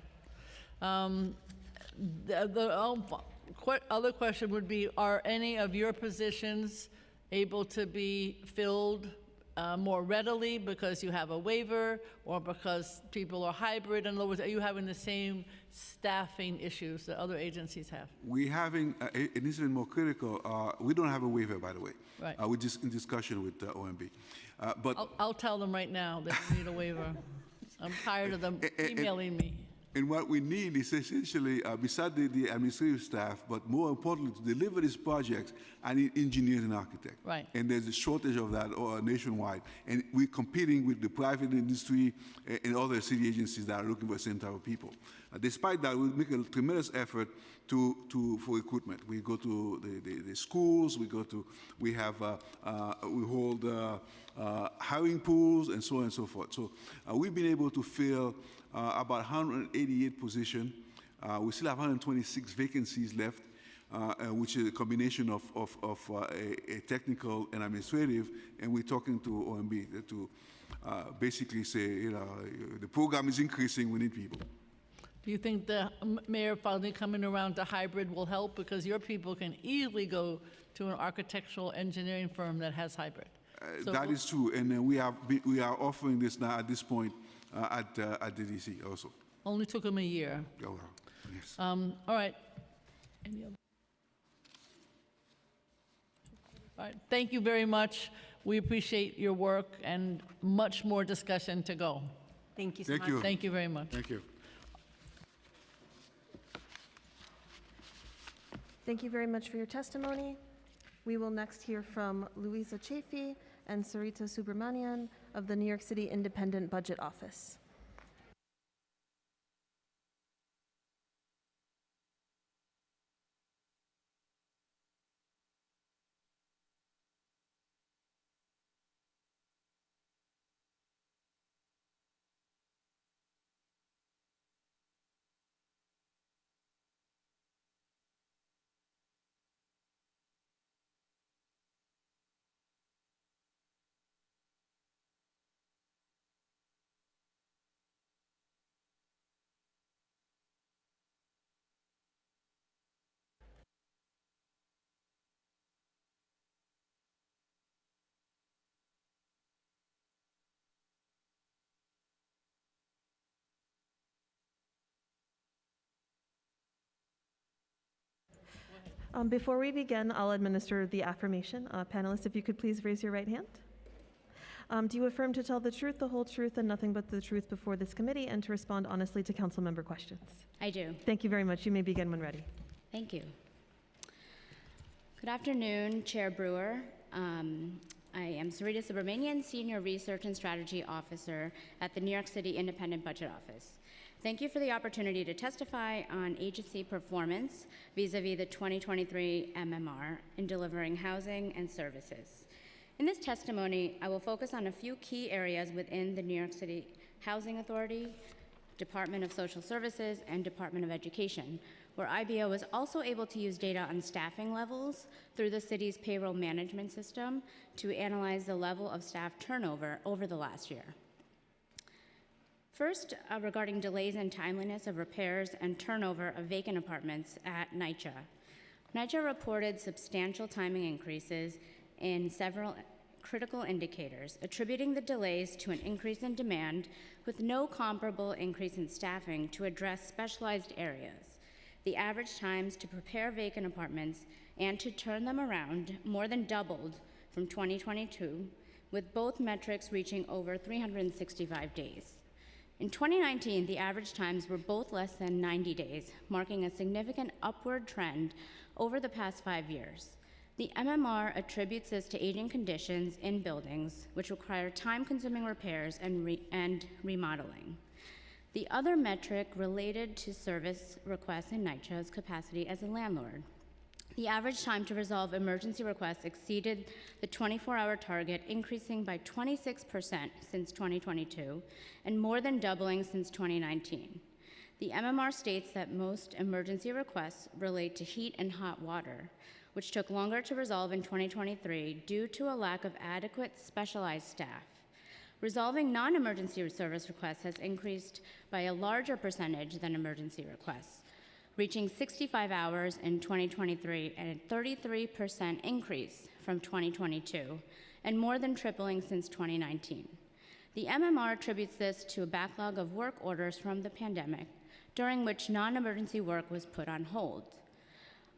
Other question would be, are any of your positions able to be filled more readily because you have a waiver or because people are hybrid? In other words, are you having the same staffing issues that other agencies have? We're having, and this is even more critical, we don't have a waiver, by the way. Right. We're just in discussion with OMB. But I'll tell them right now that we need a waiver. I'm tired of them emailing me. And what we need is essentially, besides the administrative staff, but more importantly, to deliver these projects, I need engineers and architects. Right. And there's a shortage of that nationwide. And we're competing with the private industry and other city agencies that are looking for the same type of people. Despite that, we make a tremendous effort for recruitment. We go to the schools, we hold hiring pools, and so on and so forth. So we've been able to fill about 188 positions. We still have 126 vacancies left, which is a combination of a technical and administrative, and we're talking to OMB to basically say, the program is increasing, we need people. Do you think the mayor finally coming around to hybrid will help? Because your people can easily go to an architectural engineering firm that has hybrid. That is true, and we are offering this now at this point at the DC also. Only took them a year. Oh, well, yes. All right. Any other? All right. Thank you very much. We appreciate your work and much more discussion to go. Thank you so Thank much. you. Thank you very much. Thank you. Thank you very much for your testimony. We will next hear from Louisa Chafee and Sarita Subramanian of the New York City Independent Budget Office. Before we begin, I'll administer the affirmation. Panelists, if you could please raise your right hand. Do you affirm to tell the truth, the whole truth, and nothing but the truth before this committee, and to respond honestly to council member questions? I do. Thank you very much. You may begin when ready. Thank you. Good afternoon, Chair Brewer. I am Sarita Subramanian, Senior Research and Strategy Officer at the New York City Independent Budget Office. Thank you for the opportunity to testify on agency performance vis-a-vis the 2023 MMR in delivering housing and services. In this testimony, I will focus on a few key areas within the New York City Housing Authority, Department of Social Services, and Department of Education, where IBO was also able to use data on staffing levels through the city's payroll management system to analyze the level of staff turnover over the last year. First, regarding delays and timeliness of repairs and turnover of vacant apartments at NYCHA. NYCHA reported substantial timing increases in several critical indicators, attributing the delays to an increase in demand with no comparable increase in staffing to address specialized areas. The average times to prepare vacant apartments and to turn them around more than doubled from 2022, with both metrics reaching over 365 days. In 2019, the average times were both less than 90 days, marking a significant upward trend over the past 5 years. The MMR attributes this to aging conditions in buildings, which require time-consuming repairs and remodeling. The other metric related to service requests in NYCHA's capacity as a landlord. The average time to resolve emergency requests exceeded the 24-hour target, increasing by 26% since 2022, and more than doubling since 2019. The MMR states that most emergency requests relate to heat and hot water, which took longer to resolve in 2023 due to a lack of adequate specialized staff. Resolving non-emergency service requests has increased by a larger percentage than emergency requests, reaching 65 hours in 2023 and a 33% increase from 2022, and more than tripling since 2019. The MMR attributes this to a backlog of work orders from the pandemic, during which non-emergency work was put on hold.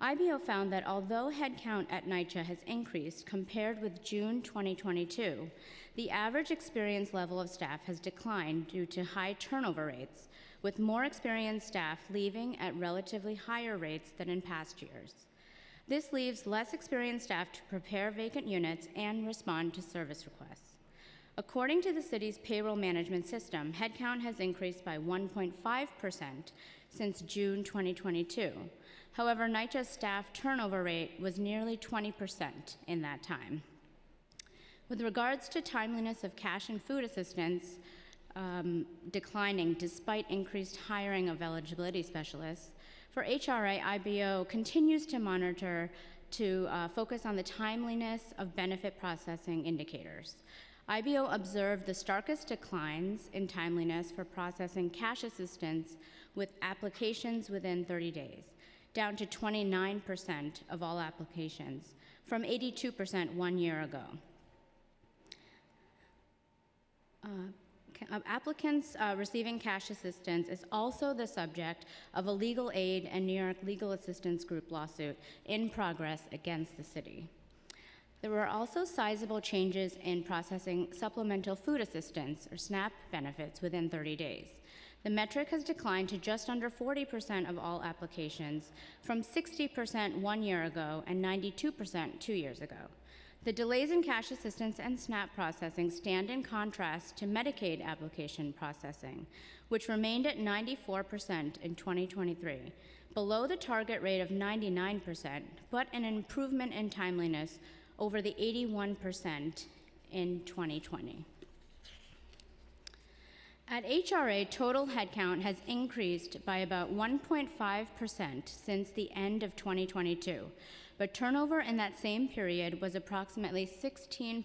IBO found that although headcount at NYCHA has increased compared with June 2022, the average experience level of staff has declined due to high turnover rates, with more experienced staff leaving at relatively higher rates than in past years. This leaves less experienced staff to prepare vacant units and respond to service requests. According to the city's payroll management system, headcount has increased by 1.5% since June 2022. However, NYCHA's staff turnover rate was nearly 20% in that time. With regards to timeliness of cash and food assistance declining despite increased hiring of eligibility specialists, for HRA, IBO continues to monitor to focus on the timeliness of benefit processing indicators. IBO observed the starkest declines in timeliness for processing cash assistance with applications within 30 days, down to 29% of all applications, from 82% 1 year ago. Applicants receiving cash assistance is also the subject of a legal aid and New York Legal Assistance Group lawsuit in progress against the city. There were also sizable changes in processing supplemental food assistance, or SNAP, benefits within 30 days. The metric has declined to just under 40% of all applications, from 60% 1 year ago and 92% 2 years ago. The delays in cash assistance and SNAP processing stand in contrast to Medicaid application processing, which remained at 94% in 2023, below the target rate of 99%, but an improvement in timeliness over the 81% in 2020. At HRA, total headcount has increased by about 1.5% since the end of 2022, but turnover in that same period was approximately 16%,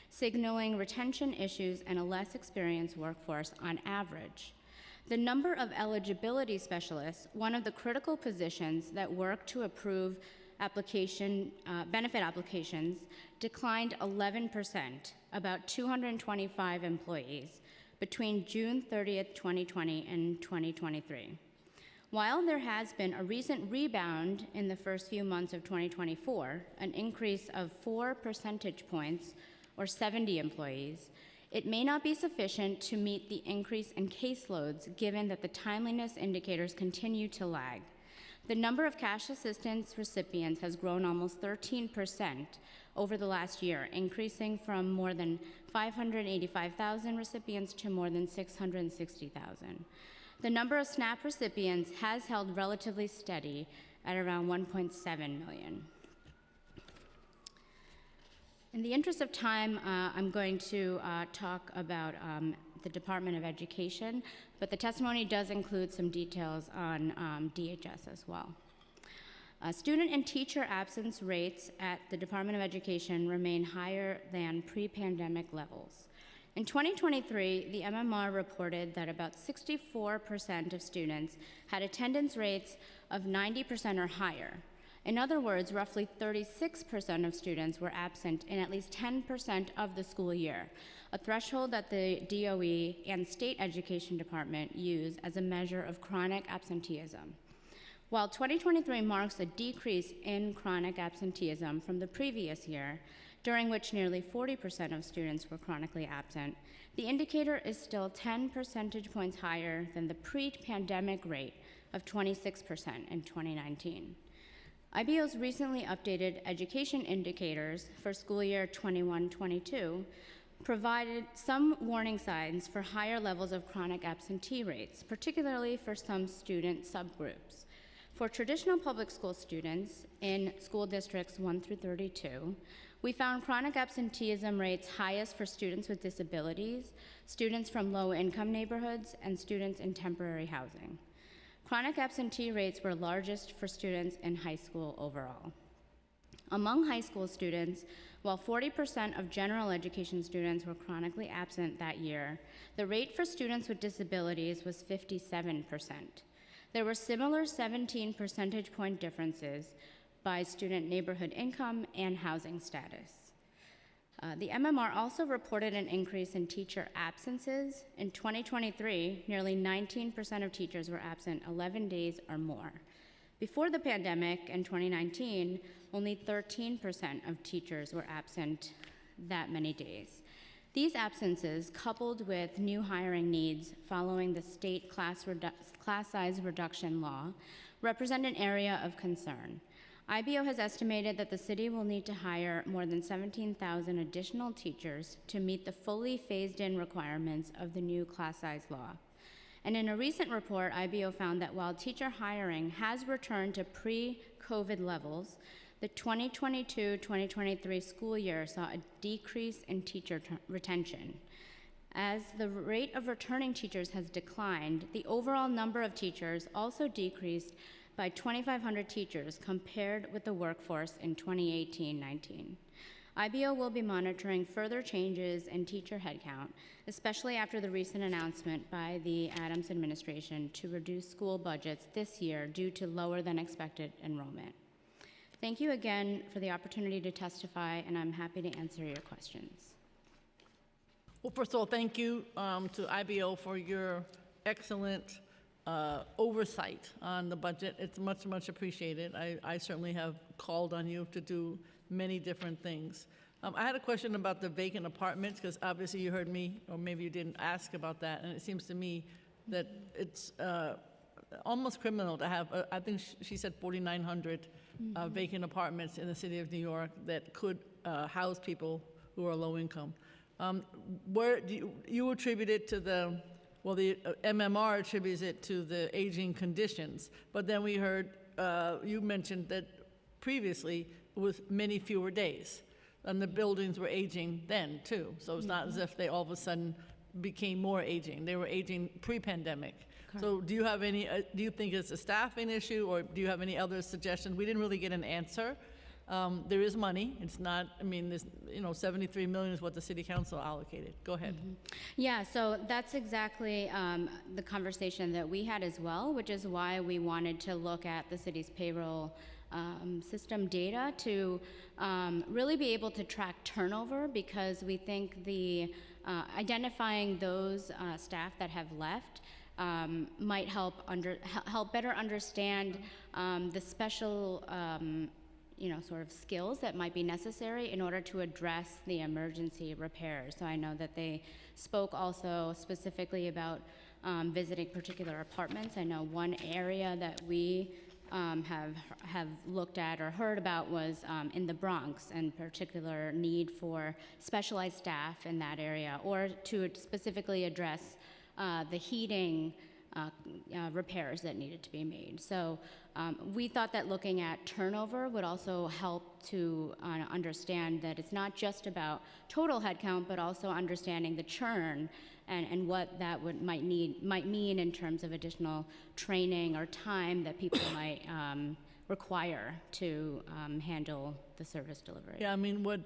signaling retention issues and a less experienced workforce on average. The number of eligibility specialists, one of the critical positions that work to approve benefit applications, declined 11%, about 225 employees, between June 30th, 2020 and 2023. While there has been a recent rebound in the first few months of 2024, an increase of 4 percentage points or 70 employees, it may not be sufficient to meet the increase in caseloads given that the timeliness indicators continue to lag. The number of cash assistance recipients has grown almost 13% over the last year, increasing from more than 585,000 recipients to more than 660,000. The number of SNAP recipients has held relatively steady at around 1.7 million. In the interest of time, I'm going to talk about the Department of Education, but the testimony does include some details on DHS as well. Student and teacher absence rates at the Department of Education remain higher than pre-pandemic levels. In 2023, the MMR reported that about 64% of students had attendance rates of 90% or higher. In other words, roughly 36% of students were absent in at least 10% of the school year, a threshold that the DOE and State Education Department use as a measure of chronic absenteeism. While 2023 marks a decrease in chronic absenteeism from the previous year, during which nearly 40% of students were chronically absent, the indicator is still 10 percentage points higher than the pre-pandemic rate of 26% in 2019. IBO's recently updated education indicators for school year 21-22 provided some warning signs for higher levels of chronic absentee rates, particularly for some student subgroups. For traditional public school students in school districts 1 through 32, we found chronic absenteeism rates highest for students with disabilities, students from low-income neighborhoods, and students in temporary housing. Chronic absentee rates were largest for students in high school overall. Among high school students, while 40% of general education students were chronically absent that year, the rate for students with disabilities was 57%. There were similar 17 percentage point differences by student neighborhood income and housing status. The MMR also reported an increase in teacher absences. In 2023, nearly 19% of teachers were absent 11 days or more. Before the pandemic, in 2019, only 13% of teachers were absent that many days. These absences, coupled with new hiring needs following the state class size reduction law, represent an area of concern. IBO has estimated that the city will need to hire more than 17,000 additional teachers to meet the fully phased-in requirements of the new class size law. And in a recent report, IBO found that while teacher hiring has returned to pre-COVID levels, the 2022-2023 school year saw a decrease in teacher retention. As the rate of returning teachers has declined, the overall number of teachers also decreased by 2,500 teachers compared with the workforce in 2018-19. IBO will be monitoring further changes in teacher headcount, especially after the recent announcement by the Adams administration to reduce school budgets this year due to lower than expected enrollment. Thank you again for the opportunity to testify, and I'm happy to answer your questions. Well, first of all, thank you to IBO for your excellent oversight on the budget. It's much, much appreciated. I certainly have called on you to do many different things. I had a question about the vacant apartments, because obviously you heard me, or maybe you didn't ask about that, and it seems to me that it's almost criminal to have, I think she said 4,900 vacant apartments in the city of New York that could house people who are low income. Where do you attribute it to the, well, the MMR attributes it to the aging conditions, but then we heard, you mentioned that previously it was many fewer days, and the buildings were aging then too. So it's not as if they all of a sudden became more aging. They were aging pre-pandemic. So do you have any, do you think it's a staffing issue, or do you have any other suggestions? We didn't really get an answer. There is money. It's not, I mean, there's, you know, 73 million is what the city council allocated. Go ahead. Yeah, so that's exactly the conversation that we had as well, which is why we wanted to look at the city's payroll system data to really be able to track turnover, because we think the identifying those staff that have left might help better understand the special sort of skills that might be necessary in order to address the emergency repairs. So I know that they spoke also specifically about visiting particular apartments. I know one area that we have looked at or heard about was in the Bronx, and particular need for specialized staff in that area, or to specifically address the heating repairs that needed to be made. So we thought that looking at turnover would also help to understand that it's not just about total headcount, but also understanding the churn and what that might mean in terms of additional training or time that people might require to handle the service delivery. Yeah, I mean, what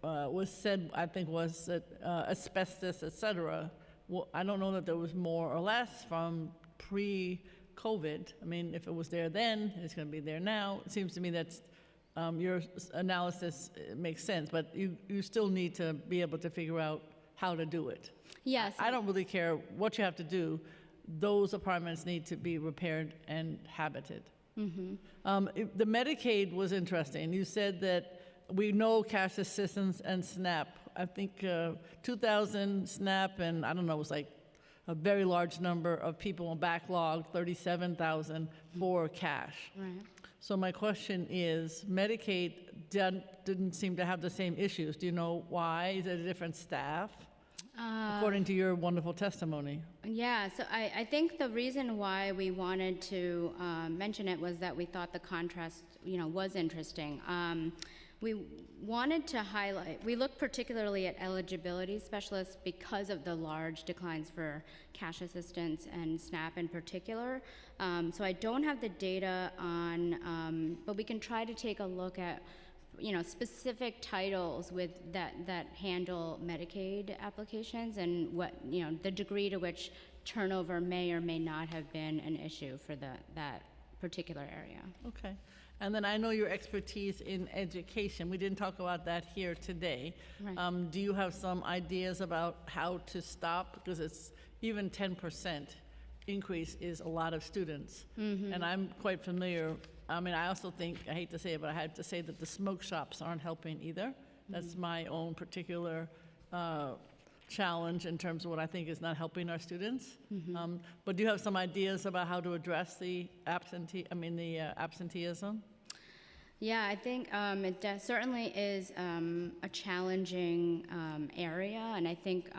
was said, I think, was that asbestos, et cetera. Well, I don't know that there was more or less from pre-COVID. I mean, if it was there then, it's going to be there now. It seems to me that your analysis makes sense, but you still need to be able to figure out how to do it. Yes. I don't really care what you have to do. Those apartments need to be repaired and habited. Mm-hmm. The Medicaid was interesting. You said that we know cash assistance and SNAP. I think 2,000 SNAP, and I don't know, it was like a very large number of people on backlog, 37,000 for cash. Right. So my question is, Medicaid didn't seem to have the same issues. Do you know why? Is it a different staff? According to your wonderful testimony. Yeah, so I think the reason why we wanted to mention it was that we thought the contrast, was interesting. We wanted to highlight, we looked particularly at eligibility specialists because of the large declines for cash assistance and SNAP in particular. So I don't have the data on, but we can try to take a look at specific titles with that handle Medicaid applications and what, the degree to which turnover may or may not have been an issue for that particular area. Okay. And then I know your expertise in education. We didn't talk about that here today. Right. Do you have some ideas about how to stop? Because it's even 10% increase is a lot of students. Mm-hmm. And I'm quite familiar. I mean, I also think, I hate to say it, but I have to say that the smoke shops aren't helping either. That's my own particular challenge in terms of what I think is not helping our students. Mm-hmm. But do you have some ideas about how to address the absenteeism? Yeah, I think it certainly is a challenging area, and I think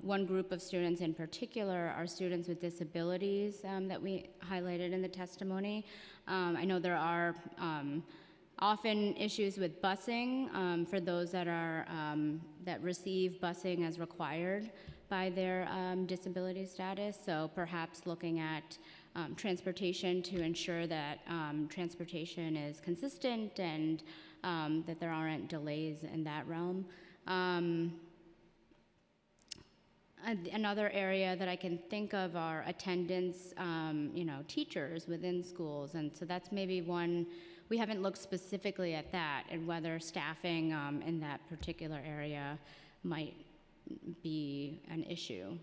one group of students in particular are students with disabilities that we highlighted in the testimony. I know there are often issues with busing for those that are that receive busing as required by their disability status. So perhaps looking at transportation to ensure that transportation is consistent and that there aren't delays in that realm. Another area that I can think of are attendance, teachers within schools, and so that's maybe one. We haven't looked specifically at that and whether staffing in that particular area might be an issue.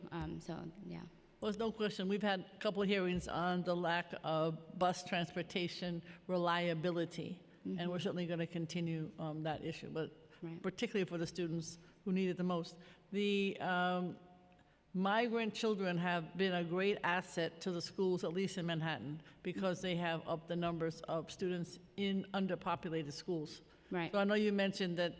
So, yeah. Well, there's no question. We've had a couple of hearings on the lack of bus transportation reliability, and we're certainly going to continue that issue, but particularly for the students who need it the most. The migrant children have been a great asset to the schools, at least in Manhattan, because they have upped the numbers of students in underpopulated schools. Right. So I know you mentioned that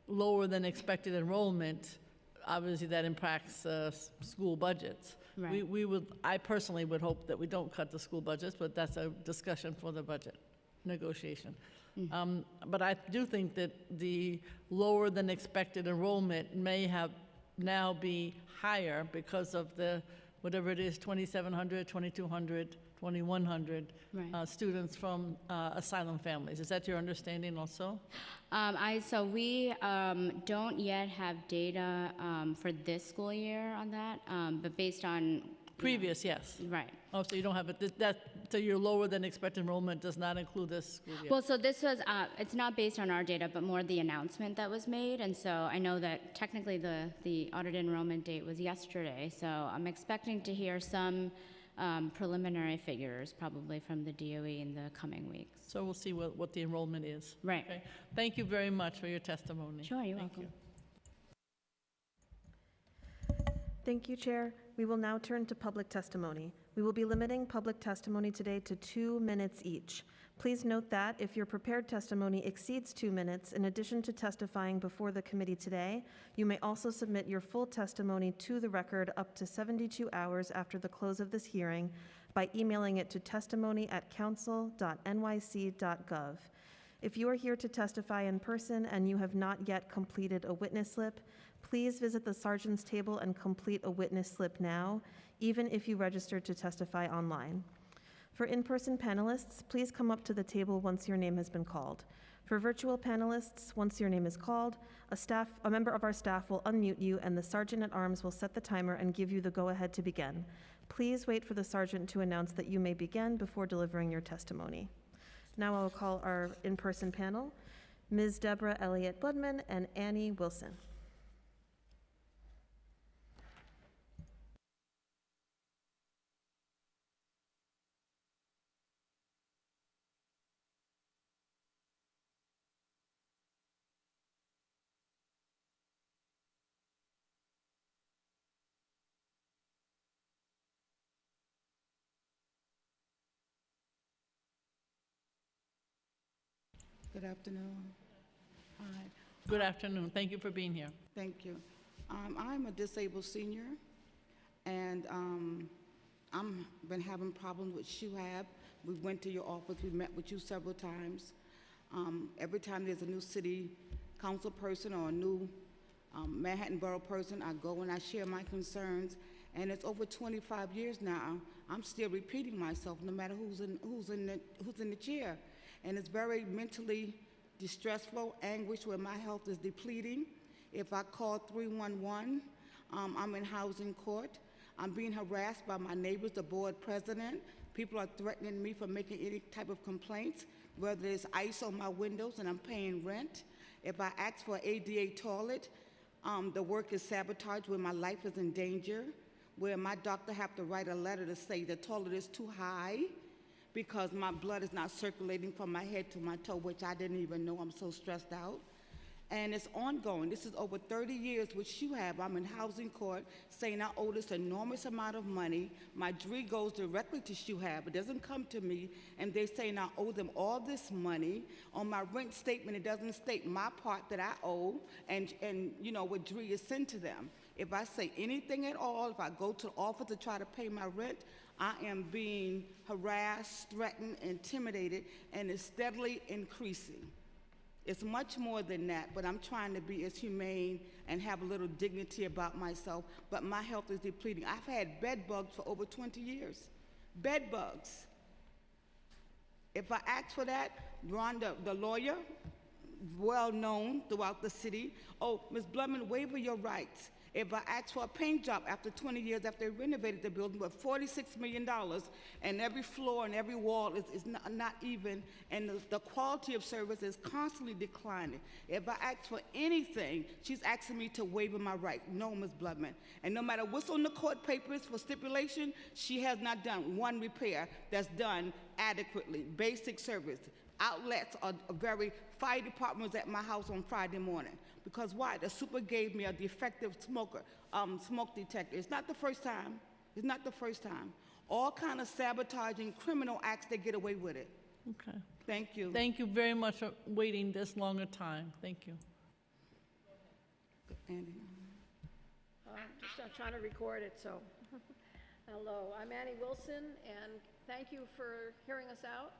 lower than expected enrollment, obviously that impacts school budgets. Right. I personally would hope that we don't cut the school budgets, but that's a discussion for the budget negotiation. Mm-hmm. But I do think that the lower than expected enrollment may have now be higher because of the, whatever it is, 2,700, 2,200, 2,100 students from asylum families. Is that your understanding also? So we don't yet have data for this school year on that, but based on previous, yes. Right. Oh, so you don't have it. That So your lower than expected enrollment does not include this school year? Well, so this was, it's not based on our data, but more the announcement that was made. And so I know that technically the audited enrollment date was yesterday. So I'm expecting to hear some preliminary figures probably from the DOE in the coming weeks. So we'll see what the enrollment is. Right. Okay. Thank you very much for your testimony. Sure, you're Thank welcome. Thank you, Chair. We will now turn to public testimony. We will be limiting public testimony today to 2 minutes each. Please note that if your prepared testimony exceeds 2 minutes, in addition to testifying before the committee today, you may also submit your full testimony to the record up to 72 hours after the close of this hearing by emailing it to testimony@council.nyc.gov. If you are here to testify in person and you have not yet completed a witness slip, please visit the sergeant's table and complete a witness slip now, even if you registered to testify online. For in-person panelists, please come up to the table once your name has been called. For virtual panelists, once your name is called, a member of our staff will unmute you and the sergeant-at-arms will set the timer and give you the go-ahead to begin. Please wait for the sergeant to announce that you may begin before delivering your testimony. Now I will call our in-person panel, Ms. Deborah Elliott Bloodman and Annie Wilson. Good afternoon. Hi. Good afternoon. Thank you for being here. Thank you. I'm a disabled senior, and I'm been having problems with SHUHAB. We went to your office. We met with you several times. Every time there's a new city council person or a new Manhattan Borough person, I go and I share my concerns. And it's over 25 years now. I'm still repeating myself, no matter who's in the chair. And it's very mentally distressful, anguish, where my health is depleting. If I call 311, I'm in housing court. I'm being harassed by my neighbors, the board president. People are threatening me for making any type of complaints, whether there's ice on my windows and I'm paying rent. If I ask for an ADA toilet, the work is sabotaged where my life is in danger, where my doctor have to write a letter to say the toilet is too high, because my blood is not circulating from my head to my toe, which I didn't even know. I'm so stressed out. And it's ongoing. This is over 30 years with SHUHAB. I'm in housing court saying I owe this enormous amount of money. My DRE goes directly to SHUHAB. It doesn't come to me. And they're saying I owe them all this money. On my rent statement, it doesn't state my part that I owe and you know, what DRE is sent to them. If I say anything at all, if I go to the office to try to pay my rent, I am being harassed, threatened, intimidated, and it's steadily increasing. It's much more than that, but I'm trying to be as humane and have a little dignity about myself, but my health is depleting. I've had bed bugs for over 20 years. Bed bugs. If I ask for that, Ron, the lawyer, well known throughout the city, oh, Ms. Blumman, waiver your rights. If I ask for a paint job after 20 years after they renovated the building with $46 million, and every floor and every wall is not even, and the quality of service is constantly declining. If I ask for anything, she's asking me to waiver my right. No, Ms. Bloodman. And no matter what's on the court papers for stipulation, she has not done one repair that's done adequately. Basic service. Outlets are very, fire department was at my house on Friday morning. Because why? The super gave me a defective smoke detector. It's not the first time. It's not the first time. All kind of sabotaging criminal acts, they get away with it. Okay. Thank you. Thank you very much for waiting this long a time. Thank you. Andy. Just trying to record it, so. Hello, I'm Annie Wilson, and thank you for hearing us out.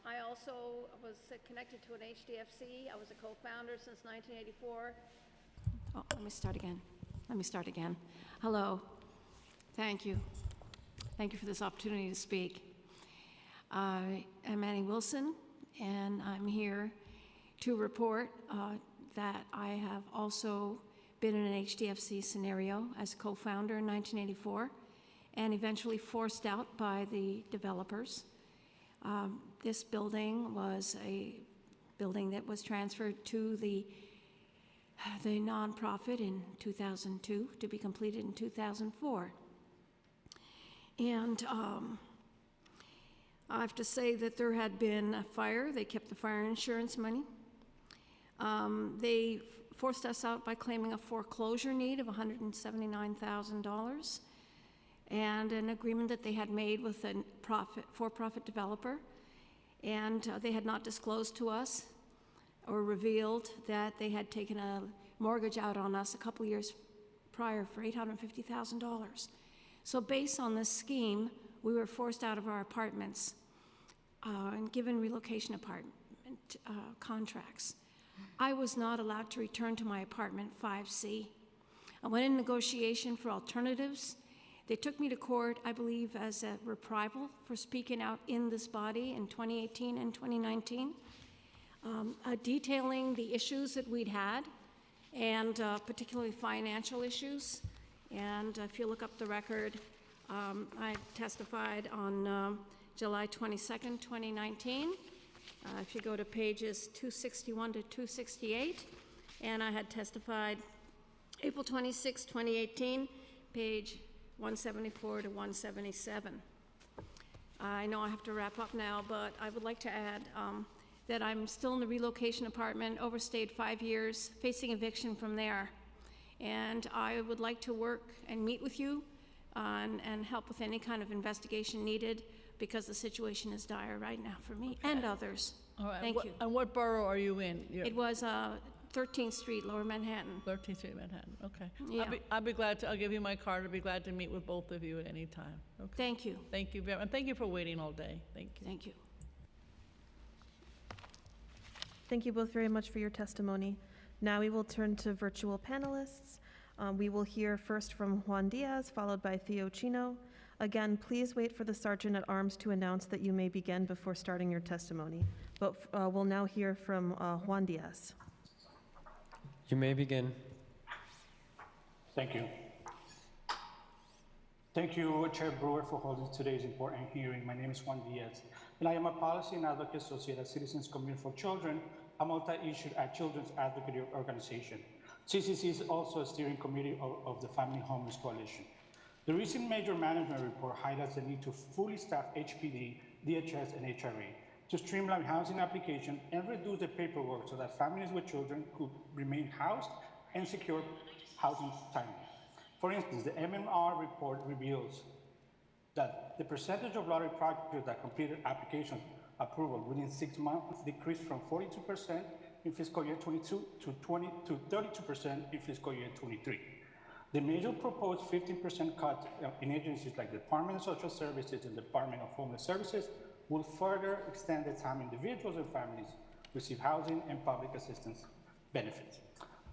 I also was connected to an HDFC. I was a co-founder since 1984. Oh, let me start again. Hello. Thank you. Thank you for this opportunity to speak. I'm Annie Wilson, and I'm here to report that I have also been in an HDFC scenario as a co-founder in 1984, and eventually forced out by the developers. This building was a building that was transferred to the nonprofit in 2002 to be completed in 2004. And I have to say that there had been a fire. They kept the fire insurance money. They forced us out by claiming a foreclosure need of $179,000 and an agreement that they had made with a for-profit developer. And they had not disclosed to us or revealed that they had taken a mortgage out on us a couple years prior for $850,000. So based on this scheme, we were forced out of our apartments and given relocation apartment contracts. I was not allowed to return to my apartment 5C. I went in negotiation for alternatives. They took me to court, I believe, as a reprisal for speaking out in this body in 2018 and 2019, detailing the issues that we'd had, and particularly financial issues. And if you look up the record, I testified on July 22nd, 2019. If you go to pages 261 to 268, and I had testified April 26, 2018, page 174 to 177. I know I have to wrap up now, but I would like to add that I'm still in the relocation apartment, overstayed 5 years, facing eviction from there. And I would like to work and meet with you and help with any kind of investigation needed, because the situation is dire right now for me and others. All right. Thank you. And what borough are you in? It was 13th Street, Lower Manhattan. 13th Street, Manhattan. Okay. Yeah. I'll be glad to. I'll give you my card. I'll be glad to meet with both of you at any time. Okay. Thank you. Thank you very much. And thank you for waiting all day. Thank you. Thank you. Thank you both very much for your testimony. Now we will turn to virtual panelists. We will hear first from Juan Diaz, followed by Theo Chino. Again, please wait for the Sergeant at Arms to announce that you may begin before starting your testimony. But we'll now hear from Juan Diaz. You may begin. Thank you. Thank you, Chair Brewer, for holding today's important hearing. My name is Juan Diaz, and I am a policy and advocate associate at Citizens Commune for Children, a multi-issue children's advocate organization. CCC is also a steering committee of the Family Homeless Coalition. The recent major management report highlights the need to fully staff HPD, DHS, and HRA to streamline housing application and reduce the paperwork so that families with children could remain housed and secure housing timely. For instance, the MMR report reveals that the percentage of lottery projects that completed application approval within 6 months decreased from 42% in fiscal year 22 to 32% in fiscal year 23. The major proposed 15% cut in agencies like the Department of Social Services and Department of Homeless Services will further extend the time individuals and families receive housing and public assistance benefits.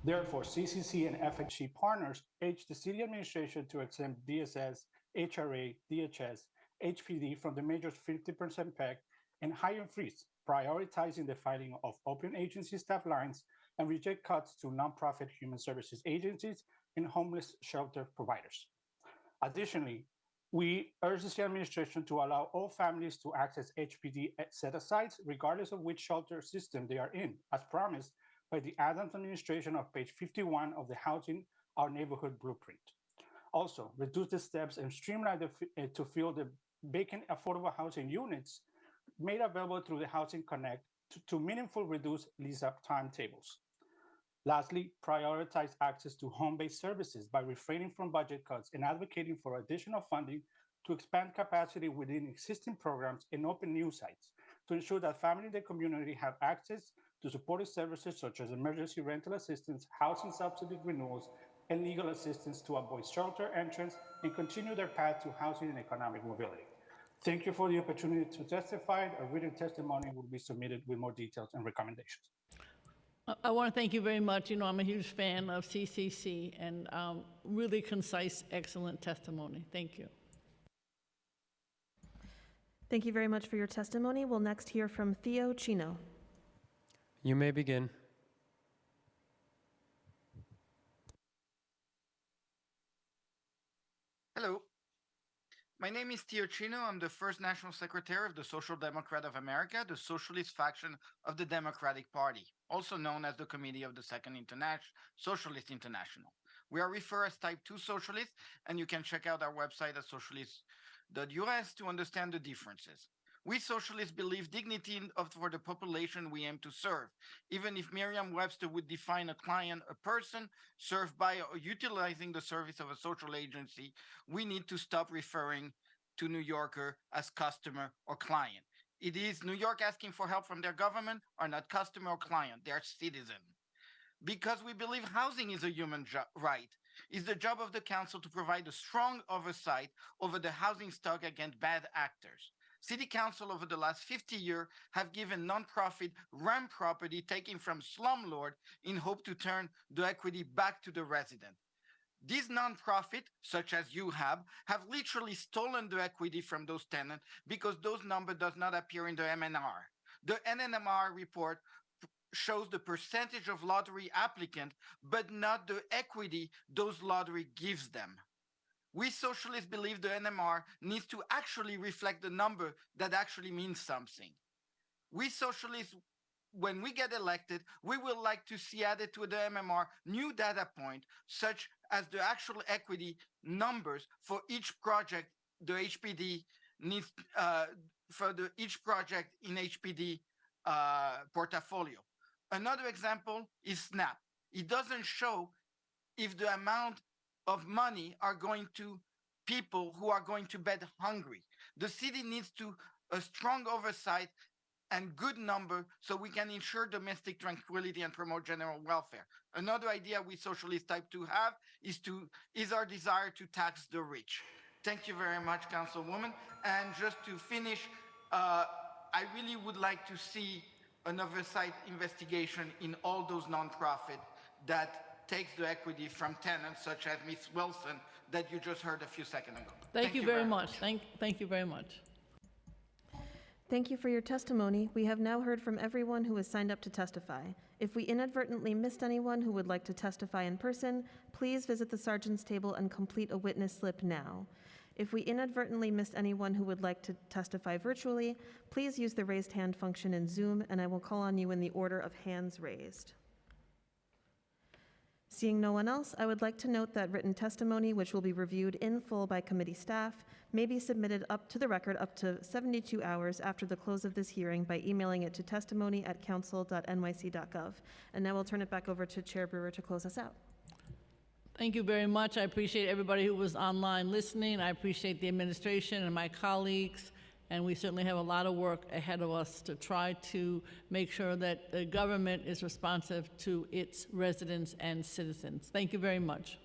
Therefore, CCC and FHC partners urge the city administration to exempt DSS, HRA, DHS, HPD from the measure's 50% PEC and hiring freeze, prioritizing the filing of open agency staff lines and reject cuts to nonprofit human services agencies and homeless shelter providers. Additionally, we urge the city administration to allow all families to access HPD set-asides, regardless of which shelter system they are in, as promised by the Adams administration of page 51 of the Housing Our Neighborhood Blueprint. Also, reduce the steps and streamline to fill the vacant affordable housing units made available through the Housing Connect to meaningful reduce lease-up timetables. Lastly, prioritize access to home-based services by refraining from budget cuts and advocating for additional funding to expand capacity within existing programs and open new sites to ensure that families in the community have access to supportive services such as emergency rental assistance, housing subsidy renewals, and legal assistance to avoid shelter entrance and continue their path to housing and economic mobility. Thank you for the opportunity to testify. A written testimony will be submitted with more details and recommendations. I want to thank you very much. You know, I'm a huge fan of CCC and really concise, excellent testimony. Thank you. Thank you very much for your testimony. We'll next hear from Theo Chino. You may begin. Hello. My name is Tio Chino. I'm the first National Secretary of the Social Democrat of America, the socialist faction of the Democratic Party, also known as the Committee of the Second Socialist International. We are referred as Type 2 Socialists, and you can check out our website at socialist.us to understand the differences. We socialists believe dignity for the population we aim to serve. Even if Merriam-Webster would define a client a person served by or utilizing the service of a social agency, we need to stop referring to New Yorker as customer or client. It is New York asking for help from their government are not customer or client, they are citizen. Because we believe housing is a human right, it's the job of the council to provide a strong oversight over the housing stock against bad actors. City Council over the last 50 years have given nonprofit rent property taken from slumlord in hope to turn the equity back to the resident. These nonprofit, such as you have literally stolen the equity from those tenants because those numbers does not appear in the MNR. The NNMR report shows the percentage of lottery applicants, but not the equity those lottery gives them. We socialists believe the NMR needs to actually reflect the number that actually means something. We socialists, when we get elected, we would like to see added to the MMR new data point, such as the actual equity numbers for each project the HPD needs, for each project in HPD portfolio. Another example is SNAP. It doesn't show if the amount of money are going to people who are going to bed hungry. The city needs a strong oversight and good number so we can ensure domestic tranquility and promote general welfare. Another idea we socialist Type 2 have is our desire to tax the rich. Thank you very much, Councilwoman. And just to finish, I really would like to see an oversight investigation in all those nonprofits that takes the equity from tenants such as Ms. Wilson that you just heard a few seconds ago. Thank you very much. Thank you very much. Thank you for your testimony. We have now heard from everyone who has signed up to testify. If we inadvertently missed anyone who would like to testify in person, please visit the sergeant's table and complete a witness slip now. If we inadvertently missed anyone who would like to testify virtually, please use the raised hand function in Zoom, and I will call on you in the order of hands raised. Seeing no one else, I would like to note that written testimony, which will be reviewed in full by committee staff, may be submitted up to the record up to 72 hours after the close of this hearing by emailing it to testimony@council.nyc.gov. And now I'll turn it back over to Chair Brewer to close us out. Thank you very much. I appreciate everybody who was online listening. I appreciate the administration and my colleagues. And we certainly have a lot of work ahead of us to try to make sure that the government is responsive to its residents and citizens. Thank you very much.